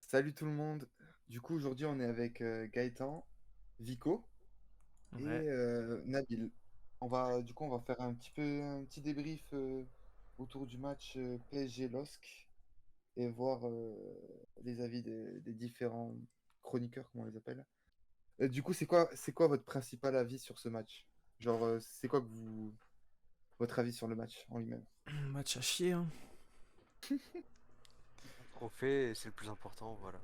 Salut tout le monde. Du coup, aujourd'hui, on est avec Gaëtan, Vico Ouais, et Nabil. On va faire un petit débrief autour du match PSG LOSC et voir les avis des différents chroniqueurs, comment on les appelle. Du coup, c'est quoi votre principal avis sur ce match? Genre, c'est quoi votre avis sur le match en lui-même? match à chier, hein. Trophée, et c'est le plus important, voilà.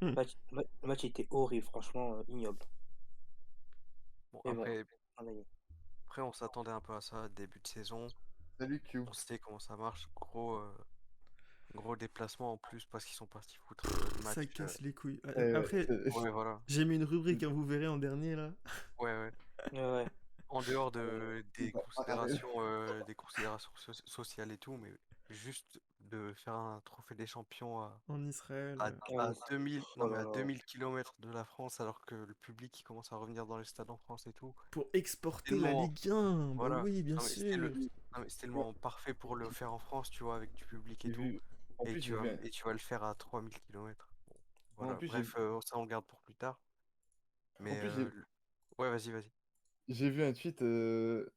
Le match était horrible, franchement, ignoble. Bon, Mais bon, on a gagné. après on s'attendait un peu à ça, début de saison. Salut Q. On sait comment ça marche. Gros déplacement en plus parce qu'ils sont partis foutre le Ça match. casse les couilles. Ouais, Après, Ouais, voilà. j'ai mis une rubrique, hein, vous verrez en dernier là. Ouais, ouais. Ouais, ouais. En dehors il va pas arriver. des considérations sociales et tout, mais juste de faire un trophée des champions En Israël. à, Ouais, à 2000, non oh mais là à là. 2000 kilomètres de la France, alors que le public il commence à revenir dans les stades en France et tout. Pour exporter la Tellement, Ligue 1. Bah Voilà. oui, bien Non, mais c'était sûr. non, mais c'est tellement parfait pour le faire en France, tu vois, avec du public et J'ai tout. vu. En plus, j'ai vu. Et tu vas le faire à 3000 kilomètres. Bon, En voilà. plus, Bref, ça on le garde pour plus tard. en Mais plus, ouais, vas-y, vas-y. j'ai vu un tweet,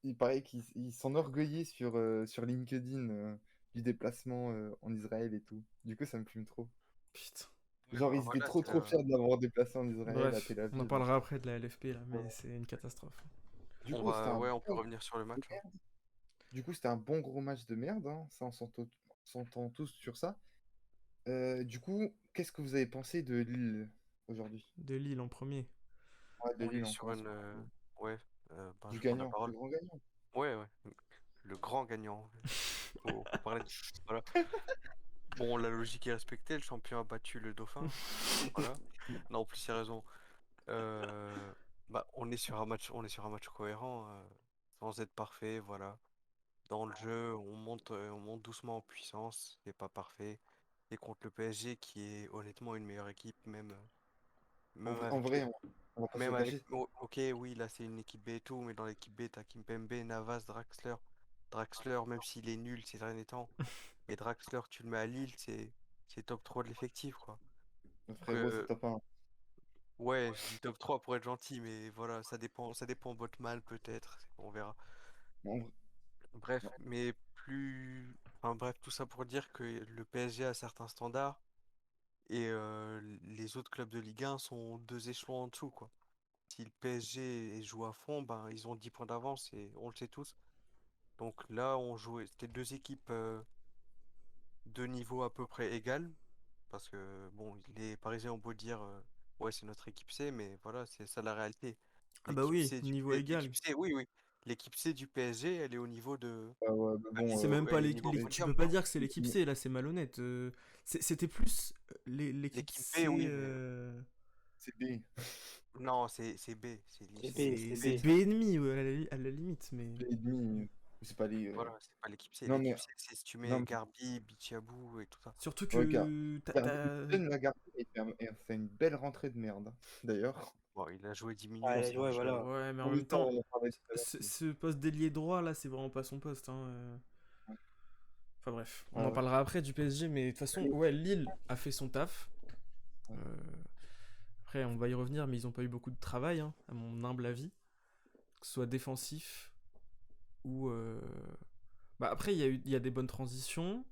il paraît qu'il s'enorgueillait sur LinkedIn du déplacement en Israël et tout. Du coup, ça me fume trop. Putain. Ouais, Genre, bah ils étaient voilà, trop trop fiers de l'avoir déplacé en Israël, à Bref, Tel on en Aviv. parlera après de la LFP là, mais Ouais. c'est une catastrophe. Du coup, ouais, on peut revenir sur le match, hein. c'était un bon gros match de merde, hein. Ça, on s'entend tous sur ça. Du coup, qu'est-ce que vous avez pensé de Lille aujourd'hui? De Lille en premier. Ouais, de On est Lille, on sur commence une, ouais, ben, du je prends la gagnant, le parole. grand gagnant. Ouais, ouais. Le grand gagnant. Faut parler voilà. Bon, la logique est respectée. Le champion a battu le dauphin. Voilà. Non, en plus, c'est raison. Euh, Bah, on est sur un match cohérent, sans être parfait, voilà. Dans le jeu, on monte doucement en puissance, c'est pas parfait. Et contre le PSG, qui est honnêtement une meilleure équipe, même En avec vrai, on va pas se même le avec, cacher. ok, oui, là c'est une équipe B et tout, mais dans l'équipe B, t'as Kimpembe, Navas, Draxler. Draxler, même s'il est nul ces derniers temps, et Draxler, tu le mets à Lille, c'est top 3 de l'effectif, quoi. Donc, Frérot, c'est top 1. ouais, je dis top 3 pour être gentil, mais voilà, ça dépend Botman peut-être, on verra. En vrai- Bref, enfin bref, tout ça pour dire que le PSG a certains standards et les autres clubs de Ligue 1 sont 2 échelons en dessous, quoi. Si le PSG joue à fond, ben ils ont 10 points d'avance et on le sait tous. Donc là, c'était deux équipes de niveau à peu près égal, parce que bon, les Parisiens ont beau dire ouais, c'est notre équipe C, mais voilà, c'est ça la réalité. Ah bah oui, niveau égal. L'équipe C, oui, oui. L'équipe C du PSG, elle est au niveau de Ah ouais, mais bon, C'est même pas elle est niveau tu podium, peux pas quoi. dire que c'est l'équipe C là, c'est malhonnête. C'était plus l'équipe L'équipe B, C. oui, mais c'est B. non, c'est B, c'est C'est Lille. B, C'est c'est c'est B. B ennemi ouais, à la limite, mais. B et demi. C'est pas les. Voilà, c'est pas l'équipe C. Non, mais. L'équipe C, c'est si tu Non, mets mais. Garbi, Bichiabou et tout ça. Surtout Regarde. que Lagarde, il a fait une belle rentrée de merde, hein, d'ailleurs. Bon, il a joué 10 Ah, minutes, ouais, donc voilà. Ouais, mais en Oui, même ça, temps, on en parlait tout à l'heure. ce poste d'ailier droit là, c'est vraiment pas son poste, hein. Enfin bref, on Ouais, en ouais. parlera après du PSG, mais de toute façon, ouais, Lille a fait son taf. Ouais. Après, on va y revenir, mais ils ont pas eu beaucoup de travail, hein, à mon humble avis. Que ce soit défensif ou. Bah après, il y a des bonnes transitions.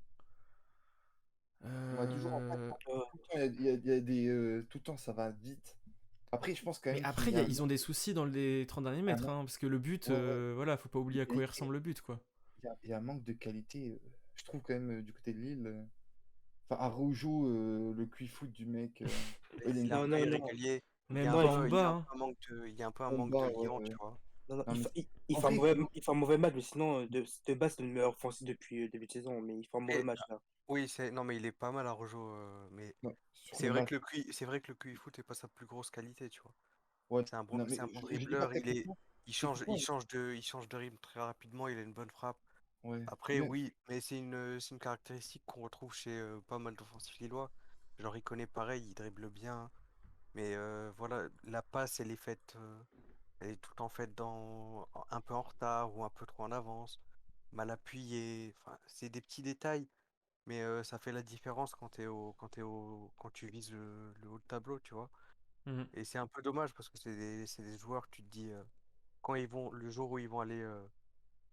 Ouais, toujours en fait, Euh, tout le temps, il y a des. Tout le temps, ça va vite. Après, je pense quand Mais même qu'il après, y a un ils ont des soucis dans les 30 derniers un mètres, manque, hein, parce que le but, ouais, ouais, voilà, faut pas oublier de à quoi il qualité. ressemble le but, quoi. Il y a un manque de qualité, je trouve quand même du côté de Lille. Enfin, Araujo, le cuit-foot du mec. il est un Non, peu non, non. irrégulier. Même Bamba, hein. Il y a un peu un manque de Pogba, liant, tu vois. Non, non, non, mais il en fait un vrai, il fait un mauvais match, mais sinon, de base, c'est le meilleur offensif depuis le début de saison, mais il fait un mauvais Et, match là. oui, non, mais il est pas mal à rejo, mais non, sur le match, c'est vrai que le QI foot est pas sa plus grosse qualité, tu vois. ouais, non, mais C'est un bon je dis pas dribbleur, techniquement, il change de rythme très rapidement, il a une bonne frappe. ouais, Après, mais oui, mais c'est une caractéristique qu'on retrouve chez pas mal d'offensifs lillois. Genre, il connaît pareil, il dribble bien, mais voilà, la passe, elle est tout le temps faite un peu en retard ou un peu trop en avance, mal appuyée. Enfin, c'est des petits détails, Mais ça fait la différence quand tu vises le haut de tableau, tu vois. Mhm. Et c'est un peu dommage parce que c'est des joueurs, tu te dis, quand le jour où ils vont aller,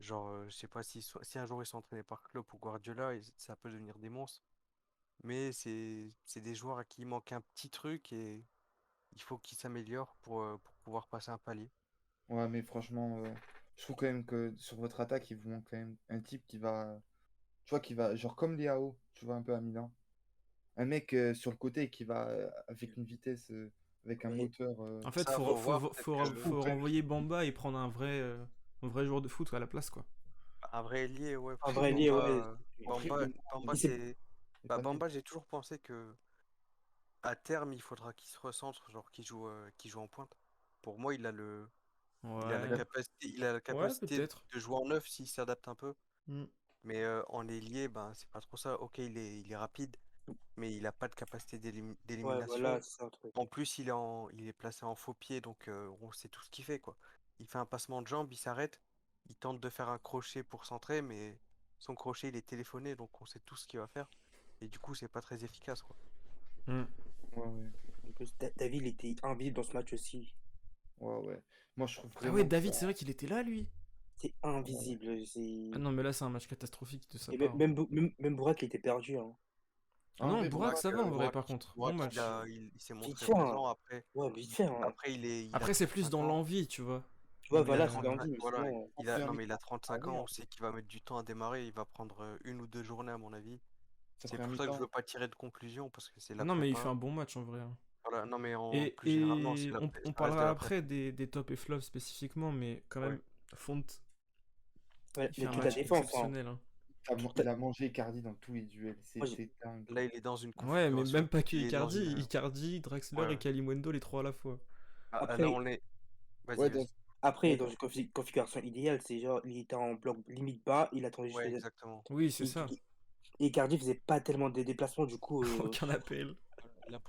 genre, je sais pas si un jour ils sont entraînés par Klopp ou Guardiola, ça peut devenir des monstres. Mais c'est des joueurs à qui il manque un petit truc et il faut qu'ils s'améliorent pour pouvoir passer un palier. Ouais, mais franchement, je trouve quand même que sur votre attaque, il vous manque quand même un type qui va, tu vois, qui va, genre comme Leao, tu vois, un peu à Milan. Un mec sur le côté qui va avec une vitesse, avec un Ouais, moteur. En fait, Ça, faut voir, peut-être que faut renvoyer Bamba et prendre un vrai joueur de foot à la place, quoi. un vrai ailier, ouais, en parce que vrai, lié, ouais. Après, Bamba, Il s'est- il est bah, pas nul. Bamba, j'ai toujours pensé que à terme, il faudra qu'il se recentre, genre qu'il joue en pointe. Pour moi, Ouais. il a la Ouais, capacité peut-être. de jouer en neuf s'il s'adapte un peu. Mm. Mais en ailier, ben, c'est pas trop ça. Ok, il est rapide, mais il a pas de capacité Ouais, d'élimination. voilà, c'est ça un truc. En plus, il est placé en faux pied, donc on sait tout ce qu'il fait, quoi. Il fait un passement de jambe, il s'arrête, il tente de faire un crochet pour centrer, mais son crochet, il est téléphoné, donc on sait tout ce qu'il va faire. Et du coup, c'est pas très efficace, quoi. Mm. Ouais, ouais, En plus, David, il était invisible dans ce match aussi. ouais, ouais. Moi, je trouve Ah ouais, vraiment que ça. David, c'est vrai qu'il était là, lui. C'est Ouais. invisible. Ah non, mais là, c'est un match catastrophique de sa Et part, hein. même Bourak, il était perdu, hein. Ah En non, vrai, Bourak, Bourak, ça va en vrai, Burak, par contre. Bon Burak, match. il s'est Vite montré fait, hein. présent. Après, Ouais, vite fait, hein. après il a Après, c'est plus 35 dans ans. l'envie, tu vois. Tu vois, Mais Il a voilà, c'est 35, lundi, mais voilà, sinon, première non, mais il a mi-temps, ça 35 allait, ans, hein. on sait qu'il va mettre du temps à démarrer, il va prendre une ou deux journées à mon avis. Sa C'est première pour ça que je mi-temps. veux pas tirer de conclusion parce que c'est Ah la non, mais il fait prépa. un bon match en vrai, hein. Voilà, non mais en Et, plus généralement, on ça reste de parlera la prépa. après des top et flops spécifiquement, mais quand Ouais. même, Font, ouais, il fait mais un toute la match défense, hein. exceptionnel, hein. Toute la- Il a mangé Icardi dans tous les duels. moi, j'ai- C'était dingue. Là, il est dans une Ouais, mais configuration. même pas que Il est dans Icardi, une. Icardi, Draxler Ouais. et Kalimundo, les trois à la fois. Là, Après, on est. Vas-y, Ouais, vas-y. après, ouais, dans une configuration idéale, c'est genre, il était en bloc limite bas, il attendait juste Ouais, exactement. Oui, c'est et, ça. et Icardi faisait pas tellement de déplacements, du coup, Aucun appel. La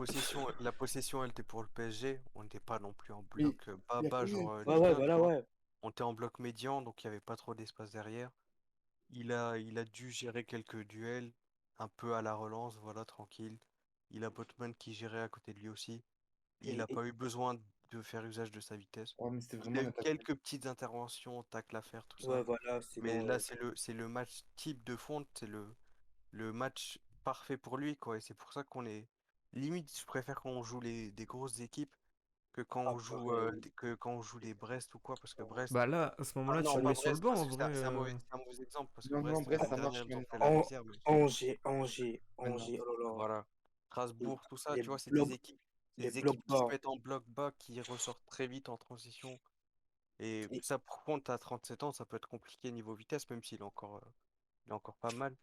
possession, elle était pour le PSG. On n'était pas non plus en bloc mais bas, il y a bas, combien de genre ouais, fois? ouais, Ligue 1, tu voilà, vois. ouais. On était en bloc médian, donc il n'y avait pas trop d'espace derrière. Il a dû gérer quelques duels, un peu à la relance, voilà, tranquille. Il a Botman qui gérait à côté de lui aussi. Il Et, n'a pas eu besoin de faire usage de sa vitesse. Ouais, mais c'était Il vraiment a une eu attaque. quelques petites interventions, tacle à faire, tout ouais, ça. voilà, Mais sinon, là, c'est le match type de Fonte, c'est le match parfait pour lui, quoi. Et c'est pour ça qu'on est. Limite, je préfère quand on joue des grosses équipes que quand on joue les Brest ou quoi, parce que Brest. Bah là, à ce Ah moment-là, tu non, le mets pas sur le Brest, banc parce en que vrai. c'est un mauvais exemple, parce que Non, non, Brest, Brest, l'année ça marche dernière, ils ont fait la maintenant. misère, mais Angers, oh là là. voilà. Et Strasbourg, tout ça, les tu vois, blocs, c'est les des blocs équipes qui se bas. mettent en bloc bas, qui ressortent très vite en transition. Et Et, ça, par contre, à 37 ans, ça peut être compliqué niveau vitesse, même il est encore pas mal.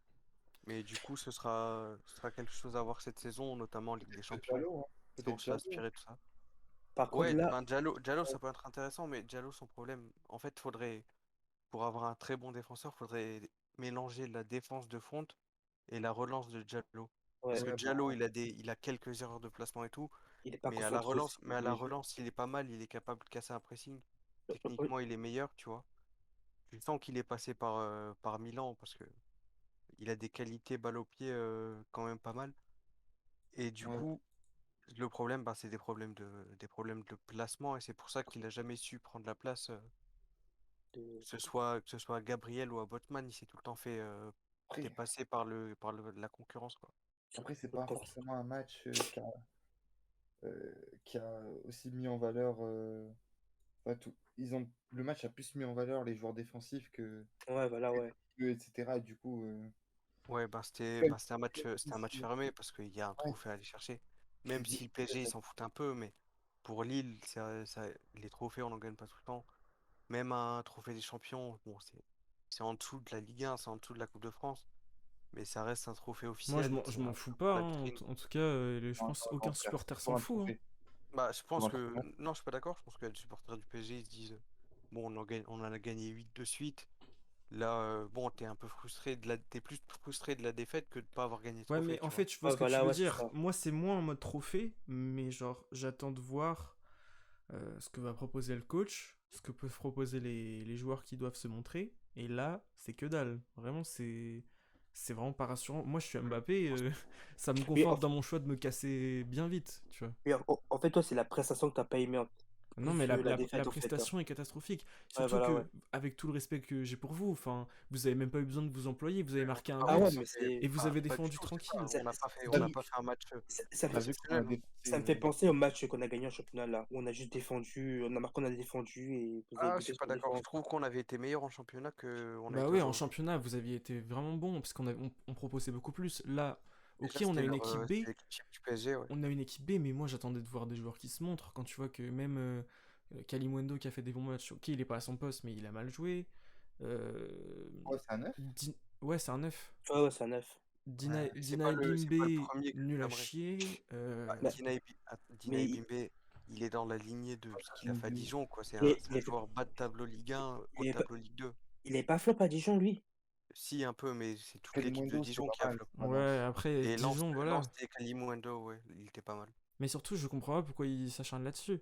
Mais du coup, ce sera quelque chose à voir cette saison, notamment en Ligue des Peut-être Champions, Diallo, hein. si on Peut-être se fait Diallo. aspirer tout ça. par contre, Ouais, là, ben Diallo, ça peut être intéressant, mais Diallo, son problème, en fait, pour avoir un très bon défenseur, faudrait mélanger la défense de Fonte et la relance de Diallo. Parce ouais, que Ouais, bah, Diallo, il a quelques erreurs de placement et tout, il est pas concentré aussi. mais à la relance, il est pas mal, il est capable de casser un pressing. Techniquement, il est meilleur, tu vois. Tu sens qu'il est passé par Milan parce que il a des qualités balle au pied quand même pas mal. Et du ouais. coup, le problème, bah, c'est des problèmes de placement et c'est pour ça qu'il a jamais su prendre la place, De- que ce soit à Gabriel ou à Botman, il s'est tout le temps fait Après, dépasser la concurrence, quoi. après c'est de pas conf- forcément un match qui a aussi mis en valeur. Enfin, tout. Le match a plus mis en valeur les joueurs défensifs Ouais, voilà, ouais. que etc. Et du coup, Ouais, ouais, c'était un match fermé parce qu'il y a un trophée à aller chercher. c'est Même si le PSG, il s'en fout un peu, mais pour Lille, les trophées, on n'en gagne pas tout le temps. Même un trophée des champions, bon, c'est en dessous de la Ligue 1, c'est en dessous de la Coupe de France, mais ça reste un trophée Moi, officiel, je c'est m'en un fous peu pas, la hein. vitrine. En tout cas, je non, pense non, non, aucun frère, supporter c'est s'en pour un fout, hein. trophée. Bah, je Pour pense un que. trophée. Non, je suis pas d'accord. Je pense que les supporters du PSG ils se disent bon, on en a gagné 8 de suite. Là, bon, t'es plus frustré de la défaite que de pas avoir gagné de Ouais, trophée, mais en tu vois. fait, je vois Ouais, ce que tu voilà, veux ouais, c'est dire. ça. Moi, c'est moins en mode trophée, mais genre, j'attends de voir ce que va proposer le coach, ce que peuvent proposer les joueurs qui doivent se montrer. Et là, c'est que dalle. Vraiment, c'est. c'est vraiment pas rassurant. Moi, je suis Mbappé, ça me Mais conforte dans mon choix de me casser bien vite, tu vois. en fait, toi, c'est la prestation que t'as pas aimé, Non, plus mais que la, la la- la défaite, en fait, hein. prestation est catastrophique. Ouais, Surtout voilà, ouais. que, avec tout le respect que j'ai pour vous, enfin, vous avez même pas eu besoin de vous employer, vous avez On marqué peut un pas Ah ouais, but mais reprocher. et c'est. vous avez Pas du défendu tout, c'est tranquille. pas. Ça, On n'a qui- pas fait un match ça T'as fait, vu qu'on a exceptionnel, hein. ça me fait dépensé. penser au match qu'on a gagné en championnat, là, où on a juste défendu, on a marqué, on a défendu, et vous avez Ah, je buté suis pas sur d'accord. Je défense. trouve qu'on avait été meilleur en championnat qu'on a Bah été ouais, en aujourd'hui. championnat, vous aviez été vraiment bon, parce on proposait beaucoup plus. Là, ok, Déjà, on a une équipe B, c'était l'équipe type du PSG, ouais. on a une équipe B, mais moi j'attendais de voir des joueurs qui se montrent. Quand tu vois que même Kalimundo qui a fait des bons matchs, ok, il est pas à son poste, mais il a mal joué. Ouais, c'est un 9. Ouais, c'est un 9. Ouais, ouais, c'est un 9. Dina, C'est Dina pas le Ebimbe, premier que nul à j'aimerais. chier. Bah, Bah, Dina mais Ebimbe, il est dans la lignée de ce qu'il a fait à Il Dijon, quoi. il est, C'est il un est, joueur bas de tableau Ligue 1, haut il de est pas, tableau Ligue 2. il est pas flop à Dijon, lui. Si, un peu, mais c'est toute l'équipe de Kalimundo, c'était Dijon pas qui a mal flop. à Ouais, Lens. après, Et Dijon, Lens voilà. et Kalimundo, ouais, il était pas mal. Mais surtout, je comprends pas pourquoi il s'acharne là-dessus.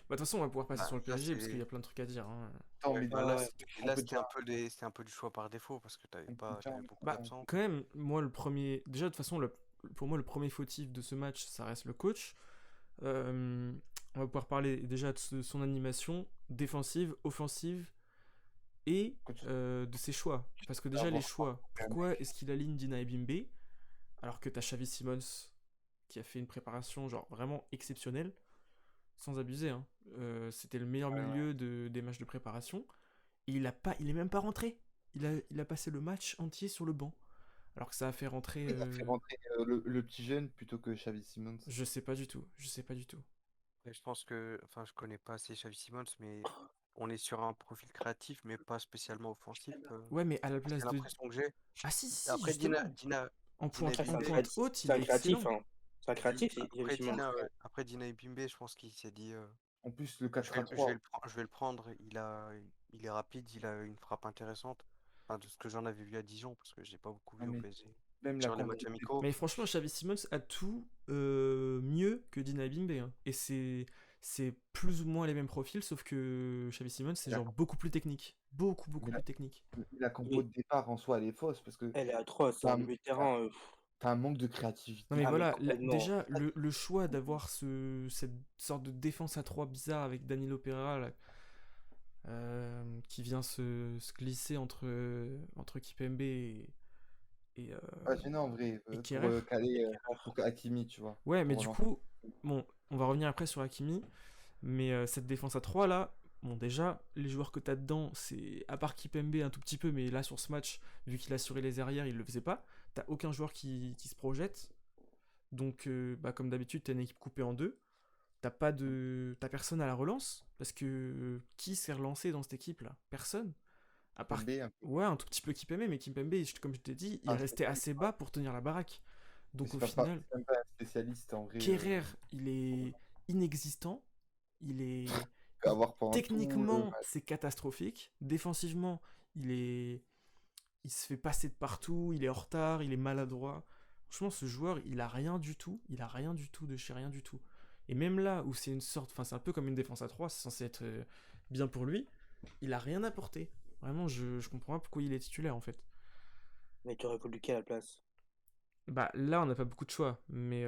Bah, de toute façon, on va pouvoir passer Bah, sur le là, PSG parce qu'il y c'est. a plein de trucs à dire, hein. Attends, Ouais, mais bah Ouais, là, ouais. on peut déjà. c'était un peu du choix par défaut parce que t'avais beaucoup Bah, d'absents. quand même, moi, le premier. Déjà, de toute façon, pour moi, le premier fautif de ce match, ça reste le coach. On va pouvoir parler déjà de son animation défensive, offensive et Coach, de ses choix. Parce que tu vas déjà, les avoir choix. un Pourquoi mec. est-ce qu'il aligne Dina Ebimbe alors que t'as Xavi Simons qui a fait une préparation genre vraiment exceptionnelle, sans abuser, hein. C'était le meilleur Ouais, ouais. milieu des matchs de préparation. Et il est même pas rentré. Il a passé le match entier sur le banc. Alors que ça a fait rentrer. Il a fait rentrer le petit jeune plutôt que Xavi Simons. Je sais pas du tout. Je sais pas du tout. Et je pense que, enfin, je connais pas assez Xavi Simons, mais on est sur un profil créatif, mais pas spécialement offensif. Ouais, mais à la C'est place de. l'impression que j'ai. Ah si, si, si, Après, justement. En Dina pointe, Ouais, en Ebimbe, pointe haute, c'est il un est créatif, excellent. hein. C'est un créatif, Xavi après Simons. Dina Ebimbe, je pense qu'il s'est dit, En plus, le je 4 vais, à je vais 3. je vais le prendre. Il est rapide, il a une frappe intéressante. Enfin, de ce que j'en avais vu à Dijon, parce que j'ai pas beaucoup vu Non, au mais PSG. même la Sur les compo matchs de amicaux, Mais franchement, Xavi Simons a tout mieux que Dina Ebimbe, hein. Et c'est plus ou moins les mêmes profils, sauf que Xavi Simons, c'est la, genre beaucoup plus technique. Beaucoup, beaucoup mais la- plus technique. la compo de départ en soi, elle est fausse parce que Elle est atroce, t'as hein. un, Le milieu de t'as- terrain, t'as un manque de Non mais créativité. ah, mais voilà, complètement. déjà le choix d'avoir cette sorte de défense à 3 bizarre avec Danilo Pereira là, qui vient se glisser entre Kipembe et, euh, Pas gênant en vrai et pour Kerrer. caler pour Hakimi, tu vois. Ouais, mais Pour du relancer. coup, bon, on va revenir après sur Hakimi, mais cette défense à 3 là, bon déjà, les joueurs que t'as dedans, c'est à part Kipembe un tout petit peu, mais là sur ce match, vu qu'il assurait les arrières, il le faisait pas. T'as aucun joueur qui se projette. Donc, bah, comme d'habitude, t'as une équipe coupée en deux. T'as personne à la relance. Parce que qui s'est relancé dans cette équipe-là? Personne. À part. Pembe, un peu. Ouais, un tout petit peu Kipembe, mais Kipembe, comme je t'ai dit, il est Ah, resté assez bas pour tenir la baraque. mais Donc au final, c'est même pas un spécialiste en vrai. Kerrer, il est inexistant. Il est. Il peut avoir pendant tout le Techniquement, match. c'est catastrophique. Défensivement, il est. Il se fait passer de partout, il est en retard, il est maladroit. Franchement, ce joueur, il a rien du tout. Il a rien du tout de chez rien du tout. Et même là où c'est une sorte. Enfin, c'est un peu comme une défense à 3, c'est censé être bien pour lui. Il a rien apporté. Vraiment, je comprends pas pourquoi il est titulaire en fait. Mais tu aurais voulu qui à la place? Bah là, on n'a pas beaucoup de choix. Mais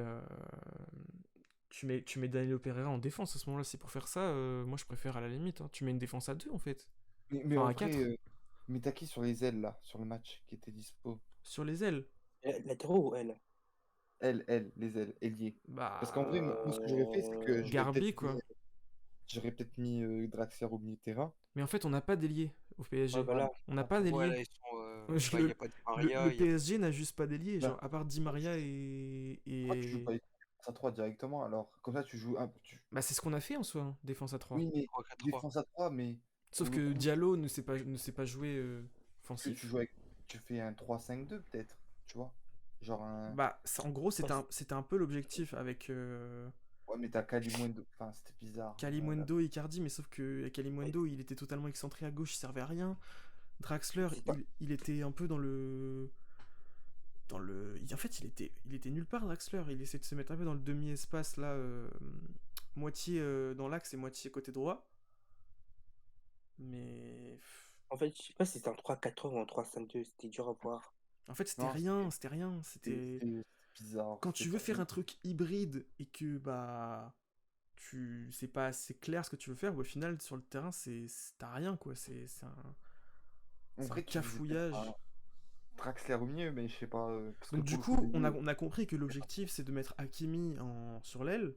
tu mets Danilo Pereira en défense à ce moment-là. C'est pour faire ça. Moi, je préfère à la limite, hein. Tu mets une défense à 2 en fait. Mais Enfin, en à 4 vrai, mais t'as qui sur les ailes là, sur le match qui était dispo? sur les ailes. Latéraux ou elle? Les ailes, ailier. Parce qu'en vrai, moi, ce que j'aurais fait, c'est que Garbi, quoi. j'aurais peut-être mis Draxler au milieu de terrain. Mais en fait, on n'a pas d'ailier au Ouais, PSG. voilà. On n'a pas ouais, là, d'ailier. ils sont. Bah, il n'y Le, a pas Di le, Maria, le il y a. PSG n'a juste pas d'ailier. Ben, Genre, à part Di Maria et. pourquoi tu joues et... pas avec défense à 3 directement alors? Comme ça, tu joues un. Bah, c'est ce qu'on a fait en soi, hein, défense à 3. Oui, mais 3-4-3. défense à 3 mais Sauf pour le que coup, Diallo ne sait pas jouer que tu offensif. joues avec. Tu fais un 3-5-2 peut-être, tu vois? Genre un. Bah, en gros, Enfin, c'était un peu l'objectif avec Ouais, mais t'as Kalimundo. Enfin, c'était bizarre. Kalimundo et Icardi, mais sauf que ouais, Kalimundo, il était totalement excentré à gauche, il servait à rien. Draxler, c'est pas. il était un peu en fait, il était nulle part, Draxler. Il essaie de se mettre un peu dans le demi-espace, là, moitié dans l'axe et moitié côté droit. Mais. En fait, je sais pas si c'était un 3-4-3 ou un 3-5-2, c'était dur à voir. En fait, c'était Non, rien, c'était rien. c'était bizarre. Quand C'était tu veux pas faire un truc hybride et que bah c'est pas assez clair ce que tu veux faire, bah, au final sur le terrain t'as rien quoi. En C'est un vrai, tu disais peut-être un cafouillage. Draxler au milieu, mais je sais pas. Parce que Donc du pour le coup, coup, les on a, deux. on a compris que l'objectif c'est de mettre Hakimi sur l'aile,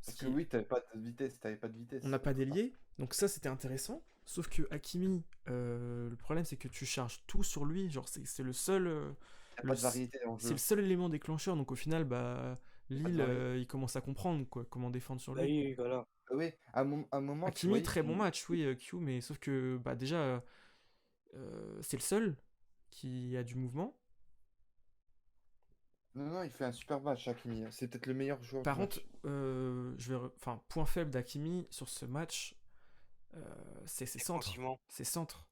ce Parce que qui oui, t'avais pas de vitesse, t'avais pas de on vitesse. n'a pas d'ailier, donc ça c'était intéressant. Sauf que Hakimi, le problème c'est que tu charges tout sur lui, genre c'est le seul, T'as le, pas de s- variété en c'est le jeu. seul élément déclencheur. Donc au final, bah Y a pas de Lille, variété. il commence à comprendre quoi, comment défendre sur Bah lui. oui, oui, voilà. Oui, à un moment, tu Hakimi, voyais très bon qu'il. match, oui, Q, mais sauf que bah déjà, c'est le seul qui a du mouvement. Non, non, il fait un super match, Hakimi. C'est peut-être le meilleur joueur du Par contre, match. enfin, point faible d'Hakimi sur ce match, euh, c'est ses centres. Défensivement. Ses centres.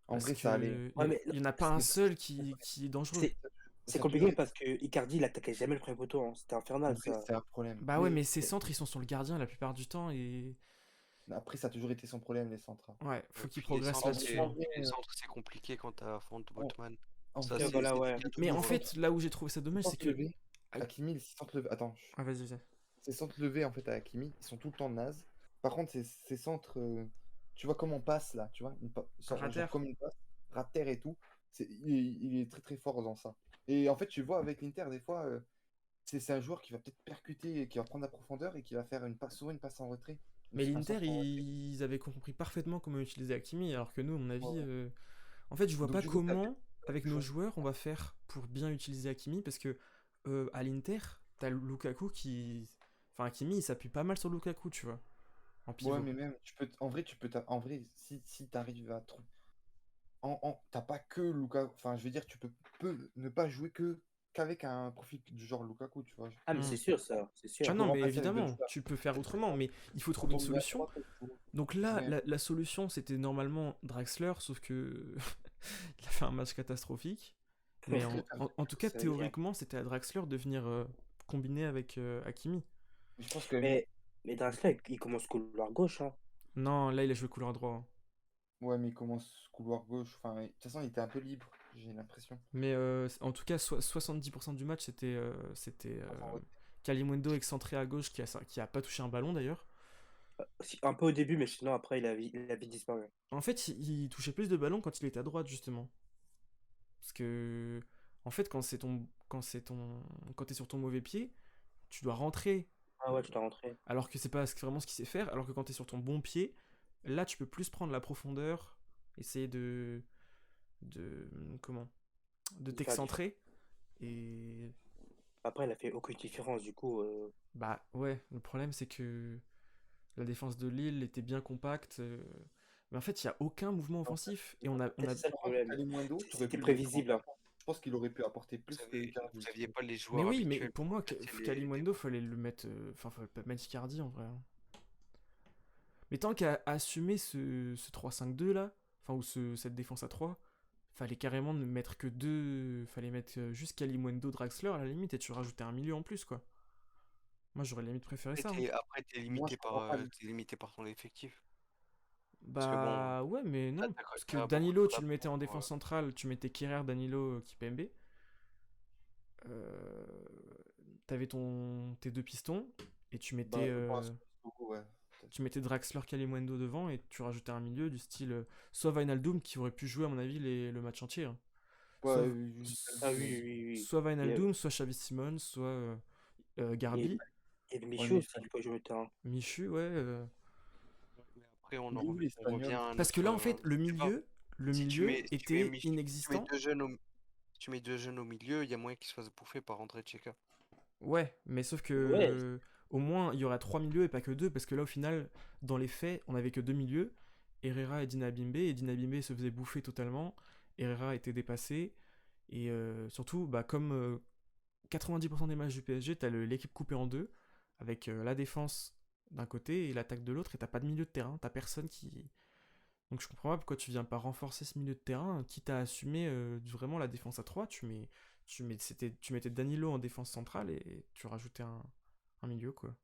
En Parce vrai, ça allait. que Ouais, mais il y en a pas un c'est seul qui est dangereux. c'est- c'est Ça a toujours compliqué été. parce que Icardi, il attaquait jamais le premier poteau, hein. C'était En infernal, vrai, ça. c'est un problème. Bah ouais, Mais mais ses centres, ils sont sur le gardien la plupart du temps et après, ça a toujours été son problème, les centres, hein. ouais, faut qu'il Puis les progresse centres, là-dessus, hein. c'est compliqué quand t'affrontes En, Botman. en Ça, vrai, Ouais, voilà, ouais. c'est Mais toujours. en fait, là où j'ai trouvé ça ses dommage, c'est centres que levés, Hakimi, ses centres levés. Attends, ah vas-y, vas-y. ses centres levés, en fait, à Hakimi, ils sont tout le temps nazes. Par contre, ses centres. Tu vois comment on passe là, tu vois, Rater. genre comme une passe, rater et tout. Il est très très fort dans ça. Et en fait, tu vois, avec l'Inter, des fois, c'est un joueur qui va peut-être percuter, qui va prendre la profondeur et qui va faire souvent une passe en retrait. Mais Un l'Inter, centre en retrait. ils avaient compris parfaitement comment utiliser Hakimi, alors que nous, à mon Ouais, avis, ouais. en fait, je vois Donc, pas du coup, t'as comment, avec du nos choix. joueurs, on va faire pour bien utiliser Hakimi, parce que à l'Inter, t'as Lukaku qui. Enfin, Hakimi, il s'appuie pas mal sur Lukaku, tu vois, en Ouais, pivot. mais même, en vrai, en vrai, si t'arrives à trouver. T'as pas que Lukaku. Enfin, je veux dire, peux ne pas jouer qu'avec un profil du genre Lukaku, tu vois. Ah, mais Hmm. c'est sûr, ça, c'est Ah Tu sûr. peux non, mais remplacer avec d'autres évidemment, joueurs. tu peux faire autrement, mais il faut trouver Quand une on met à solution. droite, Donc il joue là, rien. la solution, c'était normalement Draxler, sauf que il a fait un match catastrophique. Mais en tout cas, Ça veut dire. théoriquement, c'était à Draxler de venir combiner avec Hakimi. Mais je pense que. Mais Draxler, il commence couloir gauche, hein. Non, là, il a joué couloir droit, hein. Ouais, mais il commence couloir gauche. Enfin, de toute façon, il était un peu libre, j'ai l'impression. Mais en tout cas, 70% du match, c'était Enfin, ouais. Kalimundo excentré à gauche qui a pas touché un ballon d'ailleurs. Un peu au début, mais sinon, après, il a vite disparu. En fait, il touchait plus de ballons quand il était à droite, justement. Parce que, en fait, quand t'es sur ton mauvais pied, tu dois rentrer. Ah ouais, tu dois rentrer. Alors que c'est pas vraiment ce qu'il sait faire. Alors que quand t'es sur ton bon pied, là, tu peux plus prendre la profondeur, essayer de, comment, de De faire différent. t'excentrer. Et Après, il a fait aucune différence, du coup. bah ouais, le problème c'est que la défense de Lille était bien compacte. Mais en fait, il y a aucun mouvement En fait, offensif. Et on a C'est ça le par contre, problème. Kalimundo, t'aurais C'était pu le mettre en prévisible, hein. défense. Je pense qu'il aurait pu apporter plus que Vous Icardi, je saviez trouve. pas les Mais joueurs oui, mais habituels pour moi, pour remplacer Kalimundo, fallait le mettre. Enfin, fallait pas mettre Icardi en vrai, hein. Mais tant qu'à assumer ce 3-5-2 là, enfin, ou cette défense à 3, fallait carrément ne mettre que deux. Fallait mettre juste Kalimundo, Draxler à la limite, et tu rajoutais un milieu en plus, quoi. Moi, j'aurais limite préféré ça, hein. Après, Moi, je comprends pas. t'es limité par ton effectif. Parce que bon, Bah ouais, mais non. Parce que t'as beaucoup Danilo, trop tu le mettais en d'absents. défense centrale, tu mettais Kerrer, Danilo, Kipembe. Euh, T'avais tes deux pistons, et Bah, moi, ouais. tu mettais Draxler, Kalimundo devant, et tu rajoutais un milieu du style soit Wijnaldum qui aurait pu jouer, à mon avis, le match entier, hein. Ouais, Soit, Ah oui, oui, oui. soit Il y a, Wijnaldum, soit Xavi Simons, soit il y a, Garbi, il y avait ouais, Michu mais aussi, du coup, je me terrain. Michu, ouais. Mais après, il est où on revient l'Espagnol? à Parce que notre là, en fait, le débat. milieu, le Si tu milieu mets, si tu mets, était Mich- si tu mets inexistant. si tu mets deux jeunes au milieu, il y a moyen qu'ils se fassent bouffer par André Tcheka. Ouais, mais sauf que Ouais, au moins il y aura trois milieux et pas que deux, parce que là au final, dans les faits, on avait que deux milieux, Herrera et Dinabimbe, et Dinabimbe se faisait bouffer totalement, Herrera était dépassé, et surtout, bah, comme 90% des matchs du PSG, t'as l'équipe coupée en deux, avec la défense d'un côté et l'attaque de l'autre, et t'as pas de milieu de terrain, t'as personne qui. Donc je comprends pas pourquoi tu viens pas renforcer ce milieu de terrain, quitte à assumer vraiment la défense à 3, tu mettais Danilo en défense centrale et tu rajoutais un milieu, quoi.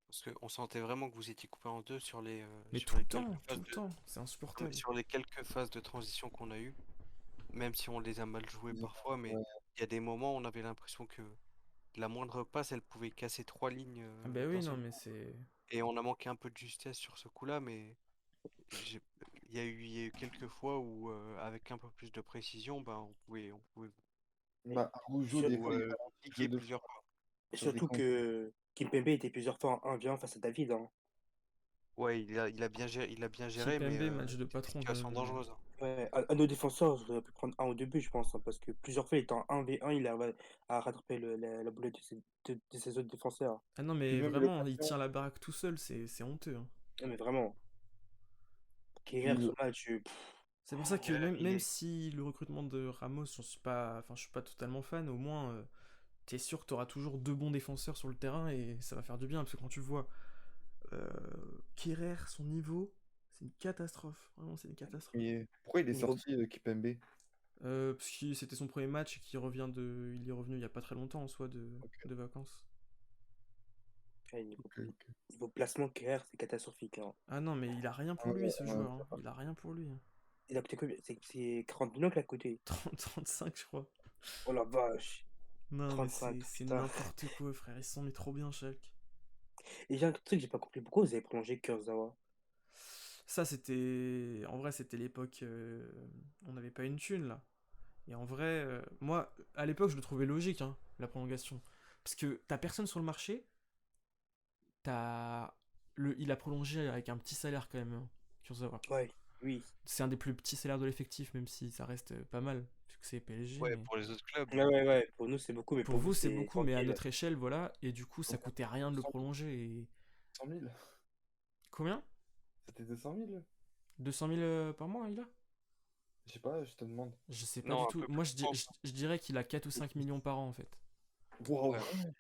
Parce qu'on sentait vraiment que vous étiez coupé en deux Mais sur les quelques tout phases le temps, c'est insupportable. sur les quelques phases de transition qu'on a eues. même si on les a mal joués parfois, mais Ouais. il y a des moments où on avait l'impression que la moindre passe, elle pouvait casser 3 lignes Ah bah oui, d'un non, seul mais coup. c'est. Et on a manqué un peu de justesse sur ce coup-là, mais j'ai- il y a eu quelques fois où, avec un peu plus de précision, ben, on pouvait Mais Bah, Araujo, des ou, fois, il piquer joue deux plusieurs fois fois. sur des surtout comptes. que Kimpembe était plusieurs fois en 1v1 face à David, hein. Ouais, il a bien géré, mais Kimpembe, match de c'était des patron quand situations même. dangereuses, hein. Ouais, à nos défenseurs, j'aurais pu prendre un ou deux buts, je pense, hein, parce que plusieurs fois, il était en 1v1, il arrive à rattraper la boulette de ses autres défenseurs. Ah non, Puis mais même vraiment, il l'occasion. tient la baraque tout seul, c'est honteux, hein. Non, mais vraiment, Puis Kerrer, ce match, C'est pour ça que Ouais, même si le recrutement de Ramos, je suis pas totalement fan, au moins, t'es sûr que t'auras toujours deux bons défenseurs sur le terrain et ça va faire du bien, parce que quand tu vois euh, Kerrer, son niveau, c'est une catastrophe. Vraiment, c'est une catastrophe. Mais pourquoi il est niveau, sorti, Kipembe? Parce que c'était son premier match et il est revenu il y a pas très longtemps en soi de vacances. ouais, Ok, ok. niveau placement, Kerrer, c'est catastrophique, hein. Ah non, mais il a rien pour Ouais, lui ce ouais, joueur, hein. Il a rien pour lui, hein. Il a coûté combien? C'est 40 millions qu'il a coûté. 35 je crois. Oh la vache, Non, mais 35, c'est putain. n'importe quoi, frère. Ils s'en met trop bien, Schalke. Et j'ai un truc que j'ai pas compris, pourquoi vous avez prolongé Kurzawa? Ça, c'était. En vrai, c'était l'époque. On n'avait pas une thune, là. Et en vrai, moi, à l'époque, je le trouvais logique, hein, la prolongation. Parce que t'as personne sur le marché, t'as. Il a prolongé avec un petit salaire quand même, hein, Kurzawa. Ouais, oui. C'est un des plus petits salaires de l'effectif, même si ça reste pas mal, vu que c'est PSG, ouais, mais. pour les autres clubs, Ouais, pour nous c'est beaucoup, mais Pour pour vous vous, c'est c'est beaucoup, mais à tranquille. notre échelle, voilà. Et du coup, ça Combien? coûtait rien de le 100 000? prolonger. Et... 100 000? Combien? C'était 200 000? 200 000 par mois, il a? Je sais pas, je te demande. Je sais pas du non, un tout. peu Moi, plus, je pense, hein. je dirais qu'il a 4 ou 5 millions par an, en fait. Waouh! Ouais, ouais.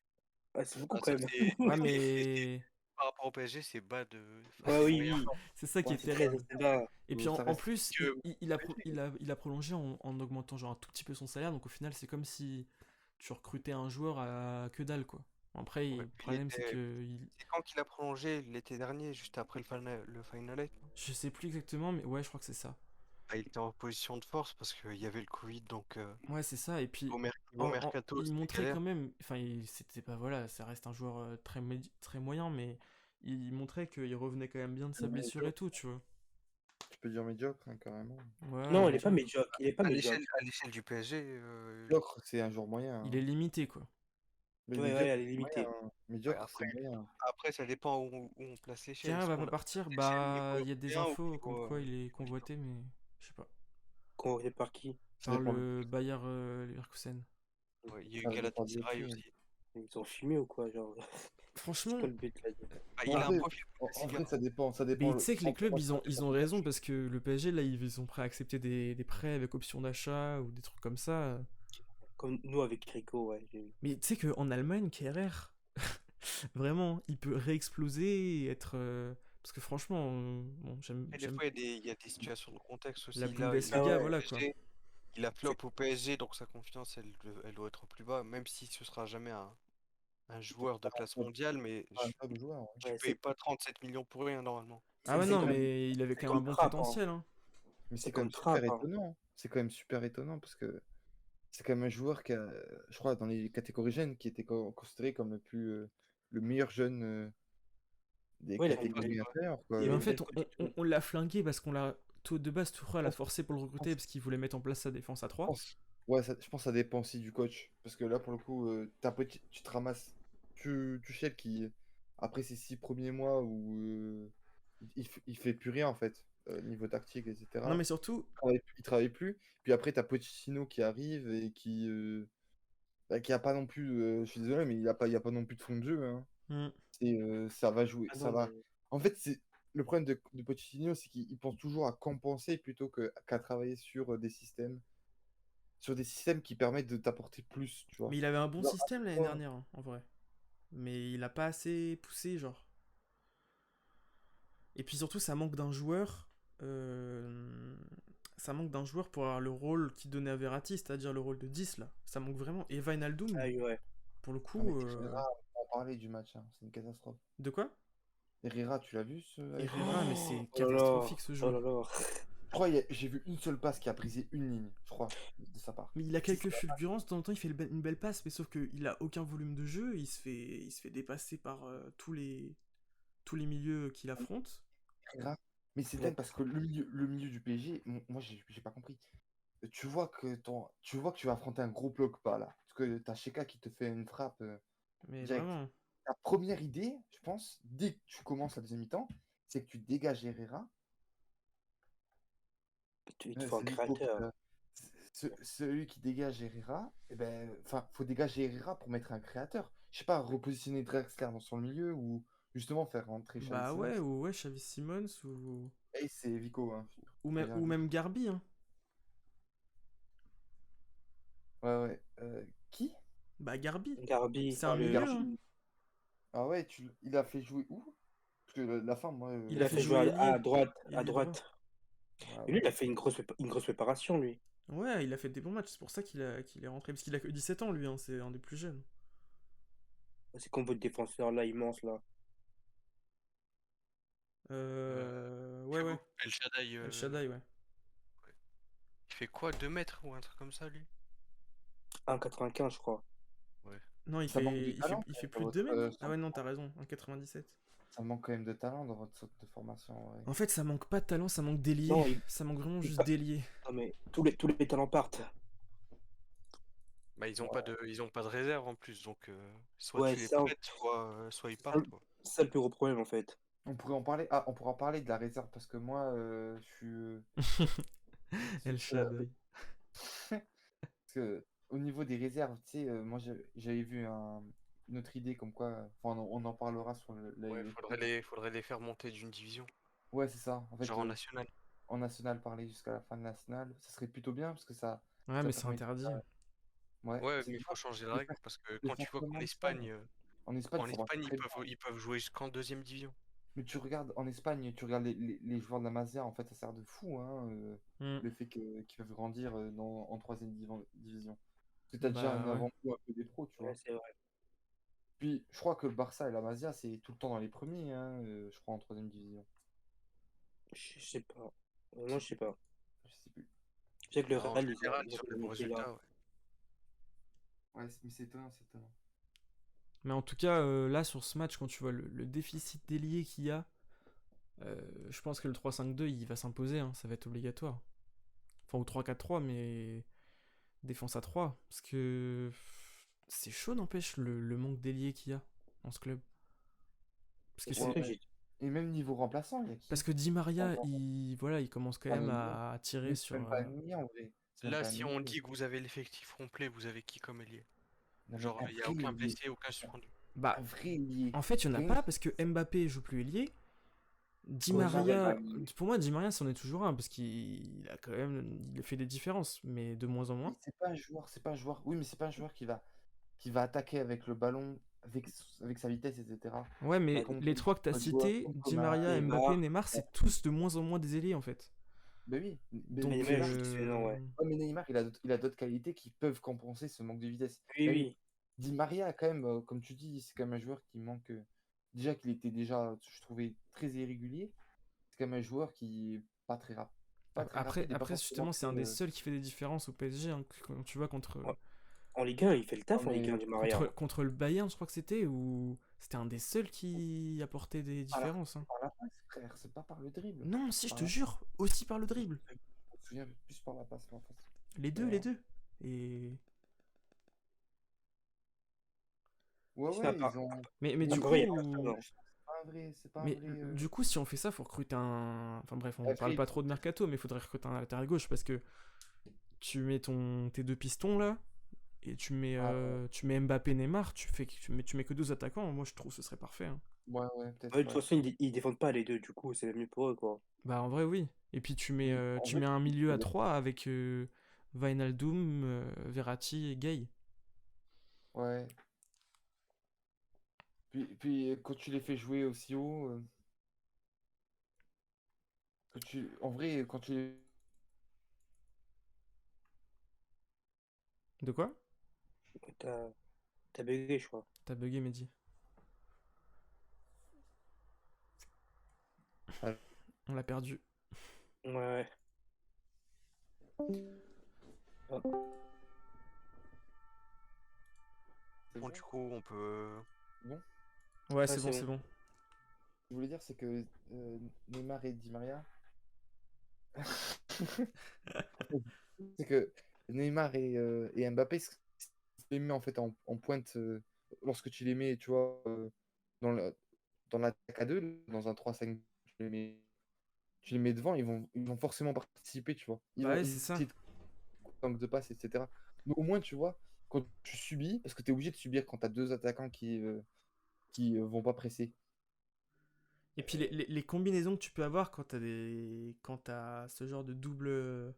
Ouais, c'est beaucoup Ah, quand ça, même. Ouais, c'est mais. par rapport au PSG, c'est bas de. Enfin, Ouais, c'est oui, moyen. oui. C'est ça qui Ouais, est C'est très terrible. assez bas. Et puis ça en reste. plus, Que il a prolongé en augmentant genre un tout petit peu son salaire, donc au final c'est comme si tu recrutais un joueur à que dalle quoi. Après, ouais, le puis il problème c'est était. que C'est quand qu'il a prolongé l'été dernier, juste après le Final 8. je sais plus exactement, mais ouais, je crois que c'est ça. Ah, il était en position de force parce qu'il y avait le Covid, donc Ouais, c'est ça. Et puis au mercato, il c'était montrait quand galère. même, enfin, c'était pas voilà, ça reste un joueur très moyen, mais il montrait qu'il revenait quand même bien de sa blessure et Médiocre. tout, tu vois. Tu peux dire médiocre, hein, carrément. Ouais, Non, il est pas médiocre. médiocre. Il est pas À l'échelle, médiocre. à l'échelle du PSG, Médiocre, c'est un joueur moyen, Il hein. est limité quoi. Mais Ouais, médiocre, elle est c'est moyen, limitée. hein. ouais, Médiocre, c'est moyen. après, ça dépend où on place l'échelle. Kerr Est-ce va qu'on pas a partir, l'échelle au bah niveau il y a des européen ou au infos comme niveau quoi il est américain? convoité, mais je sais pas. Convoqué par qui? Ça Par dépend de le Bayer Leverkusen. Ouais, il y a eu ça dépend de Galatasaray qui. aussi. Ils ont filmé ou quoi? Genre, c'est Franchement, quoi le but là? Bah, En il a un vrai, profil en Bundesliga, vrai, hein. ça dépend mais tu sais que les en clubs, quoi tu ils regardes ont le raison match. parce que le PSG, là, ils sont prêts à accepter des prêts avec option d'achat ou des trucs comme ça. Comme nous avec Rico, ouais, j'ai vu. Mais tu sais qu'en Allemagne, Kerrer, vraiment, il peut réexploser et être. Parce que franchement, bon, Et des j'aime fois, il y a des situations de contexte la aussi. Là, il a Ah Bundesliga, flop ouais, au voilà quoi. PSG, il a flop c'est au PSG, donc sa confiance, elle doit être plus bas, même si ce sera jamais un joueur de classe Un mondiale, mais top joueur, ouais. tu ouais, payes pas 37 millions pour rien normalement. Ah ouais, Mais c'est non, quand même, mais il avait c'est quand même un comme bon Trapp, hein. potentiel, hein. mais C'est c'est quand comme même super Trapp, hein. étonnant. C'est quand même super étonnant parce que c'est quand même un joueur qui a, je crois, dans les catégories jeunes, qui était considéré comme le meilleur jeune des Ouais, À son poste, catégories ouais. inférieures, il quoi. Mais avait en une belle fait, cote et tout. on l'a flingué parce qu'on l'a. Tout de base, Tuchel Je l'a pense, forcé pour le je recruter pense, parce qu'il voulait mettre en place sa défense à je 3. pense- ouais, je pense que ça dépend aussi du coach. Parce que là, pour le coup, tu te ramasses. Tu sais qui, après ces 6 premiers mois où il fait plus rien, en fait, niveau tactique, Non, mais etc. surtout, Il travaille plus. Puis après, t'as Pochettino qui arrive et qui a pas non plus. Je suis désolé, mais il y a pas non plus de fond de jeu, hein. hmm, Ça va jouer. Ah Ça non, va. mais En fait, c'est le problème de Pochettino, c'est qu'il pense toujours à compenser plutôt qu'à travailler sur des systèmes qui permettent de t'apporter plus, tu vois. mais il avait un bon Genre, à système chaque l'année fois, dernière, hein, en vrai. Mais il a pas assez poussé, genre. Et puis surtout, ça manque d'un joueur. euh, Ça manque d'un joueur pour avoir le rôle qu'il donnait à Verratti, c'est-à-dire le rôle de 10 là. Ça manque vraiment. Et Wijnaldum, ah oui, ouais. pour le ah, mais coup. Herrera, on en parlait du match, hein, c'est une catastrophe. De quoi? Herrera, tu l'as vu avec le Herrera, mais Barça? c'est Oh là là, catastrophique ce oh là joueur. là. crois j'ai vu une seule passe qui a brisé une ligne, je crois, de sa part. Mais il a Si quelques c'est fulgurances, de temps en temps il fait une belle passe, mais sauf qu'il a aucun volume de jeu, il se fait dépasser par tous les milieux qu'il affronte. Herrera, mais c'est Il a- dingue parce que le milieu du PSG, moi j'ai pas compris. Tu vois que tu vas affronter un gros bloc pas là. Parce que t'as Sheka qui te fait une frappe Mais directe. vraiment. La première idée, je pense, dès que tu commences la deuxième mi-temps, c'est que tu dégages Herrera. il te faut un C'est Nico qui créateur. celui qui dégage Herrera, eh ben, enfin, faut dégager Herrera pour mettre un créateur. Je sais pas, repositionner Drexler dans son milieu ou justement faire rentrer Xavi Bah Simons. ouais, ou ouais, Xavi Simons, ou, Et c'est Vico, hein. ou, Faut même, dire ou Vico. même Garbi, hein. Ouais, ouais. Qui? Bah Garbi, Garbi, c'est un milieu, hein. Garbi. Ah ouais, il a fait jouer où? Parce que la fin, moi. Il il a a fait fait jouer jouer à ailier, droite, à ailier droit. droite. Ah Et lui, il a ouais. fait une grosse préparation, lui. Ouais, il a fait des bons matchs, c'est pour ça qu'il est rentré, parce qu'il a que 17 ans, lui, hein, c'est un des plus jeunes. Ces combos de défenseurs là, immenses là. Ouais, ouais, El Shaddai, El Shaddai, ouais. il fait quoi, 2 mètres ou un truc comme ça, lui? 1,95 je crois. Ouais. Non, il Ça manque fait, de il fait, talent il quand fait même dans plus de 2 votre mètres. Ah centre ouais, de non, t'as formation. raison, 1,97. Ça manque quand même de talent dans votre centre de formation. Ouais. En fait, ça manque pas de talent, ça manque d'ailier. Non, Ça manque vraiment il juste pa- d'ailier. non, mais tous les talents partent. Bah, ils ont pas de réserve en plus, donc soit Ouais, tu les prêtes, soit ils ça, partent, quoi. c'est ça le plus gros problème en fait. On pourrait en parler. Ah, on pourra en parler de la réserve parce que moi, je suis. El Euh, Shaddai. parce que au niveau des réserves, tu sais, moi j'avais vu une autre idée comme quoi. Enfin, on en parlera sur Ouais, les faudrait les faire monter d'une division, Ouais, c'est ça. En fait, genre en national. en national, parler jusqu'à la fin de national, ça serait plutôt bien parce que Ouais, ça mais c'est permet. interdit. Ouais, Ouais, c'est mais il faut dommage changer la de règle faire, parce que de quand faire tu vois comme qu'en en Espagne. Espagne, En Espagne, en ça marche Espagne, très bien. ils peuvent jouer jusqu'en deuxième division. Mais tu regardes en Espagne, tu regardes les joueurs de la Masia, en fait, ça sert de fou, hein, Hmm. le fait qu'ils peuvent grandir en troisième division. Parce que tu as déjà un Bah ouais. avant-goût un peu des pros, tu Ouais, vois. c'est vrai. Puis, je crois que le Barça et la Masia, c'est tout le temps dans les premiers, hein, je crois, en troisième division. Je sais pas. Moi, je sais pas. Je sais plus. Je sais que le En Real, général, ils ont sur fait les bons monter là. résultats, ouais. Ouais, mais c'est étonnant, c'est étonnant. Mais en tout cas, là, sur ce match, quand tu vois le déficit d'ailier qu'il y a, je pense que le 3-5-2, il va s'imposer, hein, ça va être obligatoire. Enfin, ou 3-4-3, mais défense à 3. Parce que c'est chaud, n'empêche, le manque d'ailier qu'il y a dans ce club. Parce que C'est pour c'est. ça que Ouais. Et même niveau remplaçant, il y a Parce qui? que Di Pas Maria, encore. il commence quand Pas même Neymar. à tirer Mais c'est sur. même pas un milieu en vrai. C'est même Là, pas un si on milieu. dit que vous avez l'effectif complet, vous avez qui comme ailier? Non, mais Genre, un il n'y a vrai aucun milieu. blessé, aucun suspendu. Bah, Un vrai milieu. en fait, il n'y en a Rien pas qui- parce que Mbappé joue plus ailier. Di Ouais, ça reste un Maria, milieu. pour moi, Di Maria, c'en est toujours un parce qu'il a quand même, il fait des différences, mais de moins en Mais moins. c'est pas un joueur, c'est pas un joueur. Oui, mais c'est pas un joueur qui va attaquer avec le ballon, avec sa vitesse, etc. Ouais, bah, mais Contre les trois que t'as un joueur cités, comme Di Coman. Maria, Mbappé, Neymar. Neymar, c'est tous de moins en moins des ailiers en fait. Ben oui, Mais Donc, Neymar, il joue titulaire, ouais. ouais, mais Neymar, il a d'autres qualités qui peuvent compenser ce manque de vitesse. Oui, Même oui. Di Maria, quand même, comme tu dis, c'est quand même un joueur qui manque. Déjà qu'il était déjà, je trouvais, très irrégulier. C'est quand même un joueur qui est pas très rapide. Pas très Après, rapide et pas après, forcément justement, c'est très. un des seuls qui fait des différences au PSG. Hein, quand tu vois En, en Ligue 1, il fait le Non, taf en Ligue 1 mais du contre, Maria. contre le Bayern, je crois que c'était, où c'était un des seuls qui apportait des par la, différences. Hein. par la passe, frère, c'est pas par le dribble. Non, si, C'est je par te la jure, aussi par le dribble. Je me souviens plus par la passe, en fait. Les deux, Mais, les deux. Et... ouais, Sinon, ouais, ils ont. Mais Mais du Paris, il y a coup, personne. c'est pas un vrai. C'est pas un mais vrai. du coup, si on fait ça, faut recruter un. Enfin bref, on parle Après, pas trop de mercato, mais il faudrait recruter un latéral gauche parce que tu mets tes deux pistons là et ah, ouais, tu mets Mbappé, Neymar, tu mets que deux attaquants. Moi, je trouve que ce serait parfait. Hein. ouais, ouais, Ouais, de peut-être, toute ouais. façon, ils défendent pas les deux, du coup, c'est mieux pour eux, quoi. Bah en vrai, oui. Et puis tu mets, Mais euh, en tu vrai, mets un milieu à 3 avec Wijnaldum, Verratti et Gay. ouais. Puis quand tu les fais jouer aussi haut, en vrai, quand tu les. De quoi? T'as t'as bugué, je crois. T'as bugué, Mehdi. Ah, On l'a perdu. Ouais, ouais. Ah, C'est Bon, bon? du coup, on peut. Bon. Ouais, ah, c'est c'est bon, bon. c'est bon. Ce que je voulais dire, c'est que Neymar et Di Maria, c'est que Neymar et Mbappé, si tu les mets en fait en pointe, lorsque tu les mets, tu vois, dans le, dans l'attaque à deux, dans un 3-5, tu les mets devant, ils vont forcément participer, tu vois. Ils Bah vont ouais, c'est ça. essayer de manque de passe, etc. Mais au moins, tu vois, quand tu subis, parce que tu es obligé de subir quand tu as deux attaquants qui vont pas presser. Et puis les combinaisons que tu peux avoir quand t'as ce genre de double.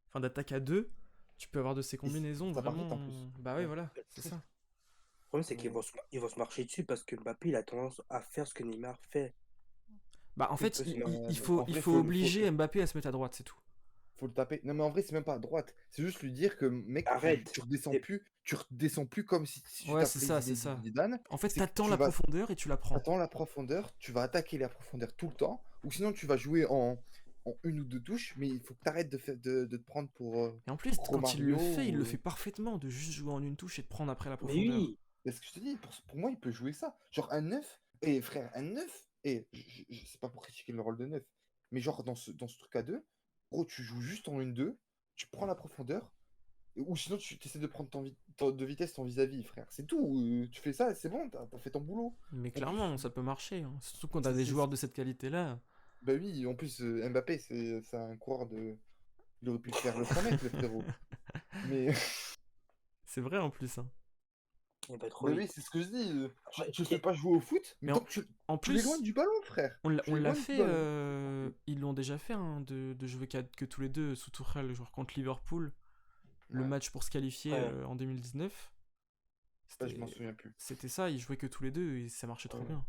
Enfin, d'attaque à deux, tu peux avoir de ces Et combinaisons ça part vraiment. vite en plus. Bah oui, Ouais. voilà, c'est ça. Le problème, c'est qu'ils Mais, ils vont se marcher dessus parce que Mbappé, il a tendance à faire ce que Neymar fait. Bah en Il fait, peut se mais il en vrai, faut obliger Mbappé à se mettre à droite, c'est tout. faut le taper. Non, mais en vrai, c'est même pas à droite. C'est juste lui dire que, mec, Arrête. tu redescends plus comme si tu Ouais, c'est t'appelais ça, c'est Zinedine ça. Zidane. En fait, C'est que t'attends la profondeur et tu la prends. attends la profondeur, tu vas attaquer la profondeur tout le temps, ou sinon tu vas jouer en une ou deux touches, mais il faut que tu arrêtes de te prendre Et en plus, pour quand il Romario. le fait parfaitement, de juste jouer en une touche et de prendre après la Mais profondeur. oui. Parce que je te dis, pour moi, il peut jouer ça. Genre un 9 et frère, un 9 et je sais pas pour critiquer le rôle de 9 mais genre dans ce truc à deux, gros, tu joues juste en une deux, tu prends la profondeur, ou sinon tu essaies de prendre de vitesse ton vis-à-vis, frère. C'est tout. Tu fais ça, c'est bon, t'as fait ton boulot. Mais En plus, clairement, ça peut marcher, hein. Surtout quand t'as c'est, des c'est- joueurs c'est- de cette qualité-là. bah oui, en plus, Mbappé, c'est un coureur de. Il aurait pu le faire le 100 mètres, le frérot. Mais, C'est vrai en plus, hein. Il va trop bah oui, vite. c'est ce que je dis. Tu, Après, tu le fais pas jouer au foot, mais Mais tant que en tu l'éloignes plus, du ballon, frère. Tu on l'a l'éloignes du fait, ballon. ils l'ont déjà fait, hein, de jouer que tous les deux sous Tuchel, genre contre Liverpool, le Ouais, match pour se qualifier ouais. en 2019. ça, je m'en C'était souviens plus. c'était ça, ils jouaient que tous les deux et ça marchait trop Ouais. bien.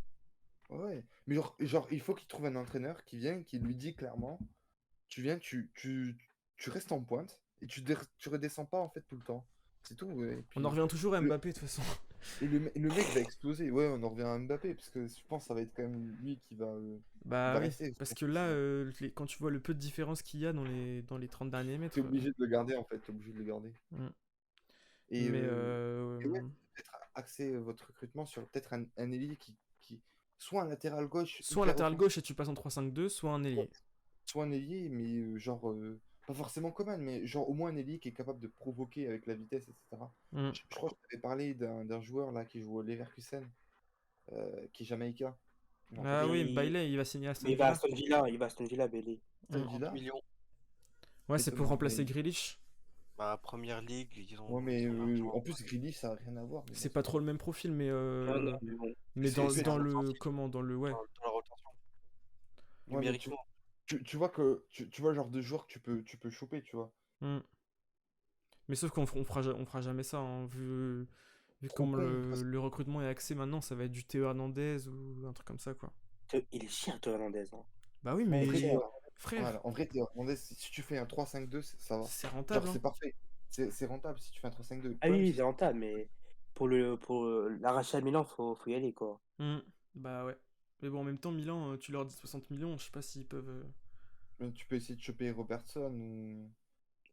Ouais. Mais genre, il faut qu'il trouve un entraîneur qui vient, qui lui dit clairement, tu viens, tu restes en pointe et tu redescends pas en fait tout le temps. C'est tout. Ouais. Et On en puis revient toujours à le, Mbappé de toute façon. le mec va exploser. Ouais, on en revient à Mbappé parce que je pense que ça va être quand même lui qui Bah va oui, rester. Je parce pense que que là, quand tu vois le peu de différence qu'il y a dans les 30 derniers t'es mètres. obligé de le garder en fait. T'es obligé de le garder. Mm. Et, Mais ouais, peut-être axer votre recrutement sur peut-être un ailier qui soit un latéral gauche soit un hyper latéral offensif, gauche et tu passes en 3-5-2, soit un soit ailier. soit un ailier, mais genre, pas forcément Coman, mais genre au moins un ailier qui est capable de provoquer avec la vitesse, etc. Mm. Je crois que je t'avais parlé d'un joueur là qui joue au Leverkusen, qui est jamaïcain. Je me rappelle Ah plus. oui, Mais, Bailey, il va signer à Aston mais Villa. Il va à Aston Villa, Bailey. Aston Mm. 30 Villa, millions. Ouais, c'est pour étonnant. remplacer Grealish. Bah, première ligue, Ouais, mais ils ont l'argent. en plus, Grealish, ça n'a rien à voir. Mais bon, C'est c'est pas pas trop grave. le même profil, Non, non, mais bon. mais C'est C'est dans un le offensif comment, dans le ouais. dans la rotation. Ouais, mais tu, Numériquement. tu vois que tu vois le genre de joueur que tu peux choper, tu vois. Mm. Mais sauf on fera jamais ça, hein, vu Trop comme con, parce le recrutement est axé maintenant, ça va être du Théo Hernandez ou un truc comme ça, quoi. Il est cher, Théo Hernandez. Hein. Bah oui, en Il est vrai, mais cher. voilà, frère, en vrai, Théo Hernandez, si tu fais un 3-5-2, ça va. c'est Genre, rentable, hein. c'est parfait. C'est rentable si tu fais un 3-5-2. Le Ah problème, oui, c'est c'est rentable, mais pour l'arracher à Milan, faut y aller, quoi. Mm. Bah ouais. Mais bon, en même temps, Milan, tu leur dis 60 millions, je sais pas s'ils peuvent. que tu peux essayer de choper Robertson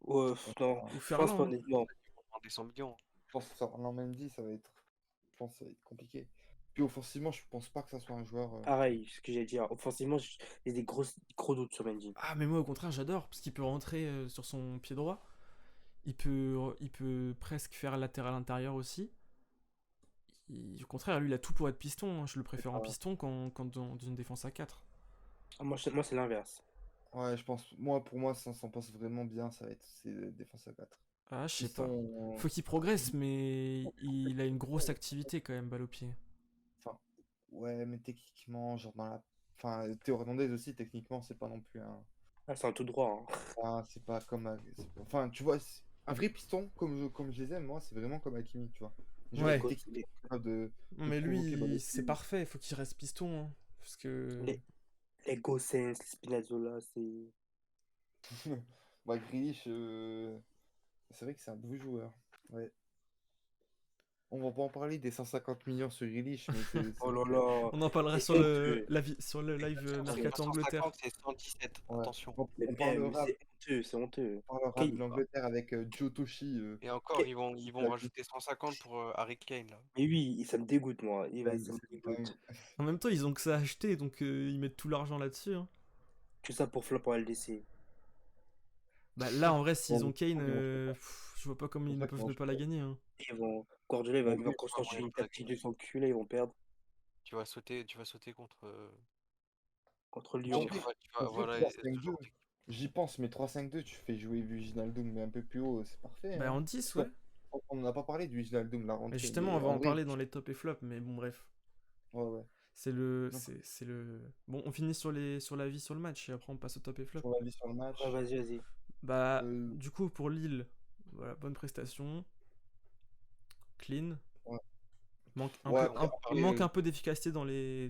Ouais, non, Ou je pense pas, Ferland, hein. honnêtement. Ils vont prendre des 100 millions. je pense que Ferland Mendy, je pense que ça va être compliqué. Puis offensivement, je pense pas que ça soit un joueur. Pareil, ce que j'ai dit. Offensivement, j'ai des gros doutes sur Mendy. Ah, mais moi, au contraire, j'adore, parce qu'il peut rentrer sur son pied droit. Il peut presque faire latéral intérieur aussi. Au contraire, lui, il a tout pour être piston, hein. Je le préfère en piston quand dans une défense à 4. Ah, moi, c'est l'inverse. Ouais, je pense. Pour moi, ça s'en passe vraiment bien. Ça va être c'est défense à 4. Ah, je sais pas. Piston. Faut qu'il progresse, mais il a une grosse activité quand même, balle au pied. Enfin, ouais, mais techniquement, genre dans la. Enfin, Théo Hernandez aussi, techniquement, c'est pas non plus un. Ah, c'est un tout droit. Hein. C'est pas comme. Enfin, tu vois, un vrai piston, comme je les aime, moi, c'est vraiment comme Hakimi, tu vois. Un joueur Les, Ouais. go- technique, capable Non, de mais provoquer balle au lui, c'est pied. parfait, faut qu'il reste piston, hein. Parce que. les, les Gossens, les Spinazzola, c'est. Grealish, c'est vrai que c'est un beau joueur. Ouais. On va pas en parler des 150 millions sur Grealish, mais c'est Oh là vrai que... là, On en parlera c'est sur honteux. sur le live Attention, c'est Mais, pas Mercato Angleterre. 150, c'est 117. Ouais. Attention. mais On même, parlera, c'est honteux. on parlera de Kane, l'Angleterre avec Joe Toshi. Et encore, Kane- ils vont rajouter 150 pour Harry Kane, là. mais oui, ça me dégoûte, moi. Ça me C'est une dégoûte. dingue. En même temps, ils ont que ça à acheter, donc ils mettent tout l'argent là-dessus, hein. Tout ça pour flop en LDC. Bah là, en vrai, s'ils ont Bon, Kane, ils vont faire je vois pas comment pour ils ne ça qu'ils peuvent vont ne pas la acheter. gagner, hein. Guardiola, Bon, il va oui, Pas construire moyen de une pas la tactique gagner. de s'enculer, ils vont perdre Tu vas sauter contre en Lyon. vrai, en vrai, voilà, ce genre 3-5-2, j'y pense, mais 3-5-2, tu fais jouer Wijnaldum, mais un peu plus haut, c'est parfait, Bah hein. en 10, Parce ouais. qu'on n'a pas parlé du Wijnaldum, la Mais rentrée, justement, mais on va en en vrai, parler dans les top et flop, mais bon, bref. ouais, ouais. Donc, C'est le... Bon, on finit sur la vie sur le match, et après on passe au top et flop. sur l'avis sur le Ouais, match, vas-y. Bah, euh, du coup, pour Lille, voilà, bonne prestation, clean. ouais. Ouais, Ouais, on peut Manque parler, un peu d'efficacité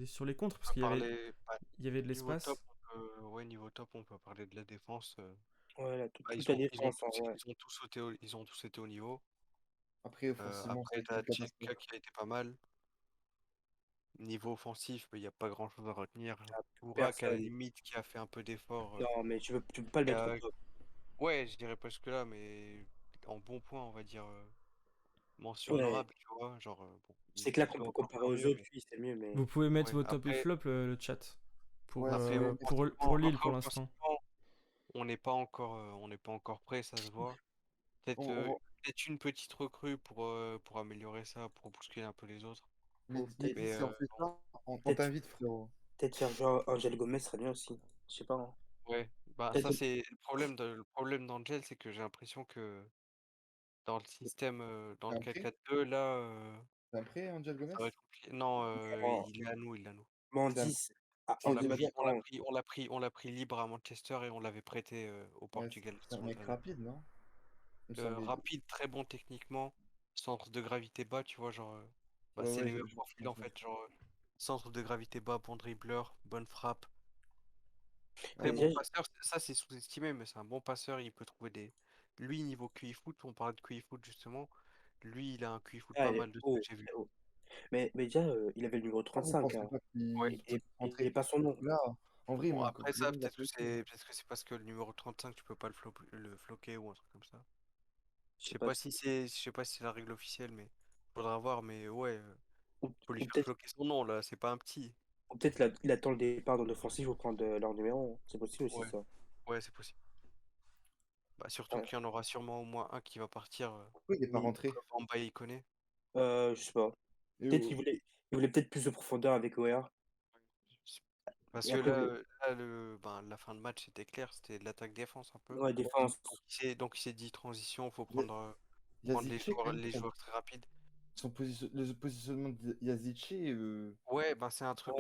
sur les contres, on parce peut parler, bah, il y avait de niveau top, l'espace. ouais, niveau top, on peut parler de la défense. Ouais, là, Bah, toute la défense, hein, ouais. ils ont tous été au niveau. après, offensivement, Après, c'était une t'as catastrophe. Tchesca qui a été pas mal. Niveau offensif, il n'y a pas grand-chose à retenir. Ah, Ourak, à la personne. limite, qui a fait un peu d'effort. Non, mais tu peux pas le Qui mettre au a- top. Ouais, je dirais presque là, mais en bon point, on va dire mention Ouais, honorable, tu vois. Genre, bon, c'est que là, il peut encore comparé faire aux mieux, autres, mais lui, c'est mieux, mais Vous pouvez mettre ouais. vos top et flop, le chat, Ouais, Après, pour Lille pour l'instant. offensivement, on n'est pas encore prêt, ça se voit. on- Peut-être on va- peut-être une petite recrue pour améliorer ça, pour bousculer un peu les autres. Mais ou Mehdi, Mais si on fait ça, on peut-être t'invite, frérot. peut-être faire jouer Angel Gomez serait bien aussi. Je sais pas, hein. ouais, bah ça Peut-être c'est le problème d'Angel, c'est que j'ai l'impression que dans le système, dans C'est le un prêt? 4-4-2, là, C'est un prêt, Angel Gomez? ça va être compliqué. Non, en, il est à nous, il est à nous. mais en C'est un 10, en On l'a 10 pris, attaquants, on l'a pris libre à Manchester et on l'avait prêté au ouais, Portugal la c'est un saison mec dernière. rapide, non? Il me semblait. Rapide, très bon techniquement, centre de gravité bas, tu vois, genre, bah, Ouais, c'est ouais, les mêmes profils en je vois. fait, genre, centre de gravité bas, bon dribbleur, bonne frappe, très Ouais, bon déjà, passeur, ça c'est sous-estimé, mais c'est un bon passeur, il peut trouver des... Lui, niveau QI foot, on parlait de QI foot justement, lui, il a un QI foot pas il est mal de ce que haut, j'ai vu. très haut. Mais déjà, il avait le numéro pourquoi vous 35, pensez hein. pas Ouais. qu'il peut Et rentrer pas son nom. là? En vrai, il Bon, manque après ça, vraiment d'athlétisme. peut-être que c'est parce que le numéro 35 tu peux pas le floquer ou un truc comme ça. Je sais pas. Je sais pas si c'est la règle officielle, mais faudra voir, mais ouais, faut lui Ou faire peut-être floquer son nom, là, c'est pas un petit. ou peut-être il attend le départ dans l'offensive pour prendre leur numéro, hein. C'est possible aussi, Ouais, ça. ouais, c'est possible. Bah, surtout Ouais. qu'il y en aura sûrement au moins un qui va partir, Pourquoi il est pas Oui, rentré? comme Bamba il connaît. je sais pas. Et, Peut-être il voulait peut-être plus de profondeur avec OR. Parce Et que après, là la fin de match c'était clair, c'était de l'attaque-défense un peu. ouais, défense. Donc il s'est dit transition, faut Ya- prendre Yazice, quand même, les joueurs très rapides. le positionnement de Yazice, Ouais, ben Ouais, c'est un c'est un truc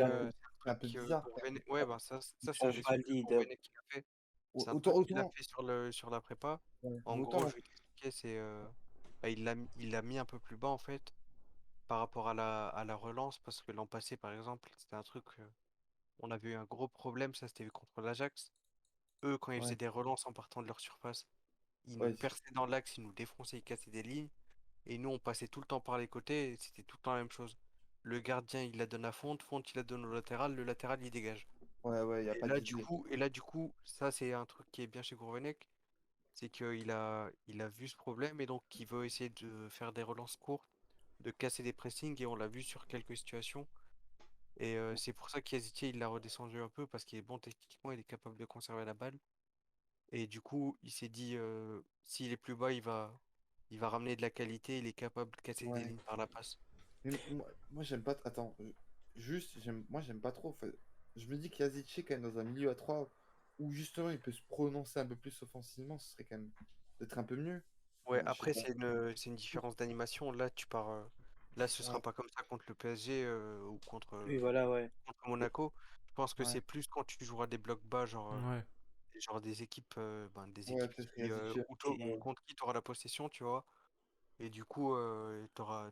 peu que bizarre, quand Gourvenec, même. ouais, ben ça c'est on un des trucs que valide. Gourvenec il a fait. C'est un truc qu'il a Autant, fait sur la prépa. ouais, En mais gros, autant, je vais t'expliquer, c'est bah, il l'a mis un peu plus bas en fait par rapport à la relance parce que l'an passé par exemple, c'était un truc on avait eu un gros problème, ça c'était contre l'Ajax. Eux, quand ils ouais, faisaient des relances en partant de leur surface, ils nous ouais, perçaient dans l'axe, ils nous défonçaient, ils cassaient des lignes. Et nous, on passait tout le temps par les côtés, et c'était tout le temps la même chose. Le gardien, il la donne à Fonte, Fonte, il la donne au latéral, le latéral, il dégage. ouais, il n'y a pas d'idée. Et là, du coup, ça, c'est un truc qui est bien chez Gourvenec, c'est il a vu ce problème, et donc il veut essayer de faire des relances courtes, de casser des pressings, et on l'a vu sur quelques situations. Et c'est pour ça qu'Hésitier, il l'a redescendu un peu, parce qu'il est bon techniquement, il est capable de conserver la balle. Et du coup, il s'est dit, s'il est plus bas, il va ramener de la qualité, il est capable de casser des Ouais. lignes par la passe. Mais moi, j'aime pas. Attends, juste, moi, j'aime pas trop. En fait. Je me dis qu'Yazice, quand même, dans un milieu à 3 où justement il peut se prononcer un peu plus offensivement, ce serait quand même peut-être un peu mieux. Ouais, Je sais après, pas. c'est une différence d'animation. Là, là, ce sera Ouais, pas comme ça contre le PSG ou Oui, voilà, ouais. contre Monaco. Je pense que ouais, c'est plus quand tu joueras des blocs bas, Ouais. genre des ouais, équipes peut-être qui, Yazice. Ouais, contre qui tu auras la possession, tu vois. Et du coup,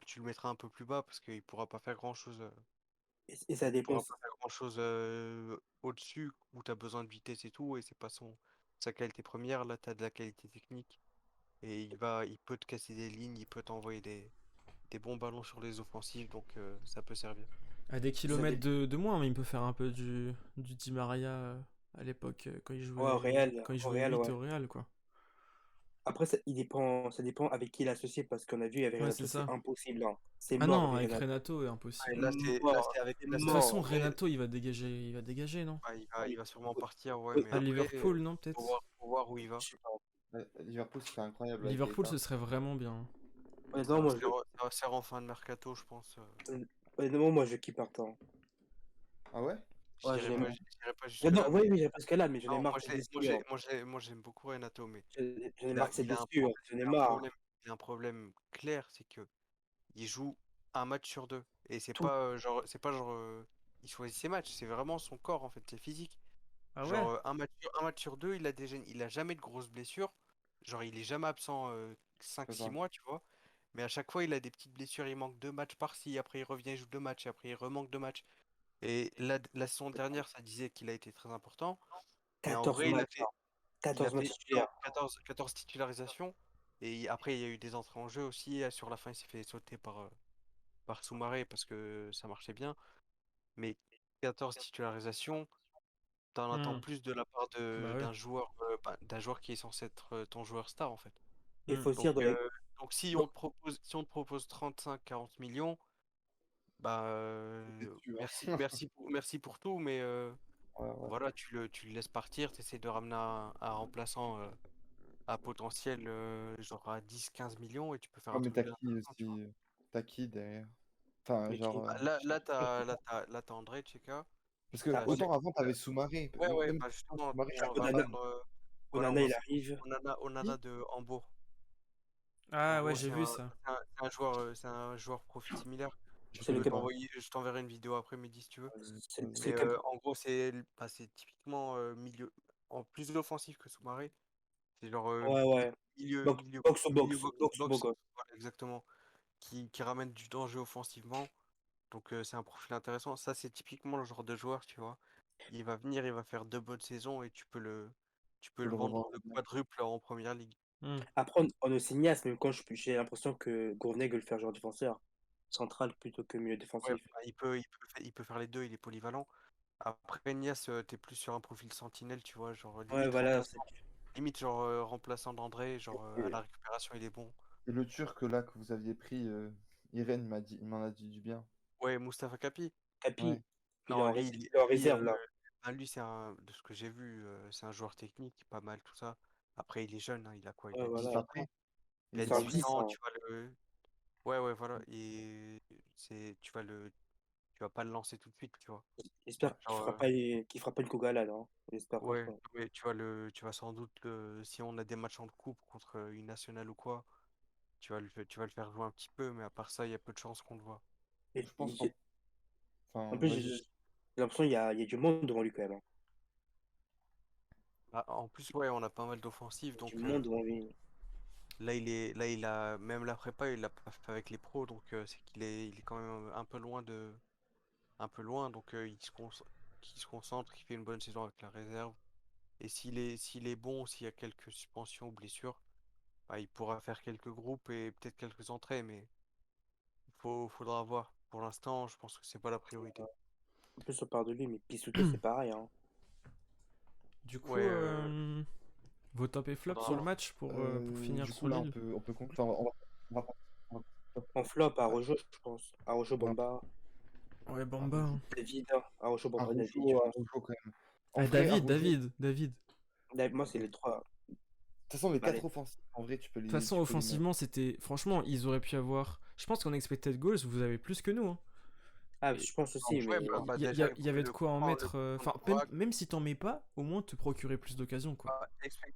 tu le mettras un peu plus bas parce qu'il pourra pas faire grand-chose. Et ça Il dépend. pourra pas faire grand-chose au-dessus où tu as besoin de vitesse et tout, et c'est pas sa qualité première. Là, tu as de la qualité technique et il peut te casser des lignes, il peut t'envoyer des bons ballons sur les offensives, donc ça peut servir. À des Ça kilomètres dépend. de moins, mais il peut faire un peu du Di Maria à l'époque Ouais, quand il au jouait Real, 8 ouais. au Real, quoi. Après, ça dépend avec qui il est associé, parce qu'on a vu avec Ouais, c'est Renato, c'est ça. impossible, hein. C'est Ah mort non, avec avec Renato. Renato, Et impossible. là, De C'est là, toute c'est façon, mort. Mais Renato, il va dégager, non? il va sûrement partir, ouais, oui, mais À après, Liverpool, non, peut-être? faut voir où il va. je sais pas. Ouais, Liverpool, c'était incroyable avec Liverpool, Keita. ce serait vraiment bien. Honnêtement, moi, Ça va se faire en fin de mercato, je pense. honnêtement, moi, je kiffe Martin. Ah ouais? Je Ouais, j'en dirais ai pas, marre. je dirais pas Non, jusque-là, oui, mais oui, j'ai presque là, mais j'en ai non, marre de ses blessures. moi j'aime beaucoup Renato, mais J'en ai marre de ses il a un blessures. problème, J'en ai il a un marre. problème, il a un problème clair, c'est que il joue un match sur deux. Et Tout. c'est pas genre, il choisit ses matchs, c'est vraiment son corps en fait, c'est physique. Ah ouais? Genre un match sur deux, il a jamais de grosses blessures. Genre il est jamais absent C'est 5-6 ça. mois, tu vois. Mais à chaque fois, il a des petites blessures, il manque deux matchs par-ci, après il revient, il joue deux matchs, et après il remanque deux matchs. Et la saison dernière, ça disait qu'il a été très important. Mais en 14 vrai, matchs, hein. il a 14 matchs fait non, titulaires. 14 titularisations. Et après, il y a eu des entrées en jeu aussi. Sur la fin, il s'est fait sauter par Soumaré parce que ça marchait bien. Mais 14 titularisations, t'en attends Hmm. plus de la part Bah ouais. d'un joueur qui est censé être ton joueur star en fait. Il Hmm. faut se Donc, dire, si on te propose 35-40 millions, bah C'est déçu, hein. merci pour tout, mais Ouais, ouais. voilà, tu le laisses partir, tu essaies de ramener un remplaçant à potentiel genre à 10-15 millions et tu peux faire Ouais, un mais truc t'as bien qui intéressant, tu vois. aussi? T'as qui derrière? Enfin, mais qui, genre. Là, t'as André Tcheka, Parce que t'as autant avant, t'avais Soumaré. ouais, ouais, Même bah justement, Soumaré, on va Onana, prendre voilà, Onana, il arrive. Onana qui? de Hambourg. En Ah ouais, gros, j'ai vu ça. c'est un joueur profil similaire. Je C'est le connais cap, pas. Je t'enverrai une vidéo après midi si tu veux. c'est Vas-y. le Mais cap. en gros, c'est typiquement milieu, en plus offensif que Soumaré. C'est genre Ouais, ouais. Box to milieu box, box to box to box, box. voilà, exactement, qui ramène du danger offensivement. Donc c'est un profil intéressant. Ça, c'est typiquement le genre de joueur, tu vois. Il va venir, il va faire deux bonnes saisons et tu peux Je peux le le vendre revendre le bien. quadruple en première ligue. Hmm. Après, on est cinéaste, même quand j'ai l'impression que Gourvenec veut le faire joueur défenseur central plutôt que milieu Ouais, défensif. bah, il peut faire les deux, il est polyvalent. Après, Nias, t'es plus sur un profil sentinelle, tu vois, genre Ouais, voilà. limite genre remplaçant d'André, genre à Et, la récupération, il est bon. et le Turc là que vous aviez pris, Irène il m'en a dit du bien. Ouais, Mustapha Kapi. Ouais. Capi, Non, il est en lui, réserve, là. lui de ce que j'ai vu, c'est un joueur technique, pas mal, tout ça. Après, il est jeune, hein, il a quoi? Il Ouais, a Il 18 voilà. va ans. pas. Il a Il C'est un va 18 10, ans, hein. tu vas ouais, voilà. Et tu vas pas le lancer tout de suite, tu vois. J'espère Genre, qu'il fera pas une cougalade, hein. J'espère, ouais, franchement. ouais, tu vas sans doute, si on a des matchs en coupe contre une nationale ou quoi, tu vas le faire jouer un petit peu, mais à part ça, il y a peu de chances qu'on le voit. Je pense En enfin, plus, vas-y. j'ai l'impression qu'il y a du monde devant lui, quand même, hein. Ah, en plus, ouais, on a pas mal d'offensives, Il y a donc du monde devant lui. là, il a, même la prépa, il l'a pas fait avec les pros, donc c'est il est quand même un peu loin, donc il se concentre, il fait une bonne saison avec la réserve. Et s'il est bon, s'il y a quelques suspensions ou blessures, bah, il pourra faire quelques groupes et peut-être quelques entrées, mais faudra voir. Pour l'instant, je pense que c'est pas la priorité. En plus, on parle de lui, mais Pisuto, c'est pareil, hein. Du Ouais, coup, vos top et flop faudra sur le voir. match pour finir Du coup sur là Lille? on peut conclure. On va, on va- En flop, ouais, Araujo, je pense. Araujo, ouais, Bamba. Ouais, Bamba, Araujo. hein. David, hein. Araujo, Bamba, David, je Araujo, pense. Araujo quand même. En Ah, vrai, Araujo, David. Moi, ok. c'est De les trois. toute façon, les Allez. quatre offensifs, en vrai, De toute façon, tu peux les mettre. offensivement, c'était. Franchement, ils auraient pu avoir. Je pense qu'en expected goals, vous avez plus que nous, hein. Ah, Et je pense aussi, Ouais, mais bah, déjà, il y avait de quoi en le mettre. coup franc de Enfin, Burak, même si t'en mets pas, au moins te procurer plus d'occasions, quoi.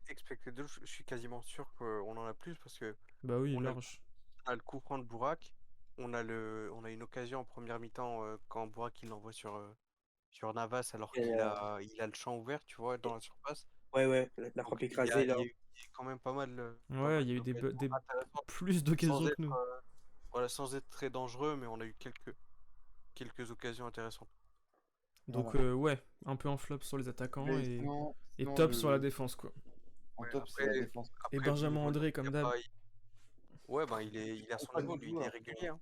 expected goals, je suis quasiment sûr qu'on en a plus parce que Bah oui, on a le large. on a le coup franc de Burak, on a une occasion en première mi-temps quand Burak il l'envoie sur Navas alors euh, il a le champ ouvert, tu vois, dans la surface. ouais, ouais, la Donc frappe écrasée, là. il y a eu quand même pas Ouais, mal il y a eu d'occasions intéressantes plus sans d'occasions que être, nous. voilà, sans être très dangereux, mais on a eu quelques occasions intéressantes. Donc, Voilà. ouais, un peu en flop sur les attaquants Mais et sinon top sur la défense, quoi. en Ouais, top, c'est la défense. Et après Benjamin voilà, André, il y comme a d'hab. pas, Ouais, ben il est à Trop son fan niveau, du lui, il est joueur. régulier. Hein.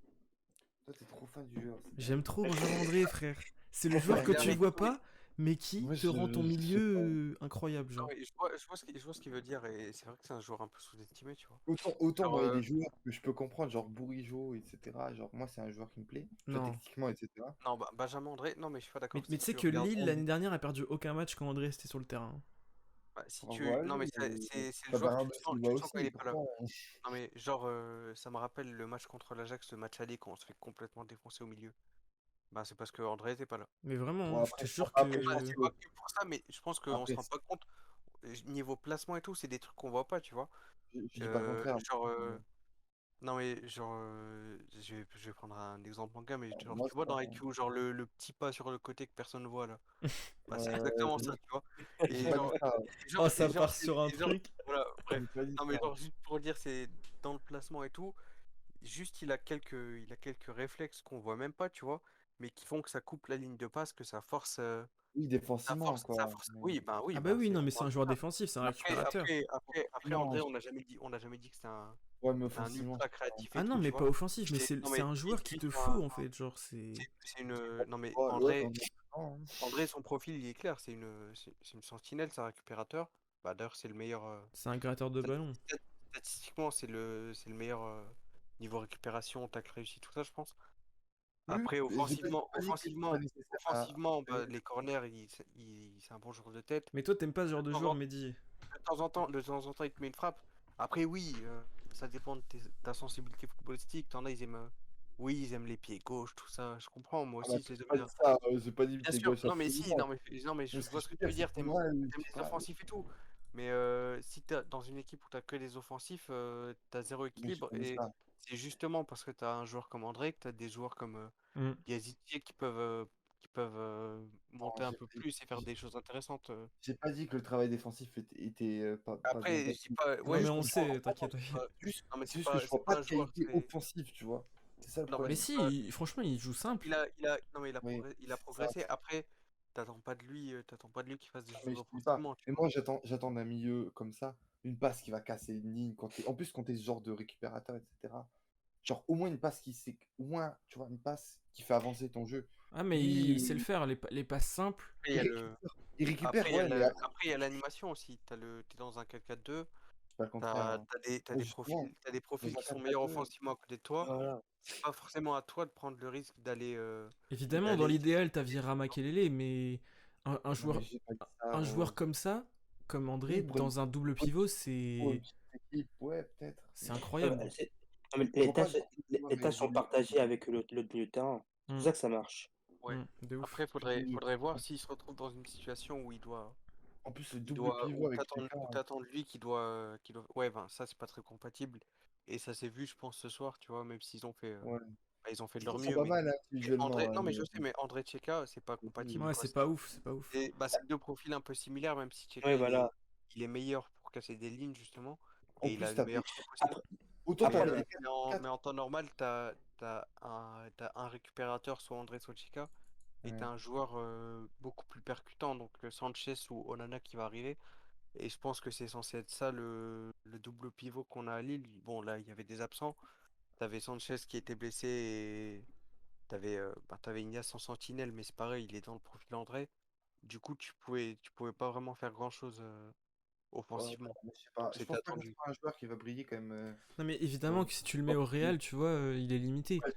Toi, t'es trop fan du joueur. C'est J'aime dingue. trop Benjamin André, frère. C'est le Ouais, joueur que Il est tu régulier. vois pas, mais qui moi, te rend ton je sais pas. milieu incroyable, Non, genre. mais je vois ce qu'il veut dire, et c'est vrai que c'est un joueur un peu sous-estimé, tu vois. Autant Genre, moi, il y a des joueurs que je peux comprendre, genre Bourigeaud, etc. Genre, moi, c'est un joueur qui me plaît. Tu vois, Non. techniquement, etc. non, bah, Benjamin André, non, mais je suis pas d'accord. Mais Si tu sais tu que regardes, Lille, l'année dernière, a perdu aucun match quand André était sur le terrain. bah, si tu, Ouais, non, mais mais c'est le pas joueur, Bernardo Silva tu sens quand il aussi. est pas là. Pourtant, Non, mais genre, ça me rappelle le match contre l'Ajax, le match aller, quand on se fait complètement défoncer au milieu. Bah, c'est parce que André était pas là. Mais vraiment, bon, hein, je te après, jure après, que. C'est pas que pour ça, mais je pense qu'on se après, rend pas compte. Niveau placement et tout, c'est des trucs qu'on voit pas, tu vois. je dis pas le contraire. Genre, non, mais genre, je vais prendre un exemple en cas, mais genre, Moi, tu vois ça, dans IQ, genre le petit pas sur le côté que personne ne voit là. Bah, c'est euh, exactement ça, tu vois. j'ai Et pas dit genre, ça. Oh, ça part sur un et genre, truc. voilà, bref. J'ai pas dit Non, mais ça. genre, juste pour dire, c'est dans le placement et tout, juste il a quelques réflexes qu'on voit même pas, tu vois, mais qui font que ça coupe la ligne de passe, que Oui, défensivement, quoi. Mais oui, Ah bah oui, c'est non, mais c'est vraiment un le joueur cas. défensif, c'est un récupérateur. Après offensivement, André, on n'a jamais dit que ouais, mais c'était un offensivement, ultra créatif et Ah non, tout, tu mais vois. pas offensif, mais Non, c'est mais un joueur qui lui, te faut, en fait. Genre, c'est. c'est non, mais ouais, dans un temps, hein. André, son profil, il est clair, c'est une sentinelle, c'est un récupérateur. Bah, d'ailleurs, c'est le meilleur. C'est un gratteur de Stat- ballon. Statistiquement, c'est le meilleur niveau récupération, tacle réussi, tout ça, je pense. Oui, Après, oui, j'ai pas dit que c'est pas nécessaire offensivement, à- bah, les corners, c'est un bon joueur de tête. Mais toi, t'aimes pas ce genre De de temps joueur, en, Mehdi. de temps en temps, il te met une frappe. Après, oui, ça dépend de ta sensibilité footballistique. T'en as, ils aiment, oui, ils aiment les pieds gauche, tout ça. Je comprends, moi Ah bah, aussi, je les j'ai aime pas bien. dit ça, j'ai pas dit Bien pied sûr, gauche non mais si, absolument. non mais Mais je ce que vois je ce veux que tu dire, veux c'est dire, que moi, je t'aimes sais les pas, offensifs et tout, mais si t'as dans une équipe où t'as que des offensifs, t'as zéro mais j'ai équilibre, pas dit et ça. c'est justement parce que t'as un joueur comme André que t'as des joueurs comme Hmm. Yazici qui peuvent Non, monter un peu plus et faire des choses intéressantes. j'ai pas dit que le travail défensif était, pas bien Après, je dis passé. pas, Non, ouais, mais je on comprends, sait, t'inquiète. c'est pas, Juste non mais c'est juste que je vois c'est pas pas de un joueur qualité très, offensive, tu vois? C'est ça le non mais Mais problème. c'est pas, si, franchement, il joue simple. non mais Oui, il a c'est ça. progressé. Après, t'attends pas de lui qu'il fasse des Mais choses je te dis pas. offensivement, tu Mais vois. moi, j'attends d'un milieu comme ça, une passe qui va casser une ligne en plus, quand tu es ce genre de récupérateur, etc. Genre, au moins une passe au moins, tu vois, une passe qui fait avancer ton jeu. Ah, mais Lui, il sait le faire, les passes simples. Après, il y a le, il récupère, ouais, mais Après, il y a l'animation aussi. T'es dans un 4-4-2, c'est pas le contraire, hein. Ouais, justement, t'as des dans profils un qui sont meilleurs 4-4-2, offensivement à côté de toi. Voilà. C'est pas forcément à toi de prendre le risque Évidemment, dans d'aller l'idéal, t'as Vieira Makelele, mais un non, mais joueur, j'ai pas dit ça, un joueur Rose. comme ça, comme André, Oui, pour dans un double pivot, une petite équipe, ouais, peut-être. c'est Ouais, bah, incroyable. non, mais Je vois pas les joueur tâches sont évoluer. partagées avec l'autre milieu de terrain. C'est pour Hmm, ça que ça marche. ouais. de ouf. Après, faudrait voir s'il se retrouve dans une situation où En plus, le double pivot avec Cheka, où t'attends de lui ouais, ben, ça, c'est pas très compatible. Et ça s'est vu, je pense, ce soir, tu vois, même s'ils ont fait, ouais. bah, ils ont fait de Ils leur sont mieux, pas mal, hein, André, visuellement, hein, non, mais mais je sais, mais André Tcheka, c'est pas compatible, Ouais, quoi. c'est pas ouf, c'est pas ouf. C'est deux profils un peu similaires, même si Tcheka, Ouais, voilà. il est meilleur pour casser des lignes, justement, en et il a plus, le meilleur shoot aussi. Après, autant Mais, t'as après, des mais en temps normal, t'as un récupérateur, soit André, soit Tcheka, et ouais. t'as un joueur beaucoup plus percutant, donc Sanchez ou Onana qui va arriver. Et je pense que c'est censé être ça le double pivot qu'on a à Lille. Bon, là, il y avait des absents. T'avais Sanchez qui était blessé et t'avais Ignace en sentinelle, mais c'est pareil, il est dans le profil André. Du coup, tu pouvais pas vraiment faire grand-chose Ouais, offensivement. mais je sais Donc pas. Je c'était pense pas que ce attendu. soit un joueur qui va briller quand même. Non, mais Dans évidemment le que si tu le mets sport. au Real, tu vois, il est limité. Ouais,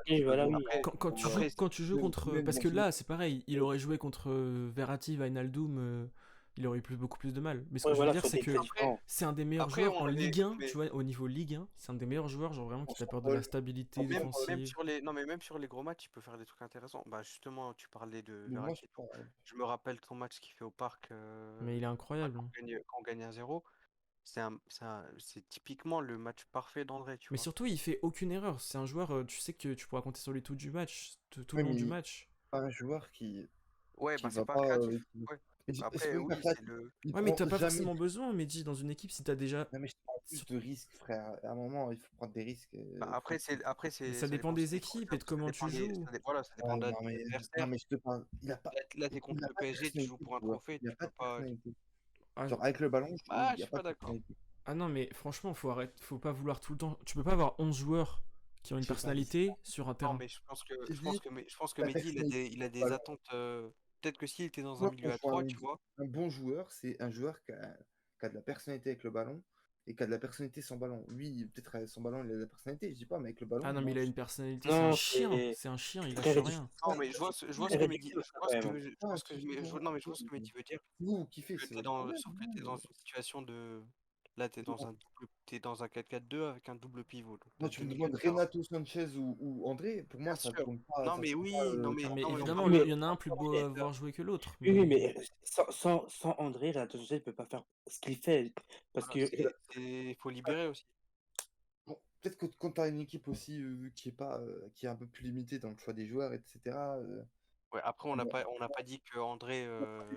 oui, tu peux voilà, jouer oui. Après, après, Quand tu joues contre. même Parce dans que une là, c'est pareil, il aurait joué contre Verratti, Wijnaldum, il aurait eu beaucoup plus de mal. Mais ce que Ouais, je veux voilà, dire, sur c'est des que jeux après, différents. c'est un des meilleurs après, joueurs on en avait, Ligue 1, mais tu vois, au niveau Ligue 1, c'est un des meilleurs joueurs, genre vraiment qui on t'apporte de la s'envole. stabilité On même défensive. sur les, non, mais même sur les gros matchs, il peut faire des trucs intéressants. Bah, justement, tu parlais de Mais moi, je Verratti et sais tout. pas. Je me rappelle ton match qu'il fait au parc Mais il est incroyable. quand on gagne 1-0. C'est typiquement le match parfait d'André, tu Mais vois. surtout, il fait aucune erreur. C'est un joueur, tu sais que tu pourras compter sur lui tout du match, tout le Ouais, long du mais match. pas un joueur Ouais, qui bah c'est va pas pas. créatif. Ouais. C'est Après, même pas oui, créatif. Il Ouais, mais prend t'as pas jamais. forcément besoin, Mehdi, dans une équipe, si t'as déjà. Non, mais je te parle plus de risques, frère. À un moment, il faut prendre des risques. Mais ça ça dépend dépend aussi des des équipes et coachs, de comment tu joues. voilà, ça dépend Ouais, des non, adversaires. mais je te parle. Il a pas, Là, t'es contre il a le pas de PSG, tu joues personnalité, pour un ce joueur. trophée, Il a tu pas peux de pas. personnalité. Ah, Genre, avec le ballon, Ah, il je n'y a suis pas pas de d'accord. personnalité. Ah non, mais franchement, faut pas vouloir tout le temps. Tu peux pas avoir 11 joueurs qui ont une J'ai pas dit ça. personnalité sur un Non, terrain. mais J'ai dit je pense que la Mehdi, personnalité il a du des ballon. attentes. Peut-être que s'il était dans un Moi, quand milieu je à vois 3, tu vois. un bon joueur, c'est un joueur qui a de la personnalité avec le ballon et qui a de la personnalité sans ballon. Lui, peut-être sans ballon, il a de la personnalité, je dis pas, mais avec le ballon, Ah non, mais moi, il a je une personnalité, c'est un Non, chien. C'est un chien, il très lâche réductif. rien. Non, ça, mais ça, c'est je vois Très ce que Mehdi, réductif, ça, quand même. je vois pas ce que suffisant. non, mais je vois ce que Mehdi veut dire. Vous kiffez, Que c'est votre problème. t'es dans une situation de, là, t'es dans un 4-4-2 avec un double pivot. Donc, Moi, t'as tu deux me milieux demandes de terrain. Renato Sanchez ou André, pour moi, Bien sûr. ça Non, mais tourne pas, oui, Non, mais non, mais on évidemment, peut, Oui, il y en a un plus beau à voir jouer que l'autre. oui, oui, Mais mais sans André, Renato Sanches ne peut pas faire ce qu'il fait. Parce voilà, que il faut libérer aussi. bon, peut-être que quand tu as une équipe aussi qui est pas, qui est un peu plus limitée dans le choix des joueurs, etc., Ouais, après, bon, on n'a pas dit que André,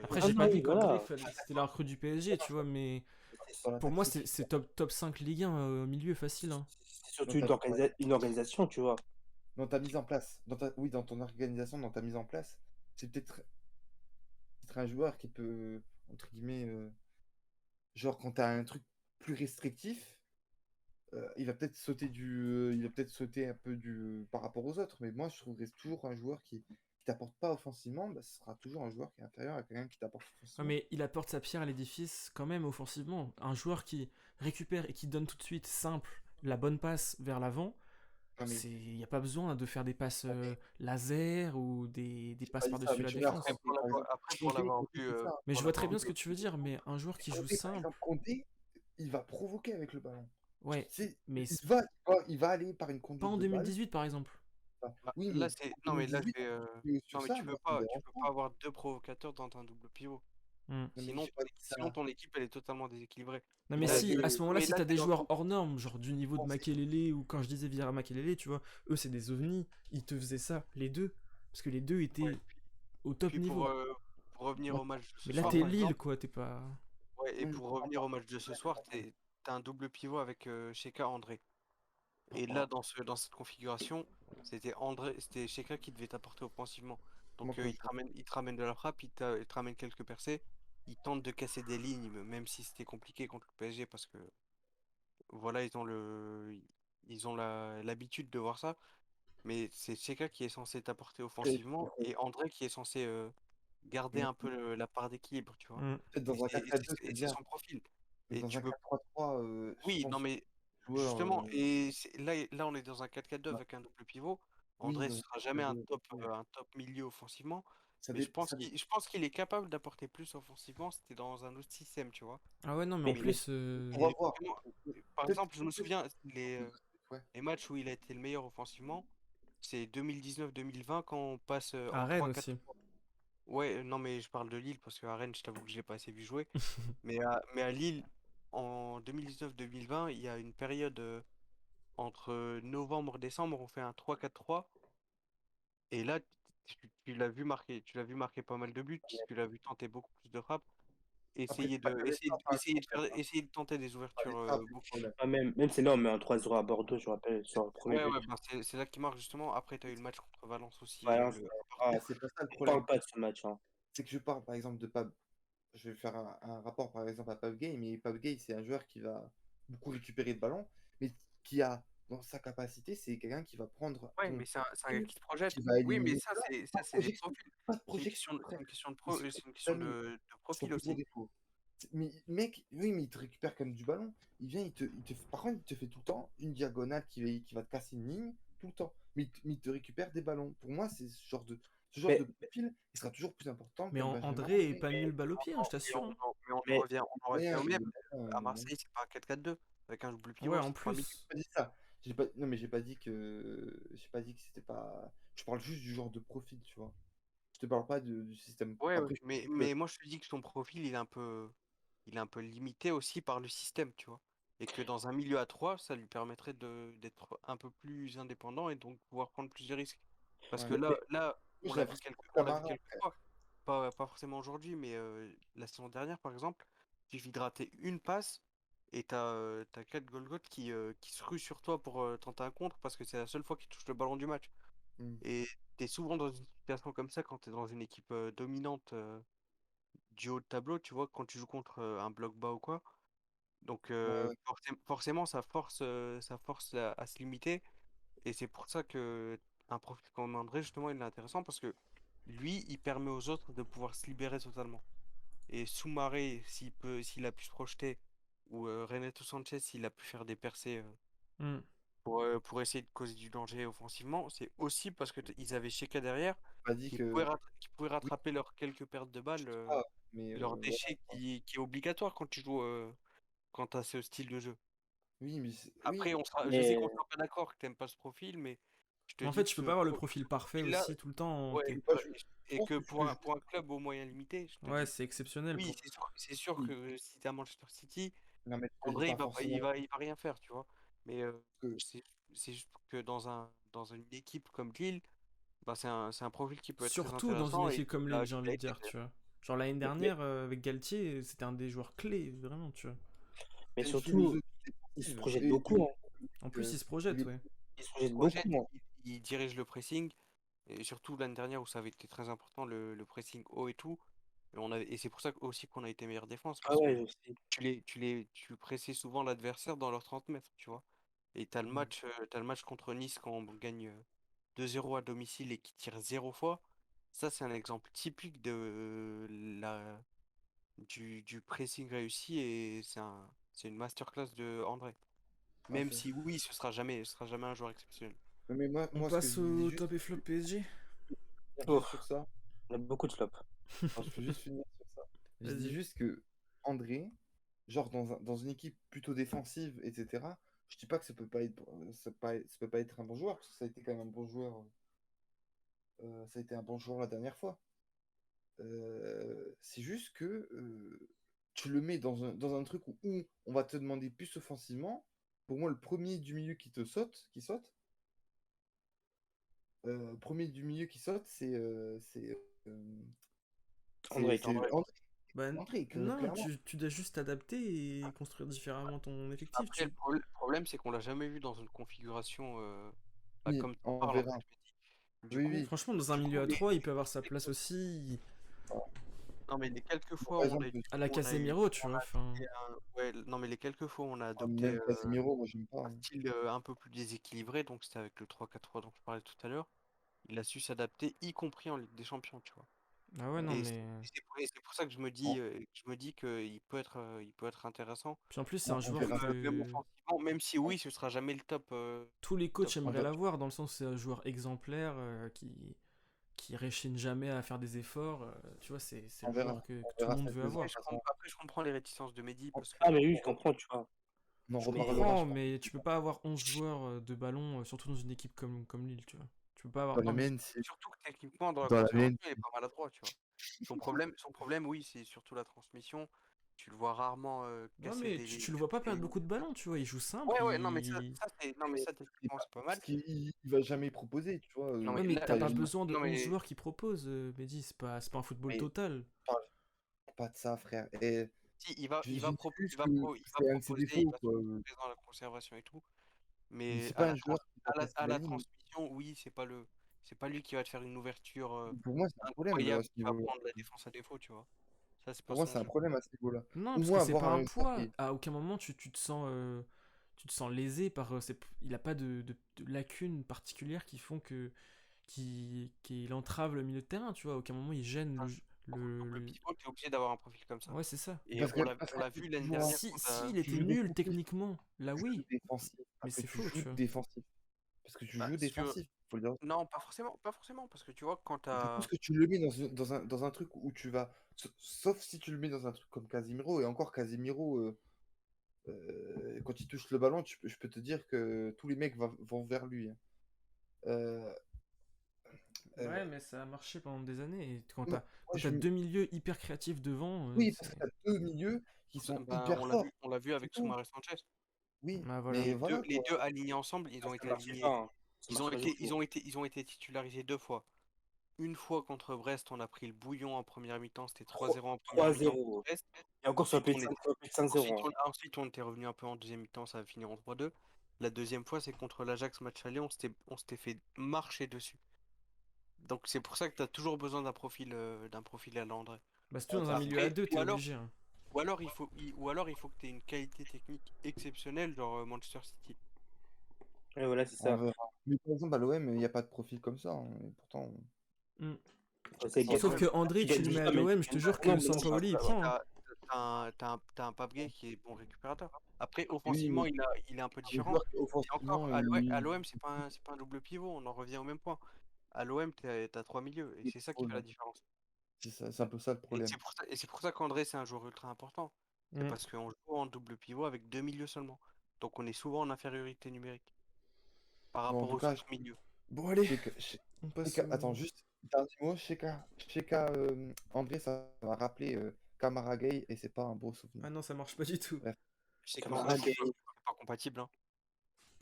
après, ah j'ai non, pas oui, dit qu'André, voilà. c'était la recrue du PSG, tu vois, mais dans la pour moi, tactique, c'est top 5 Ligue 1 au milieu facile, hein. C'est dans surtout ta, une organisation, tu vois. dans ta mise en place, oui, dans ton organisation, dans ta mise en place, c'est peut-être un joueur qui peut, entre guillemets, genre quand tu as un truc plus restrictif, il va peut-être sauter un peu par rapport aux autres, mais moi je trouverais toujours un joueur qui t'apporte pas offensivement, bah, ce sera toujours un joueur qui est inférieur à quelqu'un qui t'apporte Ouais, offensivement. mais il apporte sa pierre à l'édifice quand même offensivement. Un joueur qui récupère et qui donne tout de suite simple la bonne passe vers l'avant, Non mais il n'y a pas besoin de faire des passes non, mais laser ou des j'ai passes pas dit ça, par-dessus mais la tu regardes après, défense. Kanté, par exemple. pour l'avoir vu, C'est ça. Mais je pour vois très l'avoir bien ce que vu, tu veux dire, mais un joueur qui joue Kanté, par exemple, simple, Kanté, il va provoquer avec le ballon. ouais, mais Il va aller par une pas conduite en de balle. 2018 par exemple. bah, Oui, là, mais c'est, en non, mais là, 2018, c'est, sur non, mais ça, moi, ça me tu dérange peux pas. pas avoir deux provocateurs dans un double pivot. Hmm. Non, mais j'ai pas dit Sinon, ça. ton équipe, elle est totalement déséquilibrée. Non Et mais là, Ouais, si, mais à ce non, moment-là, mais si là, t'as t'es des dans joueurs hors normes, genre du niveau de non, Makelele ou quand je disais Vieira Makelele, tu vois, eux c'est des ovnis, ils te faisaient ça, les deux, parce que les deux ouais. étaient au top Puis niveau. pour revenir au match de Mais ce là soir, t'es par Lille exemple, quoi, t'es pas... ouais, et oui, pour revenir au match de ce soir, t'as un double pivot avec Sheka André. Et là, dans cette configuration, c'était Sheka qui devait t'apporter offensivement. comment Donc que je vois. il te ramène de la frappe, il te ramène quelques percées, il tente de casser des lignes, même si c'était compliqué contre le PSG parce que voilà, ils ont l'habitude de voir ça. Mais c'est Sheka qui est censé t'apporter Et offensivement et André qui est censé garder mais un peu la part d'équilibre, tu vois. Hmm. peut-être dans un 4-4-2, c'est Et c'est bien. son profil. Mais Et dans tu un peux 4-3-3, je Oui, non, pense que mais le joueur, justement, là, on est dans un 4-4-2 bah, avec un double pivot. oui, André ne dans un sera jamais 4-4-2, un top milieu offensivement, mais ça dépend. je pense qu'il est capable d'apporter plus offensivement. C'était dans un autre système, tu vois. Ah ouais non mais en Mais, Mais plus... On va il est voir. vraiment- par Peut-être, exemple, je me souviens ouais. les matchs où il a été le meilleur offensivement, c'est 2019-2020 quand on passe À en Rennes 3-4. aussi. Ouais, non, mais je parle de Lille parce qu'à Rennes, je t'avoue que je l'ai pas assez vu jouer. Mais à Lille, en 2019-2020, il y a une période. Entre novembre et décembre, on fait un 3-4-3. Et là, tu l'as vu marquer pas mal de buts, tu l'as vu tenter beaucoup plus de frappes, Après, c'est pas que ça, pas le problème, hein. essayer de tenter des C'est pas ouvertures ça, le beaucoup. problème. ah, même c'est là, on met un 3-0 à Bordeaux, je me rappelle, sur le premier Ouais, but. ouais, ben c'est là qu'il marque justement. Après, tu as eu le match contre Valence aussi, Valence, le 1 ah, partout. C'est pas ça le on parle problème. pas de ce match, hein. C'est que je parle par exemple de Pab. Je vais faire un rapport par exemple à Pape Gay, mais Pape Gay, c'est un joueur qui va beaucoup récupérer de ballon, mais qui a dans sa capacité, c'est quelqu'un qui va prendre Ouais, ton mais c'est un gars profil, qui se projette. qui va Oui, mais éliminer. Voilà, pas ça, de c'est des projection, profils. pas de projection, C'est frère. une question de Ils sont c'est une question jamais de son profil plus gros aussi. défaut. Mais mec, oui, mais il te récupère comme du ballon. Il vient, par contre, il te fait tout le temps une diagonale qui va te casser une ligne, tout le temps. Mais il te récupère des ballons. Pour moi, c'est ce genre de Mais, profil, il sera toujours plus important Mais qu'un Benjamin André est André. pas nul balle au pied, hein, je t'assure, hein. mais, On en revient Moyen, au il même. est moyen, À il est moyen. Marseille, c'est pas un 4-4-2. Avec un double Ouais pivot, en c'est trois milieux. plus. Pas dit ça. Non, mais j'ai pas dit que c'était pas. Je parle juste du genre de profil, tu vois. Je te parle pas du système. Ouais, ouais. Après, je pense que Mais moi, je te dis que ton profil, il est un peu limité aussi par le système, tu vois. Et que dans un milieu à 3 ça lui permettrait d'être un peu plus indépendant et donc pouvoir prendre plus de risques. Parce que ouais. là, J'ai l'impression que on l'a vu Camara, quelques fois. Pas forcément aujourd'hui, mais la saison dernière, par exemple, il suffit de rater une passe et t'as 4 Golgoth qui se ruent sur toi pour tenter un contre parce que c'est la seule fois qu'il touche le ballon du match. hmm, Et t'es souvent dans une situation comme ça quand t'es dans une équipe dominante du haut de tableau, tu vois, quand tu joues contre un bloc bas ou quoi. Donc Ouais, forcément, ça force à se limiter. Et c'est pour ça que un profil comme André, justement, il est intéressant parce que lui, il permet aux autres de pouvoir se libérer totalement. Et Soumaré, s'il a pu se projeter, ou Renato Sanchez, s'il a pu faire des percées Hmm. pour essayer de causer du danger offensivement, c'est aussi parce que ils avaient Sheka derrière pas dit que qui pouvait oui, rattraper leurs quelques pertes de je balles dis pas, mais et leurs voilà, déchets quoi. qui est obligatoire quand tu joues quand tu as ce style de jeu. Oui, mais Après, oui, je sais qu'on Mais, sera pas d'accord que t'aimes pas ce profil, mais je te Mais en dis fait, que tu peux pas avoir le profil ce parfait profil-là, aussi tout le temps. ouais, moi, je et pense que que ce que je pour un club aux moyens limités, je te Ouais, dis, c'est exceptionnel oui, pour. c'est sûr oui, que si t'es à Manchester City, non, mais je te dis André, pas forcément il va rien faire, tu vois. Mais que c'est c'est juste que dans une équipe comme Lille, bah, c'est un profil qui peut être très Surtout dans une intéressant et équipe comme Lille, j'ai qui envie l'a de été dire, d'ailleurs. tu vois. Genre l'année mais, dernière, avec Galtier, c'était un des joueurs clés, vraiment, tu vois. mais c'est une surtout, philosophie il se défensive projette et beaucoup, hein. En plus, que il se projette, les ouais. Il se Il se projette beaucoup, projette, hein. il dirige le pressing, et surtout l'année dernière où ça avait été très important, le pressing haut et tout. Et c'est pour ça aussi qu'on a été meilleure défense, Ah parce que ouais, aussi. tu pressais souvent l'adversaire dans leurs 30 mètres, tu vois. Et t'as le match contre Nice quand on gagne 2-0 à domicile et qui tire 0 fois. Ça, c'est un exemple typique du pressing réussi et c'est une masterclass de André. Même parfait. si oui, ce sera jamais un joueur exceptionnel. Mais On moi, ce que je passe disais au juste, top et flop PSG? finir Oh, juste sur ça. on a beaucoup de flops. Alors, je peux juste finir sur ça. Je dis Vas-y. juste que André, genre dans une équipe plutôt défensive, etc., je dis pas que ça peut pas être, ça peut pas être un bon joueur, parce que ça a été quand même un bon joueur, ça a été un bon joueur la dernière fois. C'est juste que tu le mets dans un truc où on va te demander plus offensivement. Pour moi, le premier du milieu premier du milieu qui saute, André, c'est André. Bah, André, non, clairement. tu dois juste t'adapter et construire différemment ton effectif. Après, le problème, c'est qu'on l'a jamais vu dans une configuration bah, Oui, comme tu on parles, en fait, verra. je me dis. Du Oui, coup, oui. Franchement, dans un milieu à les, 3, il peut avoir sa les- place aussi non, mais les quelques Par fois où exemple, à la Casemiro, tu vois. Enfin, ouais, non, mais les quelques fois où on a adopté même Casemiro, moi, j'aime pas, un hein. style un peu plus déséquilibré, donc c'était avec le 3-4-3 dont je parlais tout à l'heure, il a su s'adapter, y compris en Ligue des Champions, tu vois. ah ouais, non, Et mais. c'est pour ça que On, je me dis qu'il peut être intéressant, Puis en plus, c'est un on joueur verra. même que offensivement, même si oui, ce sera jamais le top, tous les top. coachs On aimeraient verra, l'avoir, dans le sens où c'est un joueur exemplaire qui réchigne jamais à faire des efforts. Tu vois, c'est on le verra. joueur que On tout le verra monde cette veut saison. De avoir. toute façon, Après, je comprends les réticences de Mehdi parce Ah, que mais oui, je comprends, tu vois. on en Je reparlera, comprends, je pense. mais tu peux pas avoir 11 joueurs de ballon, surtout dans une équipe comme Lille, tu vois. Tu peux pas avoir. Dans la non, mais mienne, c'est surtout que techniquement dans la dans la conservation, mienne. il est pas maladroit, tu vois. Son problème, oui, c'est surtout la transmission. Tu le vois rarement Non, casser mais tu le vois pas des perdre lignes. beaucoup de ballons, tu vois. Il joue simple, Ouais, ouais, non, mais il. non, mais Mais ça c'est techniquement, pas c'est pas parce mal. qu'il va jamais proposer, tu vois. Non, Ouais, mais mais là, t'as Enfin, pas il va- besoin de non, 11 mais joueurs qui proposent, Mehdi. C'est pas un football mais total. parle pas de ça, frère. Et si, je dis juste que il va c'est un de ses proposer, il défauts, va quoi. surtout être présent à la conservation et tout. Mais Mais c'est pas un joueur qui va casser à la la ligne. transmission, oui, c'est pas lui qui va te faire une ouverture Pour moi, c'est un problème à incroyable ce qui va niveau-là. prendre la défense à défaut, tu vois. Ça, c'est pas Pour moi, son c'est un jeu. problème à ce niveau-là. Non, Au parce que moins c'est avoir pas un un joueur poids. qui À aucun moment tu te sens lésé par. Il a pas de lacunes particulières qui font qu'il entrave le milieu de terrain, tu vois. À aucun moment il gêne Enfin, le- le pivot, t'es obligé d'avoir un profil comme ça. Ouais, c'est ça. Et parce que parce on qu'en l'a fait, vu tu l'année joues en- dernière Si, quand s'il tu était joues nul défensif, techniquement, là tu joues oui. défensif. Mais Après, c'est tu faux, joues tu vois. défensif. Parce que tu bah, joues défensif, faut le dire. non, pas forcément, parce que tu vois, quand Du coup, t'as. ce que tu le mets dans un truc où tu vas. Sauf si tu le mets dans un truc comme Casemiro, et encore Casemiro, quand il touche le ballon, je peux te dire que tous les mecs vont vers lui, hein. Euh, euh, Ouais, mais ça a marché pendant des années. Et quand moi, t'as, moi, quand t'as deux milieux hyper créatifs devant, oui, parce c'est. que tu as deux milieux qui sont Ben, hyper forts. on l'a vu C'est avec tout. Soumaré Sanchez. Oui, Ah, voilà. mais voilà Les quoi. deux alignés ensemble, ils Ça, ont ça été marchait pas, alignés. hein. Ça marche pas du tout. Ils ont été 2 fois. Une fois contre Brest, on a pris le bouillon en première mi-temps, c'était 3 3-0 en première mi-temps contre 3-0. Brest. Et encore, Ensuite, on est, ça peut être 5-0, hein. ensuite, on était revenu un peu en deuxième mi-temps, ça a fini en 3-2. La deuxième fois, c'est contre l'Ajax match aller, on s'était fait marcher dessus. Donc c'est pour ça que tu as toujours besoin d'un profil à la André. Bah, c'est tout dans un milieu à Après, deux, t'es obligé, hein. ou alors il faut que tu aies une qualité technique exceptionnelle, genre Manchester City. Ouais, voilà, c'est On ça. verra. Mais par exemple, à l'OM, il n'y a pas de profil comme ça, hein, et pourtant, Hmm. Ouais, c'est ça Sauf va. que André, il tu gagne le mets à jamais. l'OM, je te jure Non, que mais non, Sampaoli, il Parce que prend. Hein. t'as un Pape Gay qui est bon récupérateur. Après, Oui, offensivement, mais il est un peu un différent. joueur qui, Et offensivement, encore, à l'OM, c'est pas un double pivot, on en revient au même point. À l'OM, t'as trois milieux, et il c'est ça qui fait contrôle, la hein. différence. C'est un peu ça le problème. Et c'est pour ça qu'André, c'est un joueur ultra important. C'est Hmm. parce qu'on joue en double pivot avec deux milieux seulement. Donc on est souvent en infériorité numérique par Bon, en rapport tout aux cas, autres milieux. Bon, allez, on passe Attends, au. juste, dernier mot, Sheka, André, ça m'a rappelé Kamara Gay, et c'est pas un beau souvenir. Ah non, ça marche pas du tout. Bref, Je sais Camara qu'André, Gay. c'est pas compatible.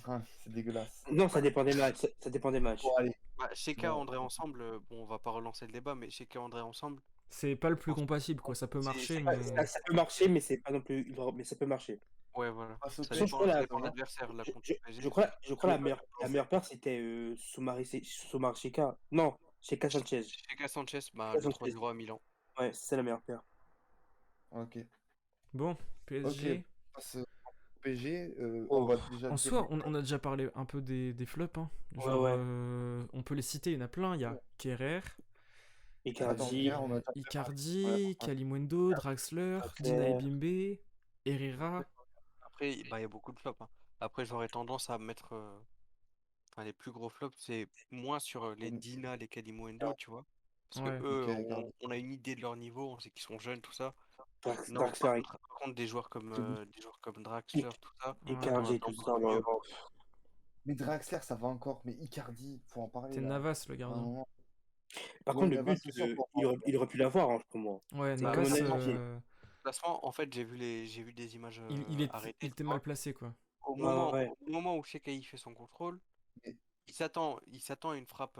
Hein. c'est dégueulasse. Non, ça dépend des matchs. Ça dépend des matchs. Bon, allez, Bah, Sheka, bon, André ensemble, bon, on va pas relancer le débat, mais Sheka, André ensemble, C'est pas le je plus pense compatible, quoi. Ça peut marcher, c'est Ouais, mais. ça peut marcher, mais c'est pas non plus. Mais ça peut marcher. ouais, voilà. on va Ça sauter, Façon, je crois ça la, dépend de l'adversaire. Là, contre PSG, je crois la meilleure paire, c'était Soumare Sheka. Non, Sheka Sanchez. Sheka Sanchez, bah, Sheka le Sanchez. 3-0 à Milan. Ouais, c'est la meilleure paire. ok. Bon, Ok, PSG. on passe au PSG, on Oh, va déjà En dire soi, on a déjà parlé un peu des flops. Hein. ouais, Genre, ouais. on peut les citer, il y en a plein. Il y a Kerrer, Attends, Icardi, Kerr, on a déjà fait parler. Icardi, Kalimundo, Draxler, Dina Draxler. Ebimbe, Herrera. Après, bah, il y a beaucoup de flops. Hein. Après, j'aurais tendance à mettre. Enfin, les plus gros flops, c'est moins sur les Dina, les Kalimundo, tu vois. Parce que Ouais. eux, Ok, regarde. on a une idée de leur niveau, on sait qu'ils sont jeunes, tout ça. Non, Draxler, par contre, des joueurs comme I- Draxler, tout ça, Ouais. on Icardi et attend tout ça. beaucoup mieux. Mais Draxler, ça va encore, mais Icardi, faut en parler C'était là. Navas, le À un gardien. moment. Par Bon, contre, le but, Navas aussi, on peut en parler. il aurait pu l'avoir, hein, pour moi. Ouais, C'est Bah, comme un Navas, classement, avis. classement, en fait, j'ai vu des images il arrêtées, tu était mal vois. placé, quoi. Ouais, ouais. Au moment où Shekai fait son contrôle, Mais il s'attend à une frappe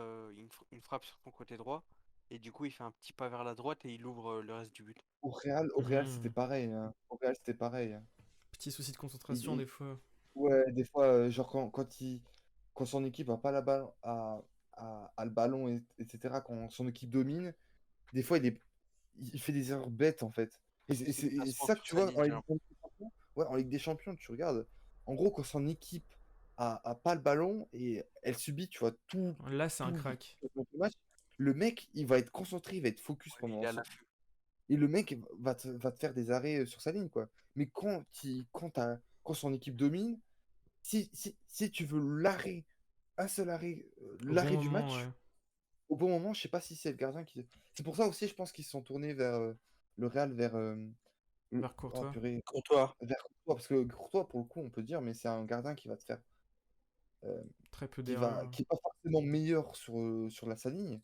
sur son côté droit, et du coup, il fait un petit pas vers la droite et il ouvre le reste du but. au Real, c'était Mhm. pareil, hein. Au Real, c'était pareil, hein. Petit souci de Il- concentration, il- des fois. ouais, des fois, genre quand son équipe a pas la balle, a le ballon, etc., quand son équipe domine, des fois, il fait des erreurs bêtes, en fait. Et c'est Placement ça que sur tu sa vois ligne, j'ai l'impression. En Ligue des Champions, tu regardes. En gros, quand son équipe a pas le ballon et elle subit, tu vois, Là, c'est un tout crack. le match, le mec, il va être concentré, il va être focus Ouais, mais il pendant est à ce. l'affût. Et le mec va te faire des arrêts sur sa ligne, quoi. Mais quand son équipe domine, si tu veux un seul arrêt, Au bon l'arrêt du moment, ouais. match, au bon moment, je sais pas si c'est le gardien qui. C'est pour ça aussi, je pense qu'ils se sont tournés vers le Real, Vers oh Courtois. purée, Courtois. vers Courtois, parce que Courtois, pour le coup, on peut dire, mais c'est un gardien qui va te faire, euh, Très peu d'erreurs. qui est pas forcément meilleur sur sa ligne,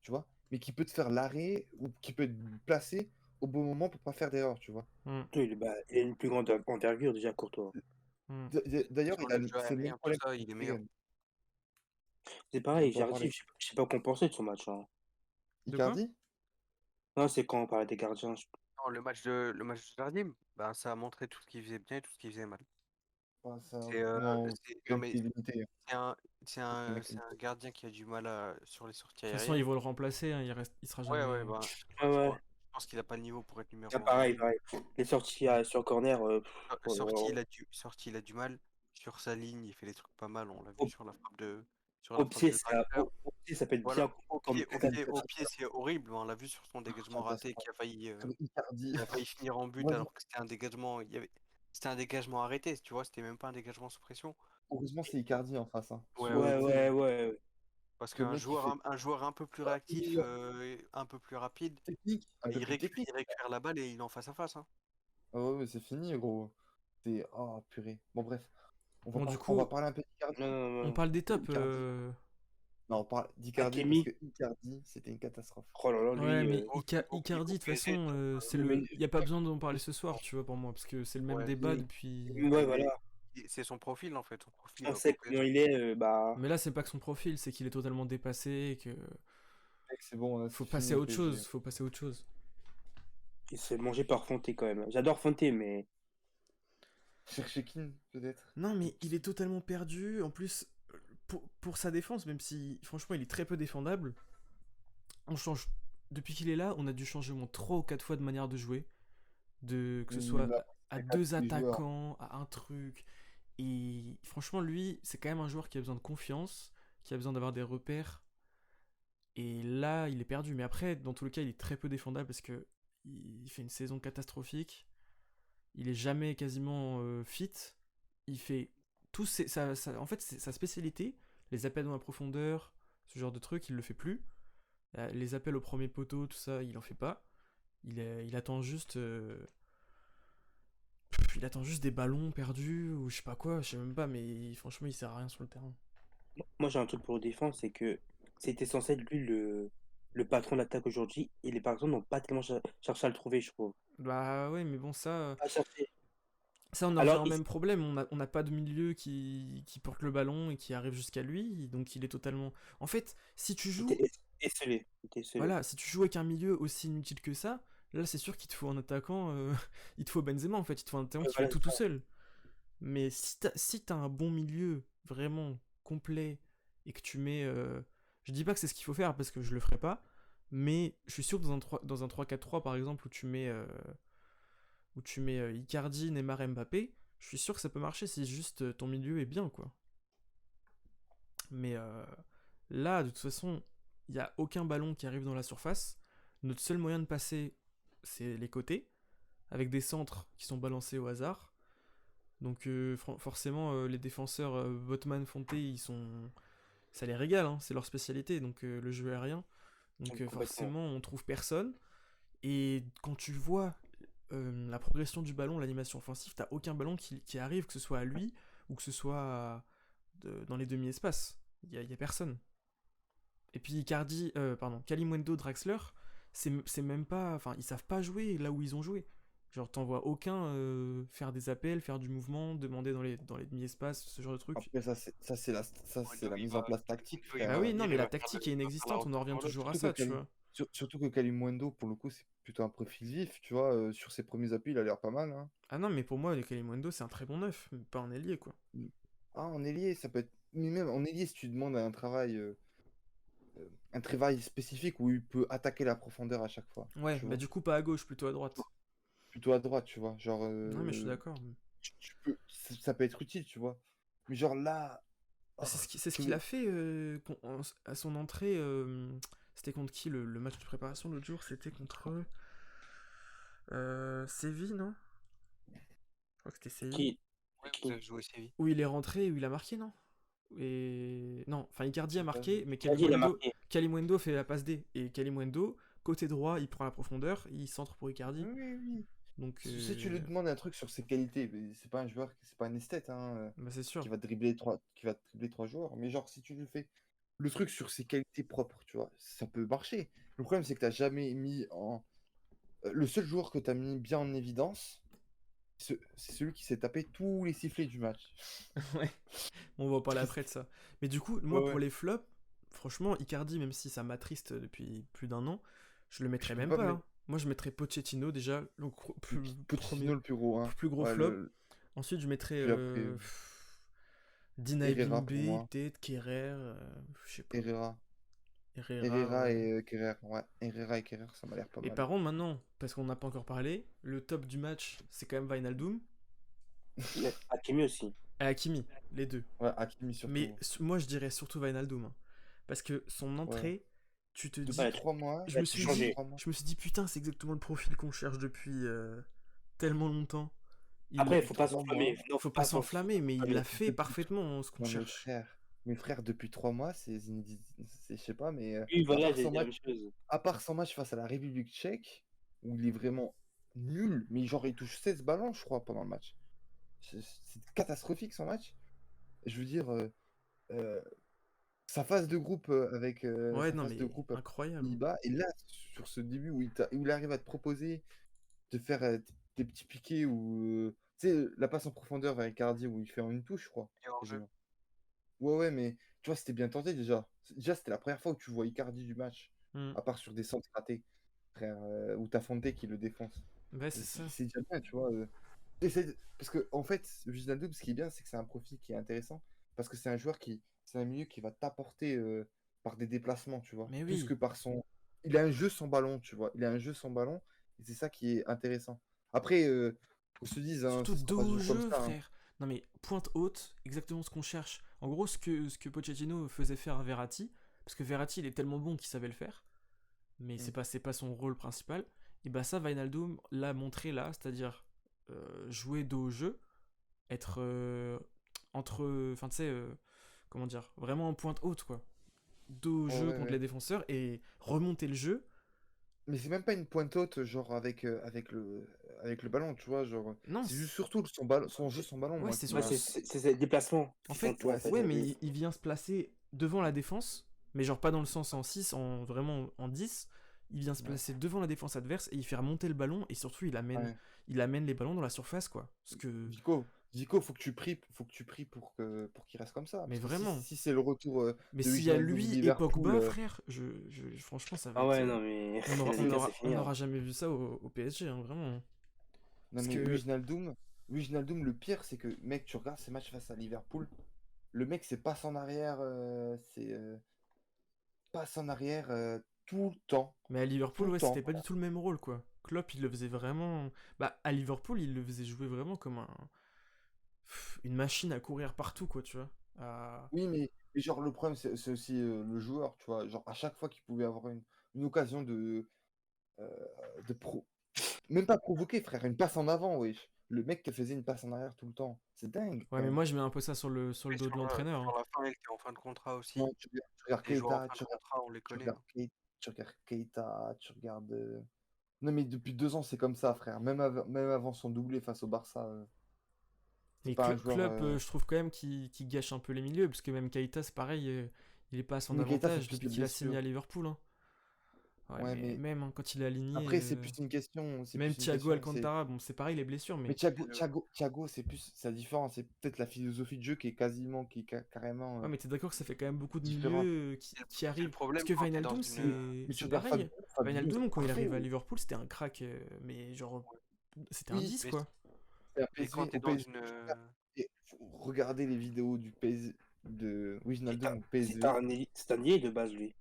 tu vois, mais qui peut te faire l'arrêt ou qui peut être placé au bon moment pour pas faire d'erreur, tu vois. Hmm, Il a une plus grande envergure, déjà, Courtois. hmm. D'ailleurs, Sur le jeu c'est le même aérien, tout problème ça, que il est meilleur. Stegen. C'est On pareil, peut en j'arrive, parler. je sais pas quoi penser de son match, hein. De quoi? Icardi? Non, c'est quand on parlait des gardiens. Non, le match de Jardim, bah, ça a montré tout ce qu'il faisait bien et tout ce qu'il faisait mal. Ah, ça, C'est, non, non, mais qualité limitée, hein. c'est un, Aucune c'est un qualité. gardien qui a du mal sur les sorties De toute façon, ils aériennes. vont le remplacer, hein, il sera Ouais, jamais. ouais, bah, Ouais, ouais. je pense qu'il a pas le niveau pour être Ah, numéro 1 pareil, aujourd'hui. pareil. Les sorties sur corner, oh là là. Sortie, il a du mal. Sur sa ligne, il fait des trucs pas mal. On l'a vu Au, sur au la frappe pied, de Draxler. au pied, ça peut être Voilà, bien comme au pied, c'est horrible. On l'a vu sur son dégagement raté Catastrophe. Comme Icardi. qui a failli finir en but Moi, alors que c'était un dégagement. C'était un dégagement arrêté, tu vois. C'était même pas un dégagement sous pression. heureusement, c'est Icardi en face, hein. Ouais, Ça ouais. aurait Ouais, été ouais, ouais. Parce le qu'un mec qui fait un joueur un peu plus pas réactif, meilleur un peu plus rapide, technique, un peu plus technique. il récupère la balle et il est en face à face. Hein. Ah ouais, ouais, c'est fini, gros. C'est. Oh, purée. Bon, bref. Bon, du On va coup, parler un peu Non, d'Icardi. non, on non. parle des tops. Icardi. Non, on parle d'Icardi parce Hakimi. que Icardi, c'était une catastrophe. Oh là là, Ouais, lui. mais Au Icardi, de toute PSG, façon, c'est Mais le. Y a pas besoin d'en parler ce soir, tu vois, pour moi, parce que c'est le même ouais, débat depuis. Ouais, voilà. c'est son profil en fait. Son profil, il On va pas sait au comment PSG. il est, bah. Mais là, c'est pas que son profil, c'est qu'il est totalement dépassé, et que mec, c'est bon, là, faut c'est passer fini à le autre PSG. chose, faut passer à autre chose. Il se fait manger par Fonté quand même. J'adore Fonté, mais. Chercher qui, peut-être? Non, mais il est totalement perdu. En plus, pour sa défense, même si franchement il est très peu défendable, on change. Depuis qu'il est là, on a dû changer au moins 3 ou 4 fois de manière de jouer. que ce Mais soit après, à c'est pas deux tous les joueurs. attaquants, à un truc. Et franchement, lui, c'est quand même un joueur qui a besoin de confiance, qui a besoin d'avoir des repères. Et là, il est perdu. Mais après, dans tous les cas, il est très peu défendable parce que il fait une saison catastrophique. Il est jamais quasiment fit. Il fait tous en fait, c'est sa spécialité, les appels dans la profondeur, ce genre de truc, il le fait plus. Les appels au premier poteau, tout ça, il en fait pas. Il attend juste. Il attend juste des ballons perdus ou je sais pas quoi, je sais même pas, mais franchement, il sert à rien sur le terrain. Moi, j'ai un truc pour le défendre, c'est que c'était censé être lui le patron de l'attaque aujourd'hui, et les personnes n'ont pas tellement cherché à le trouver, je trouve. Bah ouais, mais bon, Pas cherché. ça on en revient Alors, au même problème. On n'a pas de milieu qui porte le ballon et qui arrive jusqu'à lui, donc il est totalement. En fait, si tu il était joues esselé. Il était esselé. Voilà, si tu joues avec un milieu aussi inutile que ça, là c'est sûr qu'il te faut un attaquant, il te faut Benzema en fait, il te faut un attaquant Ouais, qui fait voilà, tout seul. Mais si t'as un bon milieu vraiment complet et que tu mets, je dis pas que c'est ce qu'il faut faire parce que je le ferai pas, mais je suis sûr que dans un 3-4-3 par exemple où tu mets Icardi, Neymar, Mbappé, je suis sûr que ça peut marcher si juste ton milieu est bien quoi. Mais là, de toute façon, il n'y a aucun ballon qui arrive dans la surface. Notre seul moyen de passer, c'est les côtés, avec des centres qui sont balancés au hasard. Donc forcément, les défenseurs Botman, Fonte, ça les régale, hein, c'est leur spécialité, donc le jeu aérien. Donc complètement. forcément, on trouve personne. Et quand tu vois la progression du ballon, l'animation offensive, t'as aucun ballon qui arrive, que ce soit à lui ou que ce soit dans les demi-espaces. Il y a personne. Et puis Kalimundo, Draxler, c'est même pas. Enfin, ils savent pas jouer là où ils ont joué. Genre, t'en vois aucun faire des appels, faire du mouvement, demander dans les demi-espaces, ce genre de truc. Après, ça, c'est la mise en place tactique, Il frère. Bah va oui, non, venir, mais il la va faire tactique est il va faire la inexistante, on en revient rotation toujours à l'autre. ça, tu vois. Surtout que Kalimundo, pour le coup, c'est plutôt un profil vif, tu vois. Sur ses premiers appuis, il a l'air pas mal, hein. Ah non, mais pour moi, le Kalimundo, c'est un très bon neuf, mais pas un ailier, quoi. Ah, en ailier, ça peut être. Mais même en ailier, si tu demandes un travail spécifique où il peut attaquer la profondeur à chaque fois, Ouais, tu bah vois. du coup, pas à gauche, plutôt à droite. Plutôt à droite, tu vois. Genre, Non, mais je suis d'accord. ça peut être utile, tu vois. Mais genre là, Bah, oh, c'est ce qu'il que- a fait à son entrée. C'était contre qui le match de préparation l'autre jour? C'était contre Séville, non? Je crois que c'était Séville. Qui, Ouais, vous qui, avez joué Séville. Où il est rentré, où il a marqué, non? Et non, enfin Icardi a j'ai pas vu. marqué, mais qui a dit il a marqué. Kalimundo fait la passe D. Et Kalimundo, côté droit, il prend la profondeur, il centre pour Icardi. Oui, oui, oui. Donc, Si tu lui demandes un truc sur ses qualités, mais c'est pas un joueur, c'est pas un esthète, hein, bah c'est sûr. qui va dribbler trois joueurs. Mais genre, si tu lui fais le truc sur ses qualités propres, tu vois, ça peut marcher. Le problème, c'est que t'as jamais mis en. Le seul joueur que t'as mis bien en évidence, c'est celui qui s'est tapé tous les sifflets du match. Ouais, on va en parler après de ça. Mais du coup, Ouais, moi pour ouais. les flops, franchement, Icardi, même si ça m'attriste depuis plus d'un an, je le Je mettrais peux même pas pas, mettre hein. Moi, je mettrais Pochettino déjà, premier, Pochettino le plus gros, hein. plus gros Ouais, flop. Ensuite, je mettrais puis après, Dinaï Herrera pour Bimbe, moi. peut-être, Kerrer, je sais pas. Herrera. Herrera, Herrera ouais. et Kerrer. Ouais, Herrera et Kerrer, ça m'a l'air pas Et mal. par contre, maintenant, parce qu'on n'a pas encore parlé, le top du match, c'est quand même Wijnaldum Hakimi aussi. et Hakimi, les deux. Ouais, Hakimi Mais surtout. moi, je dirais surtout Wijnaldum, hein. Parce que son Ouais. entrée, tu te Depuis dis, Ouais, 3 mois, je il a me tout suis depuis dit, changé. 3 mois. je me suis dit putain, c'est exactement le profil qu'on cherche depuis tellement longtemps. Après, il Depuis faut pas 3 mois. s'enflammer. Non, Faut faut pas pas s'enflammer, mais il l'a s'enflammer. fait parfaitement ce qu'on Non, cherche. mes frères, depuis 3 mois, je sais pas, mais Oui, à voilà, part j'ai son dit la match, même chose. face à la République tchèque, où il est vraiment nul, mais genre il touche 16 ballons, je crois, pendant le match. C'est catastrophique son match. Je veux dire, euh, sa phase de groupe Ouais, non, mais avec les incroyable, hein. Pays-Bas, et là, sur ce début où il arrive à te proposer de faire des petits piquets ou tu sais, la passe en profondeur vers Icardi où il fait en une touche, je crois, Et hors jeu. quasiment. Ouais, ouais, mais tu vois, c'était bien tenté déjà. Déjà, c'était la première fois où tu vois Icardi du match, Hmm. à part sur des centres ratés, frère, où t'as Fonte qui le défonce. Ouais, c'est ça. C'est déjà bien, tu vois. Parce que, en fait, Wijnaldum, ce qui est bien, c'est que c'est un profil qui est intéressant, parce que c'est un milieu qui va t'apporter par des déplacements, tu vois, Mais plus oui. que par son. Il a un jeu sans ballon, tu vois. Il a un jeu sans ballon, et c'est ça qui est intéressant. Après, qu'on se dise, hein, Surtout ça sera dos pas au toujours comme jeu, ça. Hein. frère. Non mais pointe haute, exactement ce qu'on cherche. En gros, ce que Pochettino faisait faire à Verratti, parce que Verratti il est tellement bon qu'il savait le faire, mais Mm. c'est pas son rôle principal. Et bah ça, Wijnaldum l'a montré là, c'est-à-dire jouer dos au jeu, être enfin tu sais, comment dire, vraiment en pointe haute quoi. Dos au Ouais, jeu ouais, contre ouais. les défenseurs et remonter le jeu. Mais c'est même pas une pointe haute, genre avec le ballon, tu vois, genre. Non, C'est juste surtout son jeu, son ballon, ouais, moi, c'est qui Ouais, surtout. m'a. c'est ses déplacements En qui font fait, tout, en Ouais, fait. ouais, c'est. mais il vient se placer devant la défense, mais genre pas dans le sens en 6, vraiment en 10. Il vient se Ouais. placer devant la défense adverse et il fait remonter le ballon et surtout Ouais. il amène les ballons dans la surface quoi. Parce que, Vico, faut que tu pries pour qu'il reste comme ça. mais Parce que si, vraiment. si c'est le retour Mais de s'il y a Wijnaldum lui et Liverpool, Pogba, frère, franchement, ça va Ah être. ouais, non, mais On aura, la on Liga, c'est aura, on fini. Hein. aura jamais vu ça au PSG, hein, vraiment. non Parce mais que, Wijnaldum, le pire, c'est que, mec, tu regardes ces matchs face à Liverpool, le mec, c'est passe en arrière, c'est passe en arrière tout le temps. mais à Tout Liverpool, le ouais, temps. c'était pas du tout le même rôle quoi. Klopp, il le faisait vraiment. Bah, à Liverpool, il le faisait jouer vraiment comme une machine à courir partout quoi, tu vois. Oui, mais genre, le problème, c'est aussi le joueur, tu vois. Genre, à chaque fois qu'il pouvait avoir une occasion euh, de même pas provoquer, frère, une passe en avant, wesh. Le mec qui faisait une passe en arrière tout le temps. C'est dingue, Ouais, quand mais même. moi, je mets un peu ça sur le Et dos de l'entraîneur, hein. sur la fin, il était en fin de contrat Ouais, aussi. tu regardes Les joueurs en Keita, fin de tu regardes, contrat, on les tu connaît. regardes Hein. Keita, tu regardes. Non, mais depuis 2 ans, c'est comme ça, frère. Même avant son doublé face au Barça, c'est Mais pas un joueur. Klopp, je trouve quand même qu'il gâche un peu les milieux, parce que même Keita, c'est pareil, il est pas à son Mais Keita, c'est avantage plus depuis les qu'il a signé blessures. à Liverpool, hein. Ouais, Ouais, mais mais même hein, quand il est aligné, après, c'est plus une question. C'est même plus une Thiago question. Alcantara, bon, c'est pareil les blessures, Mais mais Thiago, c'est différent. C'est peut-être la philosophie de jeu qui est carrément ouais, mais t'es d'accord que ça fait quand même beaucoup de différente. milieux qui C'est le arrivent. Parce problème que quand tu es dans Wijnaldum, une. Mais tu c'est regardes pareil. Fabinho, c'est Wijnaldum, quand il parfait. arrive à Liverpool, c'était un crack, mais genre, c'était un Oui, 10 Mais, quoi. c'est un mais quand PSV. tu es Au dans PSG, une. et faut regarder les vidéos du PSG, de Wijnaldum au C'est PSV. un ailier de base, lui.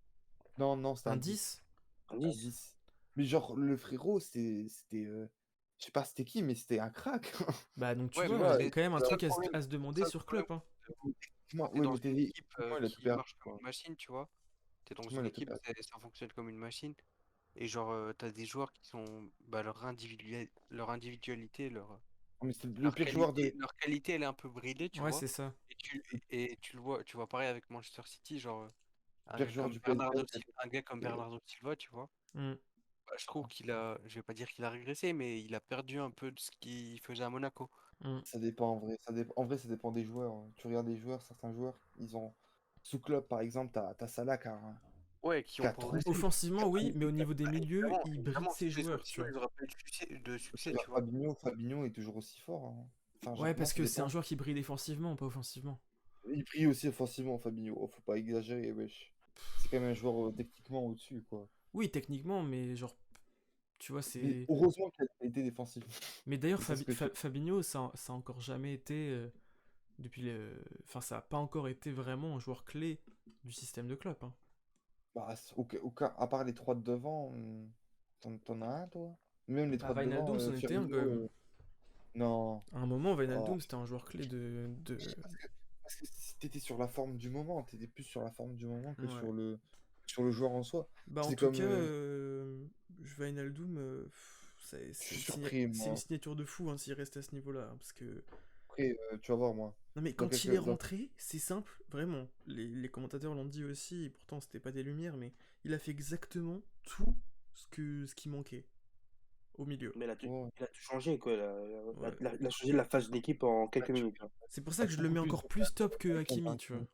Non, non, c'était Un un 10. 10. Un Un 10. 10. Mais genre, le frérot, c'était je sais pas c'était qui, mais c'était un crack. Bah donc tu Ouais, Tu mais vois, vois, il y a quand même un c'est ça le truc problème. à se demander C'est ça le sur problème. Klopp, hein. Quand tu es ouais, dans mais une équipe il a tout qui perdu, marche comme quoi. une machine, tu vois. Tu es dans Franchement, une il a tout équipe, perdu. ça fonctionne comme une machine. Et genre, tu as des joueurs qui sont. Bah, leur individualité, Non, mais c'est le pire joueur de. leur qualité, elle est un peu bridée, tu Ouais, vois. c'est ça. Et tu vois pareil avec Manchester City, genre, Le pire joueur du PSG. Un gars comme c'est- Bernardo Silva, tu vois. Hmm. Bah, je trouve je vais pas dire qu'il a régressé, mais il a perdu un peu de ce qu'il faisait à Monaco. Hmm. Ça dépend en vrai. En vrai, ça dépend des joueurs. Hein. Tu regardes des joueurs, certains joueurs, ils ont. Sous club, par exemple, t'as Salah Ouais, qui qui ont a trop. progressé. Offensivement, oui, mais au niveau des milieux, Évidemment, il bride évidemment, ses si les joueurs, autres, tu sinon vois. ils auraient pas eu de Tu succès, regardes tu vois. Fabinho est toujours aussi fort. Hein. Enfin, genre, Ouais, moi, parce ça que c'est un dépend. joueur qui brille défensivement, pas offensivement. Il brille aussi offensivement, Fabinho. Oh, faut pas exagérer, wesh. C'est quand même un joueur techniquement au-dessus, quoi. Oui, techniquement, mais genre, tu vois, Mais c'est. heureusement qu'il a été défensif. Mais d'ailleurs, C'est ça ce que tu. Fabinho, ça a encore jamais été. Depuis le. Enfin, ça a pas encore été vraiment un joueur clé du système de Klopp, hein. Bah, à part les trois de devant, t'en as un, toi? Même les Bah, trois de devant, Wijnaldum, c'en était un quand Firmino, même. non. À un moment, Oh. Wijnaldum, c'était un joueur clé de. Oui, parce que si t'étais sur la forme du moment, t'étais plus sur la forme du moment que Ouais. sur le joueur en soi. Bah, en C'est tout comme. cas, Wijnaldum, Je suis surpris, c'est une moi. signature de fou hein, s'il reste à ce niveau-là, hein, parce que. Après, tu vas voir, moi. Non, mais Dans quand il est quelques. rentré, c'est simple, vraiment. Les commentateurs l'ont dit aussi, et pourtant c'était pas des lumières, mais il a fait exactement tout ce qui manquait au milieu. Mais Ouais. il a tout changé, quoi. Ouais. Il a changé la phase d'équipe en Ah, quelques minutes. Hein. C'est pour ça t'as que je le beaucoup mets plus encore de plus top que personnes Hakimi, dans tu vois.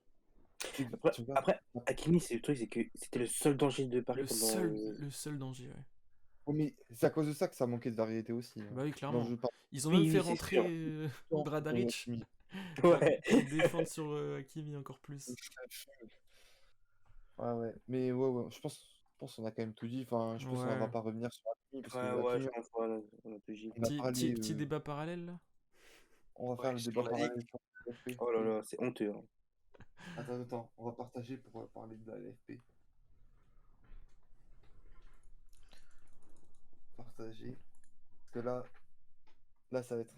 Tu regardes. Après, Hakimi, c'est le truc, c'est que c'était le seul danger de Paris pendant. Le seul danger, ouais. Ouais, mais c'est à cause de ça que ça manquait de variété aussi. Hein. Bah oui, Non, clairement. je parle Ils ont même Oui, fait oui, c'est rentrer sûr. de Bradaric Hakimi. Ouais. pour défendre sur Hakimi encore plus. Ouais, ouais. Mais ouais, ouais. Je pense qu'on a quand même tout dit. Enfin, je pense qu'on va Ouais. pas revenir sur Hakimi parce Ouais, que ouais, je Hakimi, pense qu'on a tout dit. on a parlé. Petit débat paralèle, là. On va Ouais, faire le sur débat la Ligue. parallèle sur la LFP. Oh là là, c'est honteux. Hein. Attends. On va partager pour parler de la LFP. Partager. Parce que là, Là, ça va être...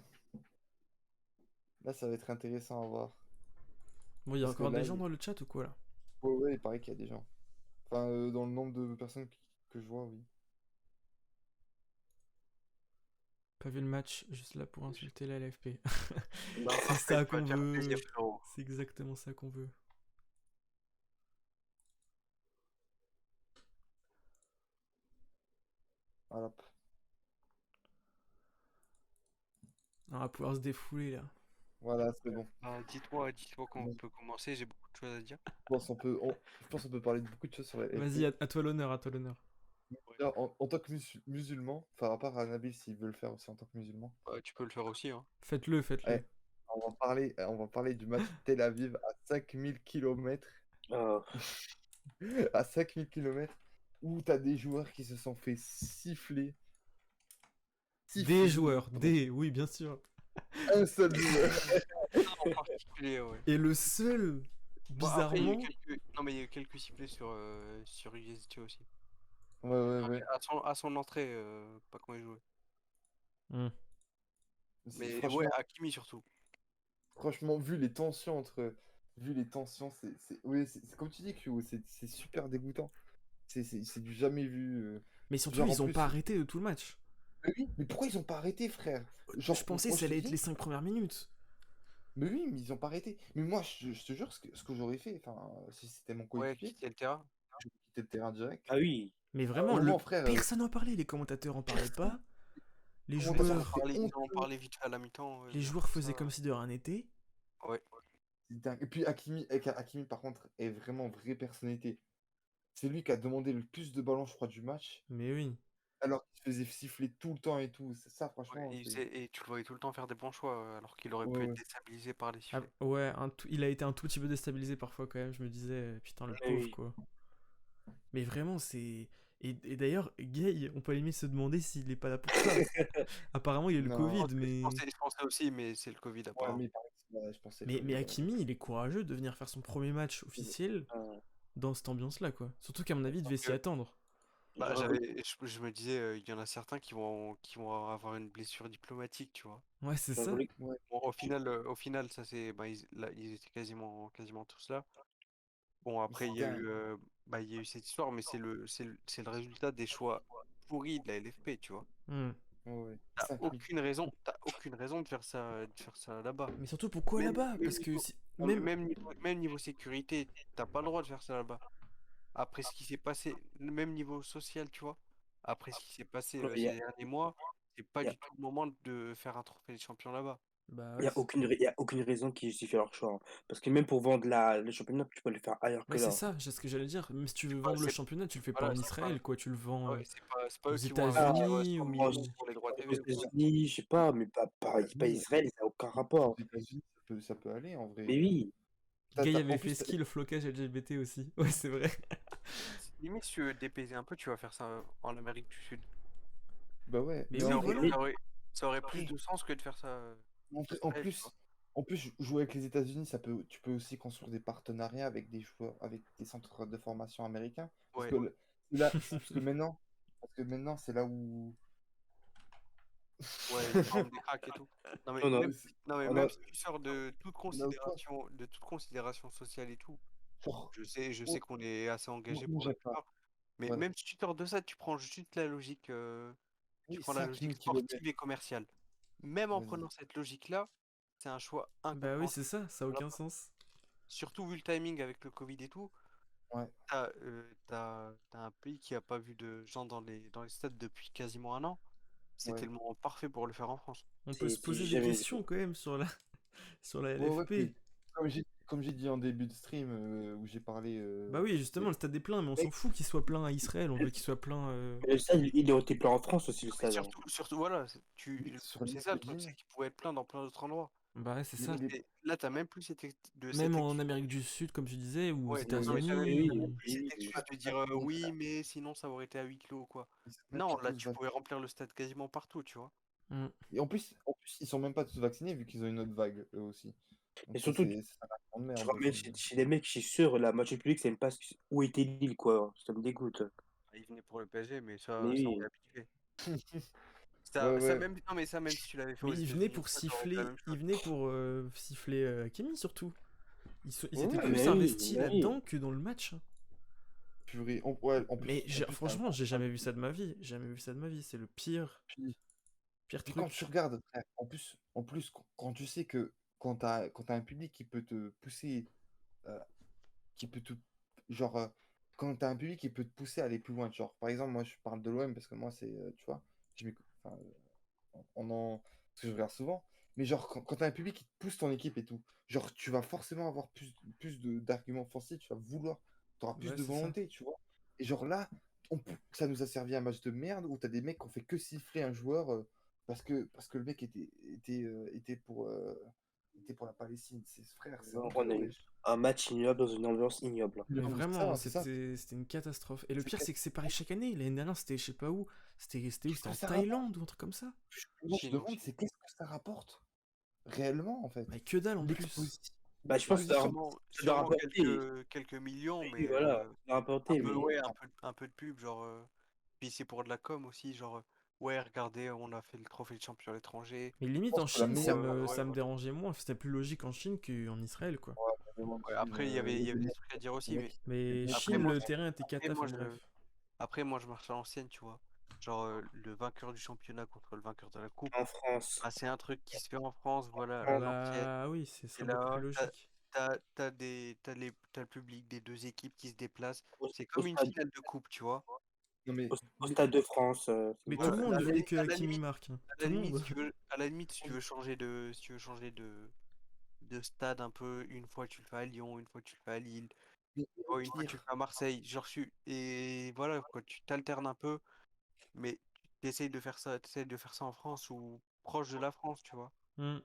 Là, ça va être intéressant à voir. Bon, il y a Parce que encore là, des gens dans le chat ou quoi là? ouais, il paraît qu'il y a des gens. Enfin, dans le nombre de personnes que je vois, oui. Pas vu le match, juste là pour insulter la LFP. Non, C'est parfait, ça tu vas qu'on te faire plaisir, veut. frérot. C'est exactement ça qu'on veut. Voilà. On va pouvoir se défouler là. Voilà, c'est bon. Dites-moi quand on Bon, peut commencer, j'ai beaucoup de choses à dire. je pense qu'on peut parler de beaucoup de choses sur la Vas-y, LFP. à toi l'honneur, à toi l'honneur. Déjà, en tant que musulman, par rapport à Nabil s'il veut le faire aussi en tant que musulman, Tu peux le faire aussi, hein. Faites-le, faites-le. ouais, on va parler du match Tel Aviv à 5000 km, Ah, à 5000 km, où tu as des joueurs qui se sont fait siffler, Des siffler joueurs, pendant oui, bien sûr. un seul joueur. Ça en particulier, ouais. Et le seul, Bon, après, il y a eu bizarrement, quelques... Non, mais il y a eu quelques sifflets sur UST aussi. Ouais, ouais, ouais. À son entrée, pas quand il jouait. Hmm. Mais ouais, Franchement, Hakimi surtout. franchement, vu les tensions, oui, c'est comme tu dis, Q, c'est super dégoûtant. C'est du jamais vu. Mais surtout, Genre en ils ont pas plus, arrêté de tout le match. mais oui, mais pourquoi ils ont pas arrêté, frère? Je Genre, pensais que moi ça je te allait être dis, les 5 premières minutes. mais oui, mais ils ont pas arrêté. Mais moi, je te jure, ce que j'aurais fait, enfin, si c'était mon Ouais, coéquipier, quitter le terrain. j'aurais quitté le terrain direct. ah oui. Mais vraiment, Vraiment, frère, personne n'en parlait. Les commentateurs en parlaient pas. Les commentateur, joueurs, Ils en ont honteux. parlé vite fait à la mi-temps, les mais à joueurs part faisaient ça. comme si de rien n'était. Ouais. C'est dingue. Et puis Hakimi, par contre, est vraiment vraie personnalité. C'est lui qui a demandé le plus de ballons, je crois, du match, Mais oui. alors qu'il se faisait siffler tout le temps et tout. Ça, Ouais, franchement, c'est. et tu le voyais tout le temps faire des bons choix, alors qu'il aurait Ouais, pu être ouais. déstabilisé par les Ah, sifflets. ouais, il a été un tout petit peu déstabilisé parfois quand même. Je me disais, putain, le Ah pauvre oui. quoi. Mais vraiment, c'est. Et d'ailleurs, Gay, on peut à la limite se demander s'il est pas là pour ça. Apparemment, il a le Non. Covid, mais. Je pensais aussi, mais c'est le Covid Ouais, apparemment. mais il paraît que je pensais le Mais Covid. Hakimi, il est courageux de venir faire son premier match officiel Ah, dans cette ambiance-là, quoi. Surtout qu'à mon avis, il devait s'y Que, attendre. grave. je me disais, il y en a certains qui vont avoir une blessure diplomatique, tu vois. Ouais, c'est J'en ça. voulais- Ouais, Bon, au final, ça c'est, bah, ils étaient quasiment tous là. Bon, mais après, c'est dingue. il y a eu cette histoire, mais c'est le résultat des choix pourris de la LFP, tu vois. Hmm. Ouais, ouais. T'as 5000. aucune raison de faire ça là-bas. Mais surtout, pourquoi Même, là-bas? même Parce que niveau, si... non, mais même. même niveau sécurité, t'as pas le droit de faire ça là-bas. Après ce qui s'est passé, le même niveau social, tu vois. Après ce qui s'est passé Non, ces derniers mois, c'est pas y a- du tout le moment de faire un trophée des champions là-bas. Bah y ouais. a y a aucune raison qui justifie leur choix, hein. Parce que même pour vendre le championnat, tu peux le faire ailleurs Ouais, que c'est là. ça, c'est ce que j'allais dire. Même si tu C'est veux pas, vendre le c'est, championnat, tu le fais pas voilà, en Israël, quoi. Tu le vends ouais, c'est pas aux eux qui vont investir Ah, États-Unis 100 ou. millions pour les droits aux TV ou quoi. États-Unis, je sais pas, mais pas États-Unis, Israël, ça n'a aucun aux rapport. États-Unis, ça peut aller en vrai. Mais oui, Gay En avait fait plus, ski, le flocage LGBT aussi. Ouais, c'est vrai. Limite, si tu veux dépayser un peu, tu vas faire ça en Amérique du Sud. bah ouais, Mais mais oui, en Ça, vrai, voilà. ça aurait plus après, de sens que de faire ça en en vrai- en Israël, tu vois. plus, en plus, jouer avec les États-Unis, tu peux aussi construire des partenariats avec des joueurs, avec des centres de formation américains. Parce Ouais. que parce que maintenant, c'est là où. Ouais, ils forment des cracks et tout. Non mais non, non, même, non, mais On même a, si tu sors de toute considération sociale et tout, genre, je sais qu'on est assez engagé moi, pour la j'aime pas. plupart, mais Voilà. même si tu sors de ça, tu prends juste la logique, tu Oui, prends la logique 5000 km. sportive et commerciale. Même en Vas-y. prenant cette logique-là, c'est un choix Bah oui, c'est incompréhensible. ça a Voilà. aucun sens. Surtout vu le timing avec le Covid et tout, Ouais, t'as un pays qui a pas vu de gens dans les stades depuis quasiment un an. C'était ouais. le moment parfait pour le faire en France. On peut se c'est poser des jamais vu. questions quand même sur la, sur la Ouais, ouais, LFP. mais comme j'ai dit en début de stream, où j'ai parlé. Bah oui, justement, le stade est plein, mais on s'en Mec, fout qu'il soit plein à Israël, on veut qu'il soit plein. Mais le stade, il aurait été plein en France aussi, le Mais stade, hein. surtout voilà, sur c'est ça le truc, c'est LinkedIn, qu'il pouvait être plein dans plein d'autres endroits. Bah ouais, c'est mais ça. Là, t'as même plus de Même cette en excuse. Amérique du Sud, comme tu disais, ou aux Ouais, ouais, non, mais ouais. t'as même, États-Unis, Oui, t'as même ou. plus oui, cette oui. excuse de dire oui, mais sinon ça aurait été à huis clos, quoi. Ils sont même Non, pas là, tous tu pouvais remplir le stade quasiment partout, tu vois. Hmm. Et en plus, ils sont même pas tous vaccinés vu qu'ils ont une autre vague, eux aussi. Et Donc ça, surtout, c'est un grande tu merde ramènes aussi. chez les mecs, je suis sûr, la moitié du public, c'est même pas où était Lille, quoi. Ça me dégoûte. Il venait pour le PSG, mais Mais ça on est oui. habitué. Ouais, Ça ouais. même, non, mais ça, même si tu l'avais fait Mais aux il venait États-Unis, pour ça, t'aurais fait la siffler, même il chose. venait pour siffler Hakimi surtout. Ils étaient Ouais, plus Mais oui, investis mais oui. là-dedans que dans le match, hein. purée. Ouais, Mais t'as franchement, j'ai jamais vu ça de ma vie. Jamais vu ça de ma vie. C'est le puis, pire puis quand tu truc. regardes, frère, en plus, quand tu sais que quand t'as un public qui peut te pousser, euh, qui peut te, genre, quand t'as un public qui peut te pousser à aller plus loin, genre, par exemple, moi, je parle de l'OM parce que moi, c'est, tu vois, enfin, parce que je regarde souvent, mais genre, quand t'as un public qui te pousse ton équipe et tout, genre, tu vas forcément avoir d'arguments offensifs, tu vas vouloir, t'auras plus Ouais, de c'est ça. volonté, tu vois. Et genre là, ça nous a servi un match de merde où t'as des mecs qui ont fait que siffler un joueur parce que le mec était pour la Palestine. Frère, c'est On honteux, a eu wesh. un match ignoble dans une ambiance ignoble. Mais Non, mais c'est vraiment, ça, c'est ça. c'était une catastrophe. Et le C'est pire, que- c'est que c'est pareil chaque année. L'année dernière, c'était je sais pas où. C'était où? Qu'est-ce C'était que en ça rapporte? Thaïlande ou un truc comme ça? Moi, je Chine, demande, Chine. c'est qu'est-ce que ça rapporte réellement, en fait. Mais que dalle en plus. L'exposition. Bah, je pense que L'exposition. ça doit Sûrement rapporter. quelques millions, Oui, mais voilà, ça doit un rapporter, peu, mais ouais, un peu de pub, genre. Puis c'est pour de la com aussi, genre, ouais, regardez, on a fait le trophée de champion à l'étranger. Mais Je limite en pense que la Chine, ça meilleure. me, Ouais, ça me voilà. dérangeait moins. C'était plus logique en Chine qu'en Israël, quoi. Ouais, mais moi, Ouais, Chine, après, il y il a y des avait des mecs, trucs à dire des aussi, mais mecs, il y a des Mais mecs qui après, Chine, aiment moi, le bien. terrain était après, cata, moi, enfin bref. je marche à l'ancienne, tu vois. Genre, le vainqueur du championnat contre le vainqueur de la coupe, en France. bah, c'est un truc qui se fait en France, voilà, à France, l'ancienne. Bah oui, ce Et serait beaucoup plus là, logique. t'as le public des deux équipes qui se déplacent. C'est au comme une stade, finale de coupe, tu vois. Non, mais, au Stade de France, Mais tout Voilà, le c'est monde à la, voulait li- que à la Hakimi limite, marque, hein. à la Tout le limite, monde. si tu veux changer de stade un peu, une fois tu le fais à Lyon, une fois tu le fais à Lille, mais au oh, une fois tu le pire, fais à Marseille, et voilà, quoi, tu t'alternes un peu, mais t'essayes de faire ça en France ou proche de la France, tu vois. Hmm.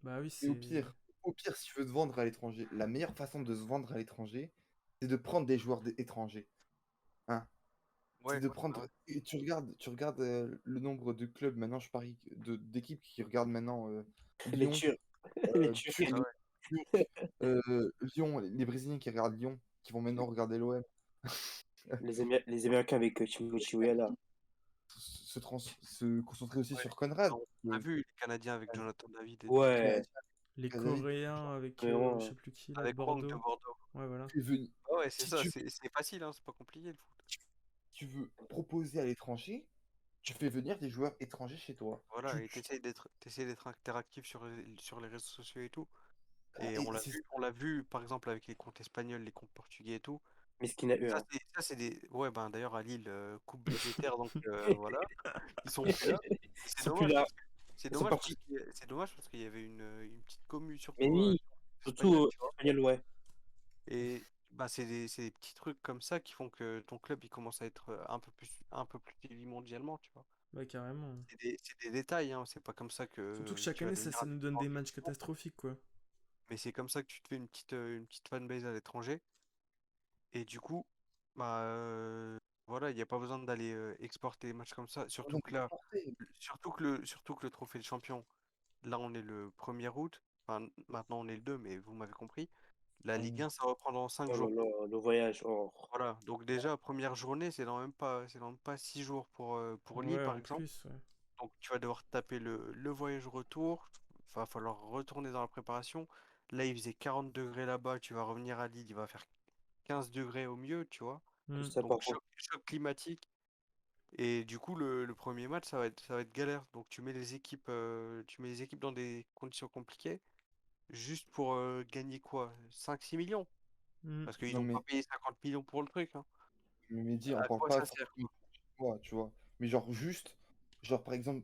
Bah oui, mais au c'est. pire, au pire, si tu veux te vendre à l'étranger, la meilleure façon de se vendre à l'étranger, c'est de prendre des joueurs étrangers. Hein. C'est Ouais, de bah prendre. ouais. Et tu regardes le nombre de clubs maintenant, je parie, d'équipes qui regardent maintenant les Lyon, Turcs, les Turcs, Ah ouais. Lyon, les Brésiliens qui regardent Lyon, qui vont maintenant regarder l'OM, les Américains avec Timothée Weah. se concentrer aussi Ouais. sur Conrad. On a vu les Canadiens avec Jonathan David et tout. Les Ouais, Canadiens, Les David, Coréens avec numéro je un. sais plus qui là de Avec Wang de Bordeaux. Bordeaux. Ouais, voilà. tu veux, Ah ouais, c'est si ça, tu, c'est facile, hein, c'est pas compliqué le foot. tu veux proposer à l'étranger, tu fais venir des joueurs étrangers chez toi. Voilà, et t'essayes d'être interactif sur les réseaux sociaux et tout. Et Et c'est on l'a vu par exemple avec les comptes espagnols, les comptes portugais et tout. Mais ce qu'il a eu, hein. Ça c'est des. Ouais, ben d'ailleurs à Lille, coupe budgétaire, donc voilà, ils sont plus là. Et Ils sont plus là, ils sont partis. c'est dommage parce qu'il y avait une petite commu, Mais surtout oui, surtout espagnole, tu vois. Espagnol, ouais. Et bah, c'est des petits trucs comme ça qui font que ton club il commence à être un peu plus suivi mondialement, tu vois. Bah carrément. C'est des détails, hein. C'est pas comme ça Surtout que que chaque tu vas année, ça, devenir ça un nous des plus donne grands des clubs matchs du monde, catastrophiques, quoi. mais c'est comme ça que tu te fais une petite fanbase à l'étranger. Et du coup, bah voilà, il n'y a pas besoin d'aller exporter les matchs comme ça. vraiment exporté. Surtout que le trophée de champion, là on est le 1er août, enfin maintenant on est le 2, mais vous m'avez compris. La Ligue 1, ça reprend dans 5 Oh là jours. là, le voyage, oh. Voilà, donc déjà, première journée, c'est dans même pas 6 jours pour Lille, Ouais, par en exemple. plus, ouais. Donc tu vas devoir taper le voyage retour, va falloir retourner dans la préparation. Là, il faisait 40 degrés là-bas, tu vas revenir à Lille, il va faire 15 degrés au mieux, tu vois. Hmm. Ça Donc par contre, choc climatique. Et du coup, le premier match, ça va être galère. Donc tu mets les équipes dans des conditions compliquées, juste pour gagner quoi? 5 6 millions? Hmm. Parce qu'ils Non, n'ont pas mais, payé 50 millions pour le truc, hein. Mehdi, on À parle quoi pas ça sert? forcément de toi, tu vois. Mais genre, juste, genre, par exemple,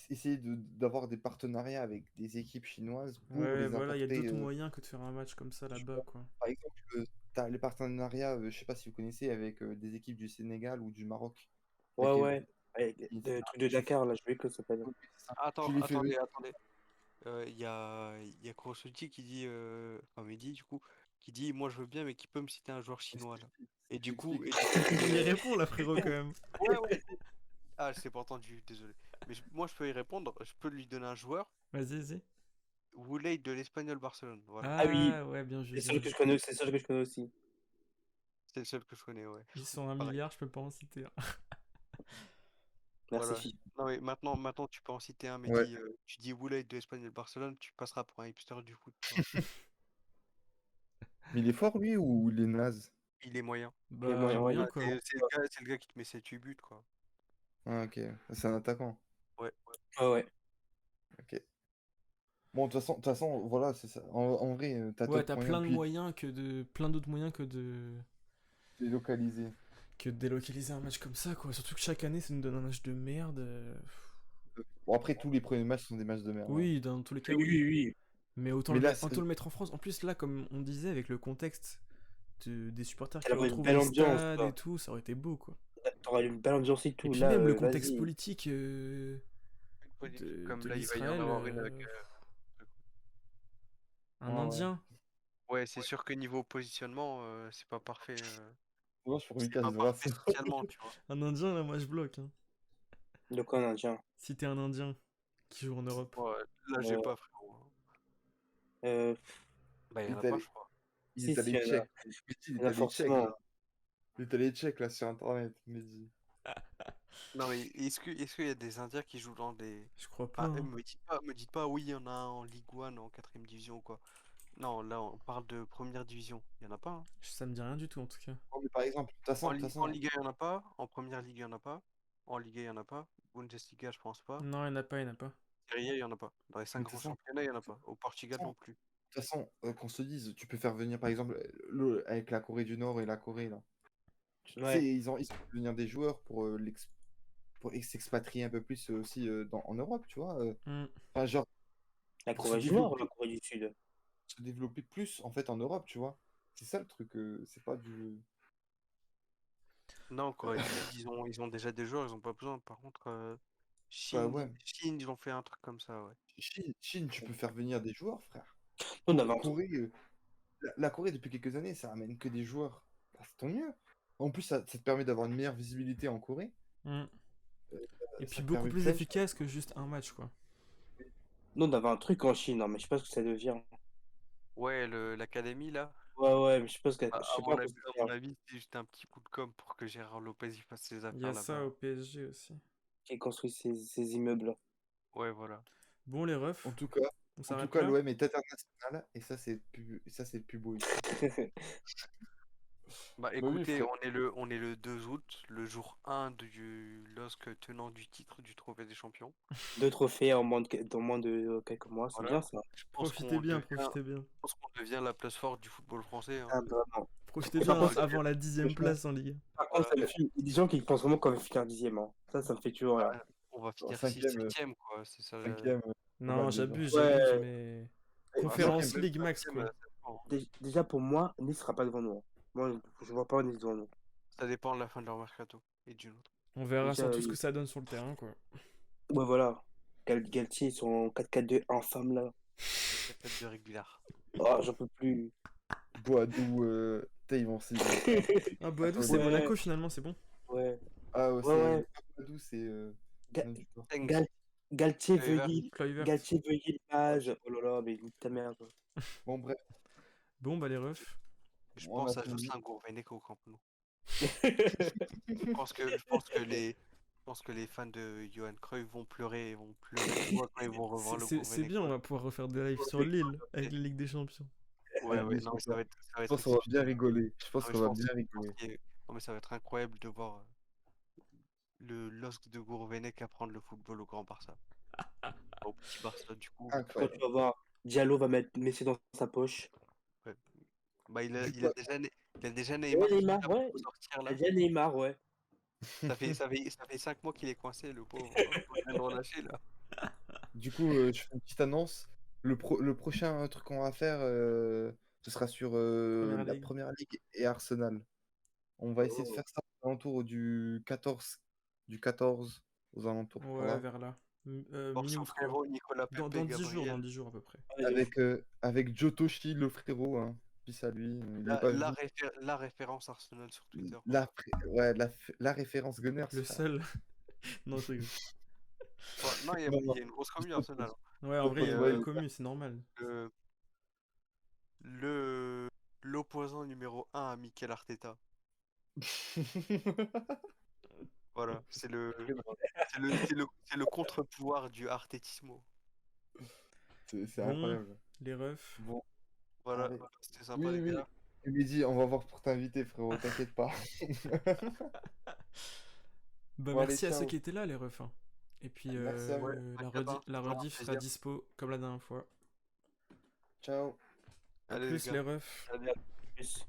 essayer d'avoir des partenariats avec des équipes chinoises pour Ouais, les voilà, il y a importer. d'autres moyens que de faire un match comme ça Tu là-bas, vois. quoi. Par exemple, tu as les partenariats, je sais pas si vous connaissez, avec des équipes du Sénégal ou du Maroc. ouais, Avec, ouais. Avec le truc de Dakar, là, je sais que ça s'appelle. oui, c'est ça. Tu Attends, les fais venir. attendez. Il y a Kurosuti qui dit, enfin Mehdi du coup, qui dit, moi je veux bien, mais qui peut me citer un joueur chinois là. Je t'explique. Tu peux y répondre là, frérot, quand même. Ouais, ouais. Ah, je t'ai pas entendu, désolé. Mais moi je peux y répondre, je peux lui donner un joueur, Vas-y, vas-y. Wooley de l'Espagnol Barcelone, voilà. Ah oui, Ah, ouais, bien joué, c'est bien celle que joué. je connais, c'est celle que je connais aussi. C'est le seul que je connais, ouais. Ils sont un Pareil. milliard, je peux pas en citer un. Merci Voilà. FIFA. Non, mais maintenant, tu peux en citer un, mais Ouais. tu dis Oulay de Espagne et de Barcelone, tu passeras pour un hipster du foot, tu vois. Mais il est fort, lui, ou il est naze? Il est moyen. Les Bah, moyens, ouais, moyen Ah, quoi. c'est le gars qui te met 7-8 buts, quoi. Ah, ok. C'est un attaquant. Ouais. ouais. Ok. Bon, de toute façon, voilà, c'est ça. En vrai, t'as Ouais, d'autres t'as moyens, plein de puis moyens plein d'autres moyens délocaliser. que de délocaliser un match comme ça, quoi. Surtout que chaque année, ça nous donne un match de merde. Bon, après, tous les premiers matchs sont des matchs de merde, hein. Oui, dans tous les cas, Oui, oui. oui, oui. Mais Mais là, autant le mettre en France. En plus, là, comme on disait, avec le contexte des supporters qui Elle aurait une retrouvent belle les ambiance, stades et quoi. tout, ça aurait été beau, quoi. T'auras une belle ambiance et Et tout. puis Là, même le contexte vas-y. politique Une politique comme de là, il va y en l'Israël, avoir une avec. un ouais, ouais. Indien. Ouais, c'est sûr que niveau positionnement, c'est pas parfait. Moi, je suis pour C'est Lucas pas parfait Vras. socialement, tu vois. Un Indien, là, moi, je bloque. Hein. De quoi un Indien? Si t'es un Indien qui joue en Europe. Ouais, là, j'ai Euh, pas, frérot. euh, Bah, il y Il en a est pas, allé, je crois. il si, est si, allé check. Mehdi, il il y est en a allé check, forcément. là. Il est allé check, là, sur Internet, Mehdi. Non, mais est-ce qu'il y a des Indiens qui jouent dans des. Je crois pas. Ah, Hein. me dites pas, oui, il y en a un en Ligue 1, en 4ème division ou quoi. Non, là, on parle de première division. Il y en a pas, hein. Ça me dit rien du tout, en tout cas. Non, mais par exemple, de toute façon, En, de toute Ligue en façon, Ligue 1, il y en a pas. En première ligue, il y en a pas. En Ligue 1, il y en a pas. Bundesliga, je pense pas. Non, il n'y en a pas, il n'y en a pas. Serie A, il y en a pas. Dans les mais 5 de toute grands façon, championnats, il y en a pas. Au Portugal non plus. qu'on se dise, tu peux faire venir, par exemple, avec la Corée du Nord et la Corée, là. Tu sais, Ouais, ils ont fait venir des joueurs pour s'expatrier un peu plus aussi en Europe, tu vois. Hmm. Enfin, genre, la pour se Corée du Nord ou la développer, Corée du Sud? se développer plus, en fait, en Europe, tu vois. C'est ça le truc, c'est pas du... Non, en Corée du Sud, ils ont déjà des joueurs, ils ont pas besoin. Par contre, Bah ouais. Chine, ils ont fait un truc comme ça, ouais. Chine, tu peux faire venir des joueurs, frère. On avait un truc. Corée, la Corée, depuis quelques années, ça ramène que des joueurs. Bah, c'est tant mieux. En plus, ça te permet d'avoir une meilleure visibilité en Corée. Hmm. Et puis Ça te beaucoup permet plus plein de choses. efficace que juste un match, quoi. Nous, on avait un truc en Chine, hein, mais je sais pas ce que ça devient. Ouais, l'académie, là. Ouais, ouais, mais je sais pas À, je sais à pas mon quoi avis, ça à mon devient. avis, c'est juste un petit coup de com pour que Gérard Lopez il fasse ses Il y affaires a ça là-bas. au PSG aussi. Qui construit ces immeubles. Ouais, voilà. Bon, les refs, En tout cas, on en tout s'arrête cas, là. l'OM est international et ça, c'est le plus beau ici. Bah Bah oui, écoutez, frère. on est le 2 août, le jour 1 du LOSC tenant du titre du Trophée des Champions. 2 trophées dans moins de quelques mois, c'est Voilà. bien ça. Je pense Profitez qu'on bien, devient, je profitez bien. pense qu'on devient la place forte du football français, hein. Ah, vraiment. Profitez Et par bien hein, contre, Malgré- avant la 10e Franchement, place en Ligue 1. par contre, voilà. ça me fume. Il y a des gens qui pensent vraiment qu'on va finir 10e, hein. Ça me fait toujours rire. Bah, on va en finir 6 cinquième, 7ème, quoi. C'est ça. cinquième, pas Non, mal déjà. j'abuse, Ouais, mais... Ah, Conférence même League max, 5ème, quoi. ça dépend, hein. déjà pour moi, Nice sera pas devant nous, hein. Moi, je vois pas Nice devant nous. Ça dépend de la fin de leur mercato et du nôtre. On verra Déjà, surtout ce que ça donne sur le terrain, quoi. ouais, voilà. Galtier, ils sont en 4-4-2 infâme là. La tête de régulière. Oh, j'en peux plus. Boadou, ils vont s'y Ah, Boadou, c'est Attends, Ouais, Monaco, finalement, c'est bon. ouais, ah ouais, ouais, ouais. pas Boadou, c'est Ga- non, du tout. Tengs, Galtier Kluivert. veuille Kluivert. Galtier veuille l'image. Oh là là, mais nique ta mère, quoi. Bon, bref, Bon, bah les refs. Je on a pense à tout dit. Jocelyn Gourvenec au Camp Nou. Je pense que les fans de Johan Cruyff vont pleurer de joie quand ils vont revoir le C'est Gourvenec. bien, on va pouvoir refaire des lives sur Lille avec la Ligue des Champions. Ouais, Avec ouais, des non, mais ça champions. va être, ça va Je être pense qu'on va bien exceptionnel. rigoler. Je pense Non, mais qu'on va bien rigoler. non, mais ça va être incroyable de voir le LOSC de Gourvenec apprendre le football au Grand Barça. Au petit Barça, du coup. Quand tu Incroyable. vas voir, Diallo va mettre Messi dans sa poche. Ouais. Bah, il a, Du il coup, a déjà, il a déjà Ouais, Neymar qui Neymar, tape ouais. pour sortir Il a là. déjà Neymar, ouais. Ça fait 5 mois qu'il est coincé, le pauvre. Faut bien le relâcher là. du coup, je fais une petite annonce. Le prochain truc qu'on va faire, ce sera sur Première la Ligue. Première Ligue et Arsenal. On va essayer de faire ça aux alentours du 14 aux alentours par Ouais, là. vers là. Force au Mi-août, quoi. frérot Nicolas Dans, Pepe dans 10 jours, dans Gabriel. 10 jours à peu près. Ouais, de fou. Avec Jotoshi, le frérot, hein. Peace à lui. Il est La, pas la, venu. réfé- la référence Arsenal sur Twitter. Ouais, la référence Gunners, Le frère. seul. Non, je rigole. Ouais, non, il y a, Non, il non, y a une grosse commu juste pour Arsenal. Ouais, en le vrai, il y a Et une pote, bonne ouais, commu, c'est normal. le, le- l'opposant numéro 1 à Mikel Arteta. Voilà, c'est le, Très drôle. c'est le contre-pouvoir du artétismo. C'est Bon, incroyable. les refs. Bon, Voilà, allez. c'était sympa Oui, les oui. gars. Et Mehdi, on va voir pour t'inviter, frérot, t'inquiète pas. Bah Bon, allez, merci à ceux ciao. qui étaient là, les refs, hein. Et puis Merci à Ouais, vous. t'inquiète, hein, la c'est toujours un rediff sera plaisir. dispo comme la dernière fois. À Allez les plus les gars, refs. salut. Plus.